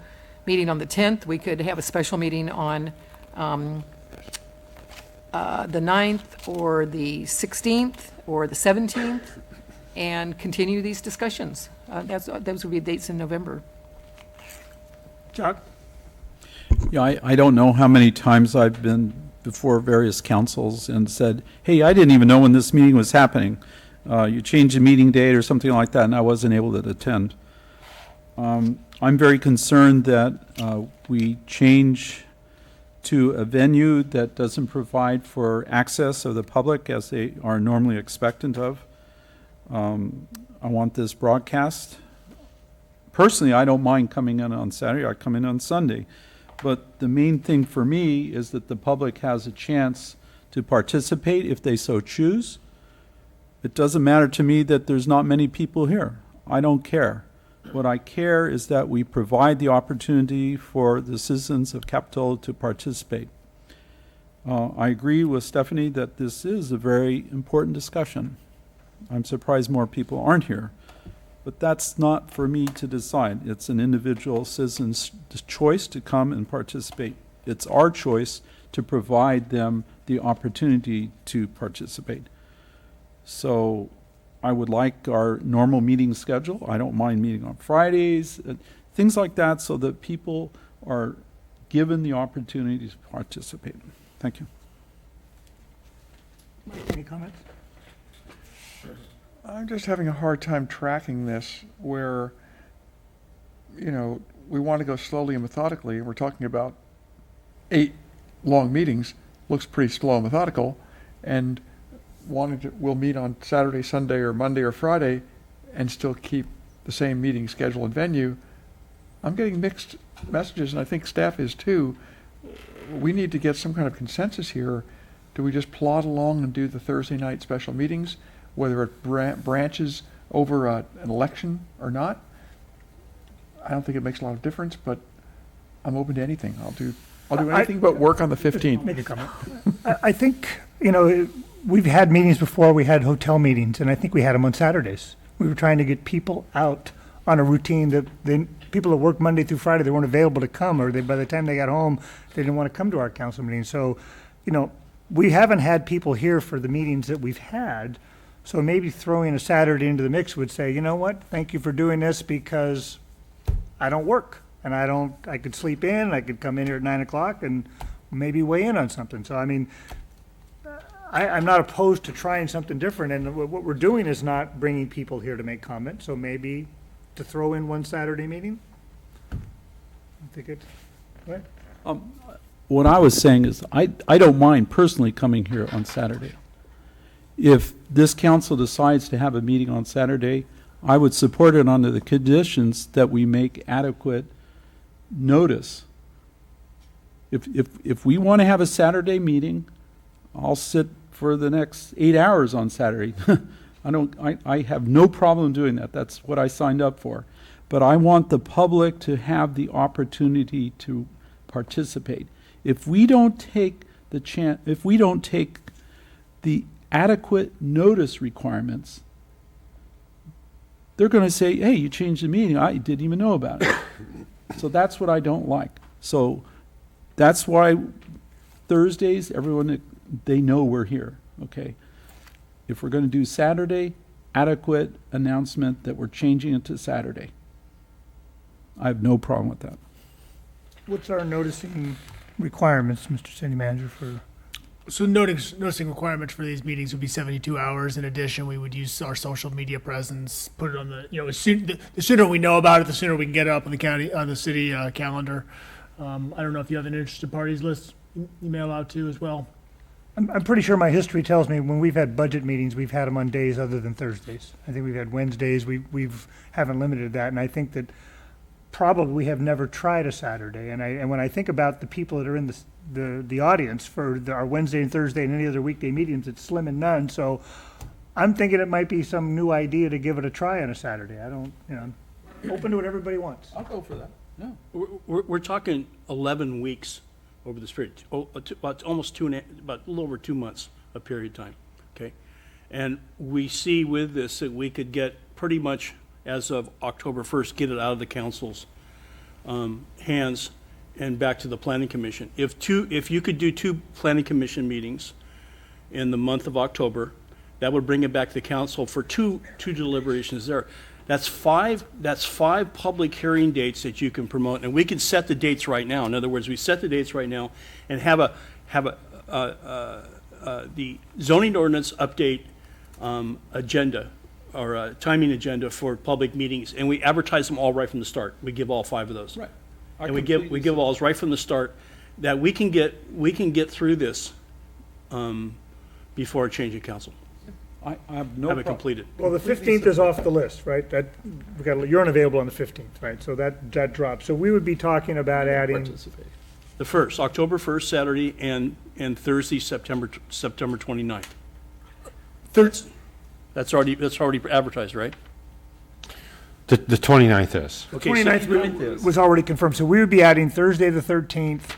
meeting on the 10th. We could have a special meeting on the 9th or the 16th or the 17th and continue these discussions. Those would be dates in November. Chuck? Yeah, I don't know how many times I've been before various councils and said, hey, I didn't even know when this meeting was happening. You changed the meeting date or something like that, and I wasn't able to attend. I'm very concerned that we change to a venue that doesn't provide for access of the public as they are normally expectant of. I want this broadcast. Personally, I don't mind coming in on Saturday. I come in on Sunday. But the main thing for me is that the public has a chance to participate if they so choose. It doesn't matter to me that there's not many people here. I don't care. What I care is that we provide the opportunity for the citizens of Capitola to participate. I agree with Stephanie that this is a very important discussion. I'm surprised more people aren't here. But that's not for me to decide. It's an individual citizen's choice to come and participate. It's our choice to provide them the opportunity to participate. So I would like our normal meeting schedule. I don't mind meeting on Fridays, things like that, so that people are given the opportunity to participate. Thank you. Any comments? I'm just having a hard time tracking this where, we want to go slowly and methodically. We're talking about 8 long meetings, looks pretty slow and methodical, and we'll meet on Saturday, Sunday, or Monday or Friday and still keep the same meeting schedule and venue. I'm getting mixed messages, and I think staff is too. We need to get some kind of consensus here do we just plod along and do the Thursday night special meetings, whether it branches over an election or not? I don't think it makes a lot of difference, but I'm open to anything. I'll do anything but work on the 15th. Make a comment. I think, we've had meetings before, we had hotel meetings, and I think we had them on Saturdays. We were trying to get people out on a routine that people that work Monday through Friday, they weren't available to come, or by the time they got home, they didn't want to come to our council meetings. So, we haven't had people here for the meetings that we've had, so maybe throwing a Saturday into the mix would say, you know what, thank you for doing this because I don't work, and I could sleep in, I could come in here at 9 o'clock and maybe weigh in on something. So, I'm not opposed to trying something different, and what we're doing is not bringing people here to make comments, so maybe to throw in one Saturday meeting? I think it, right? What I was saying is, I don't mind personally coming here on Saturday. If this council decides to have a meeting on Saturday, I would support it under the conditions that we make adequate notice. If we want to have a Saturday meeting, I'll sit for the next 8 hours on Saturday. I have no problem doing that. That's what I signed up for. But I want the public to have the opportunity to participate. If we don't take the adequate notice requirements, they're going to say, hey, you changed the meeting. I didn't even know about it. So that's what I don't like. So that's why Thursdays, everyone, they know we're here, okay? If we're going to do Saturday, adequate announcement that we're changing it to Saturday. I have no problem with that. What's our noticing requirements, Mr. City Manager, for? So noticing requirements for these meetings would be 72 hours. In addition, we would use our social media presence, put it on the sooner we know about it, the sooner we can get it up on the city calendar. I don't know if you have an interested parties list email out to as well. I'm pretty sure my history tells me when we've had budget meetings, we've had them on days other than Thursdays. I think we've had Wednesdays. We've haven't limited that, and I think that probably we have never tried a Saturday. And when I think about the people that are in the audience for our Wednesday and Thursday and any other weekday meetings, it's slim and none. So I'm thinking it might be some new idea to give it a try on a Saturday. I'm open to what everybody wants. I'll go for that. Yeah. We're talking 11 weeks over this period, about a little over 2 months, a period of time, okay? And we see with this that we could get pretty much, as of October 1st, get it out of the council's hands and back to the planning commission. If you could do 2 planning commission meetings in the month of October, that would bring it back to the council for two deliberations there. That's five public hearing dates that you can promote, and we can set the dates right now. In other words, we set the dates right now and have the zoning ordinance update agenda or a timing agenda for public meetings, and we advertise them all right from the start. We give all 5 of those. Right. And we give all right from the start, that we can get through this before a change of council. I have no Have it problem. completed. Well, the 15th is off the list, right? You're unavailable on the 15th, right? So that drops. So we would be talking about adding. The 1st, October 1st, Saturday, and Thursday, September 29th. That's already advertised, right? The 29th is. Okay, 29th was already confirmed. So we would be adding Thursday the 13th,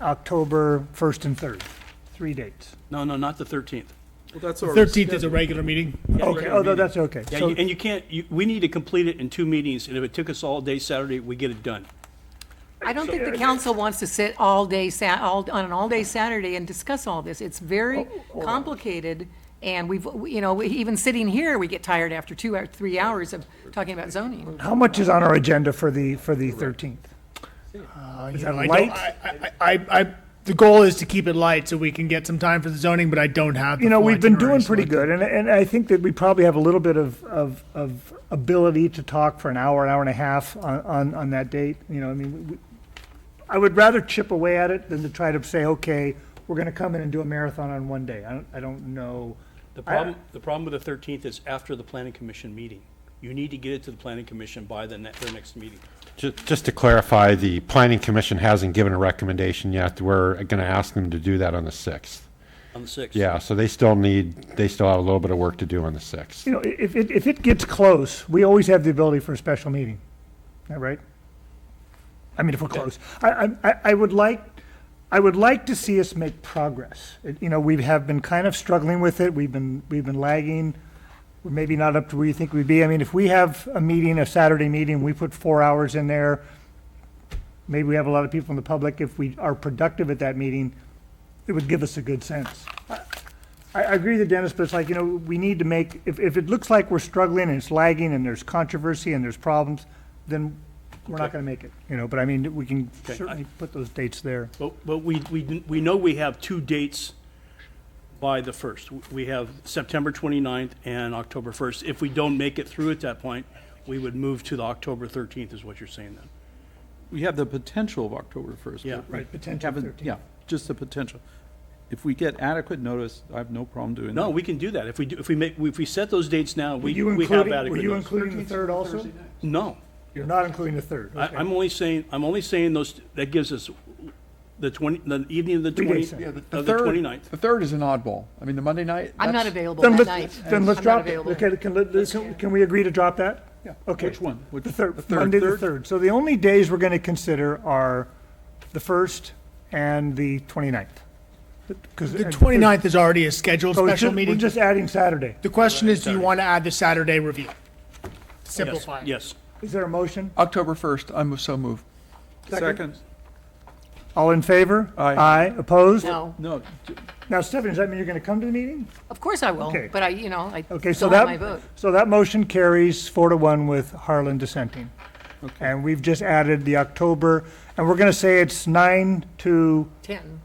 October 1st and 3rd. 3 dates. No, not the 13th. Well, that's The already 13th is a regular meeting. Okay, oh, no, that's okay. Yeah, So- and you can't, we need to complete it in 2 meetings, and if it took us all day Saturday, we get it done. I don't think the council wants to sit all day, on an all-day Saturday and discuss all this. It's very complicated, and even sitting here, we get tired after 2 or 3 hours of talking about zoning. How much is on our agenda for the 13th? Is that light? The goal is to keep it light so we can get some time for the zoning, but I don't have. The full We've been itinerary doing pretty good, and I think that we probably have a little bit of ability to talk for an hour and a half on that date. I would rather chip away at it than to try to say, okay, we're going to come in and do a marathon on one day. I don't know. The problem with the 13th is after the planning commission meeting. You need to get it to the planning commission by their next meeting. Just to clarify, the Planning Commission hasn't given a recommendation yet. We're going to ask them to do that on the 6th. On the 6th. Yeah, so they still have a little bit of work to do on the 6th. You know, if it gets close, we always have the ability for a special meeting. Is that right? I mean, if we're close. I would like to see us make progress. You know, we have been kind of struggling with it. We've been lagging. We're maybe not up to where you think we'd be. I mean, if we have a Saturday meeting, we put 4 hours in there, maybe we have a lot of people in the public. If we are productive at that meeting, it would give us a good sense. I agree with Dennis, but it's like, you know, we need to make, if it looks like we're struggling and it's lagging and there's controversy and there's problems, then we're not going to make it, you know, but I mean, we can certainly put those dates there. But we know we have 2 dates by the 1st. We have September 29th and October 1st. If we don't make it through at that point, we would move to the October 13th, is what you're saying then. We have the potential of October 1st. Yeah. but we Right, potential haven't- 13th. Yeah, just the potential. If we get adequate notice, I have no problem doing that. No, we can do that. If we set those dates now, we Were you have adequate Were you notice. including the 3rd also? No. You're not including the 3rd. Okay. I'm only saying those, that gives us the evening of the 3 days. 20, Yeah, of the 29th. The 3rd is an oddball. I mean, the Monday night. I'm not that's- available Then that let's, night. then let's I'm not drop it. available. Okay, can we agree to drop that? Yeah. Okay. Which one? The 3rd, The 3rd. Monday the 3rd. So the only days we're going to consider are the 1st and the 29th. The 29th is already a scheduled So special we're meeting. just adding Saturday. The question is, do you want to add the Saturday review? To simplify it. Yes. Is there a motion? October 1st, I'm so moved. Second. All in favor? Aye. Opposed? No, No, Now, Stephanie, does that mean you're going to come to the meeting? of course I will, Okay. but I Okay, so still have my vote. that motion carries 4-1 with Harlan dissenting. And we've just added the October, and we're going to say it's 9 to 10.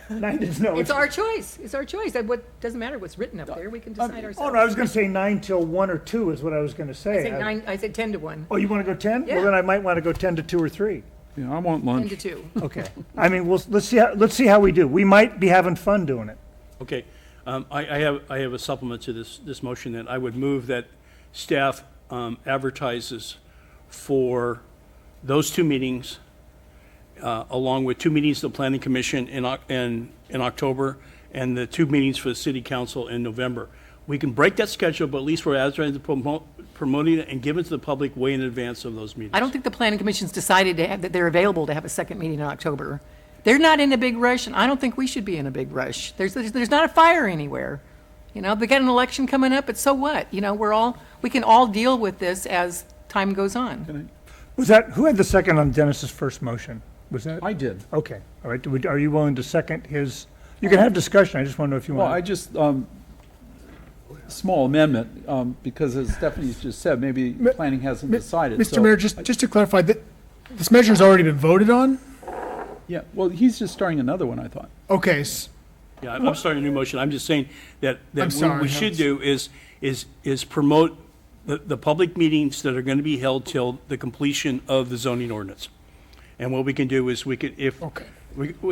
9 to, no. It's our choice. It's our choice. What, doesn't matter what's written up there. We can decide ourselves. Oh, no, I was going to say 9 till 1 or 2 is what I was going to say. I said 10 to 1. Oh, you want to go 10? Yeah. Well, then I might want to go 10 to 2 or 3. yeah, I want 10 lunch. to 2. Okay. I mean, let's see how we do. We might be having fun doing it. Okay. I have a supplement to this motion that I would move that staff advertises for those 2 meetings, along with 2 meetings of the Planning Commission in October, and the 2 meetings for the City Council in November. We can break that schedule, but at least we're advertising, promoting it, and giving it to the public way in advance of those meetings. I don't think the planning commission's decided that they're available to have a second meeting in October. They're not in a big rush, and I don't think we should be in a big rush. There's not a fire anywhere. You know, they got an election coming up, but so what? You know, we can all deal with this as time goes on. Who had the second on Dennis's first motion? Was that? I did. Okay, all right. Are you willing to second his? You can have discussion. I just want to know if you Well, want. I just, small amendment, because as Stephanie's just said, maybe planning hasn't decided. Mr. so Mayor, just to clarify, this measure's already been voted on? Yeah, well, he's just starting another one, I thought. Okay, Yeah, I'm starting a new motion. I'm just saying that I'm what sorry, we should Hans. do is promote the public meetings that are going to be held till the completion of the zoning ordinance. And what we can do is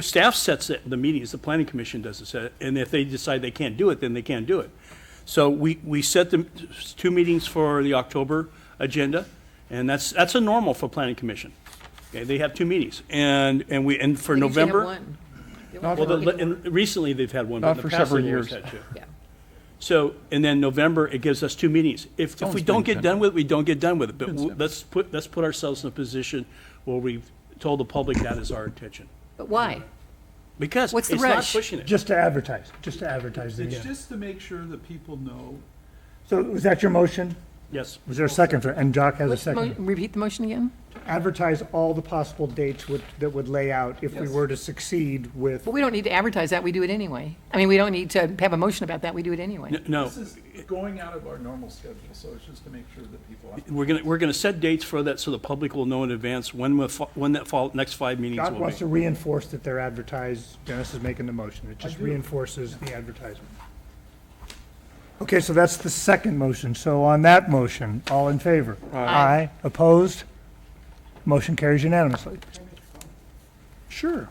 staff sets the meetings, the planning commission doesn't set it, and if they decide they can't do it, then they can't do it. So we set the 2 meetings for the October agenda, and that's a normal for planning commission. Okay, they have 2 meetings, and for They usually have November. one. And recently they've had one, but Not in for the past several they've always years. had 2. Yeah. So, and then November, it gives us 2 meetings. If we don't get done with it, we don't get done with it. But let's put ourselves in a position where we've told the public that is our intention. But why? Because What's the it's not rush? pushing it. Just to advertise. The It's just to make sure that people know. So was that your motion? Yes. Was there a second for it? And Jock has a second. Repeat the motion again? Advertise all the possible dates that would lay out if we Yes. were to succeed with. But we don't need to advertise that. We do it anyway. I mean, we don't need to have a motion about that. We do it anyway. No, This is going out of our normal schedule, so it's just to make sure that people. we're gonna set dates for that so the public will know in advance when that next 5 meetings Jock will wants to be. reinforce that they're advertised. Dennis is making the motion. It just reinforces the advertisement. Okay, so that's the second motion. So on that motion, all in favor? Aye. Opposed? Motion carries unanimously. Sure.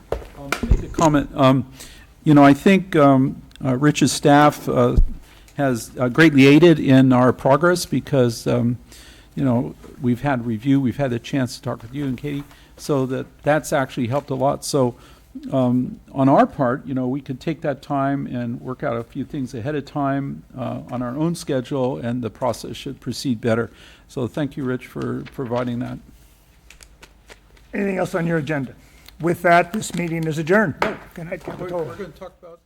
Make a comment. I think Rich's staff has greatly aided in our progress because, we've had review, we've had the chance to talk with you and Katie, so that's actually helped a lot. So on our part, we could take that time and work out a few things ahead of time on our own schedule, and the process should proceed better. So thank you, Rich, for providing that. Anything else on your agenda? With that, this meeting is adjourned. Good night, Capitola. We're going to talk about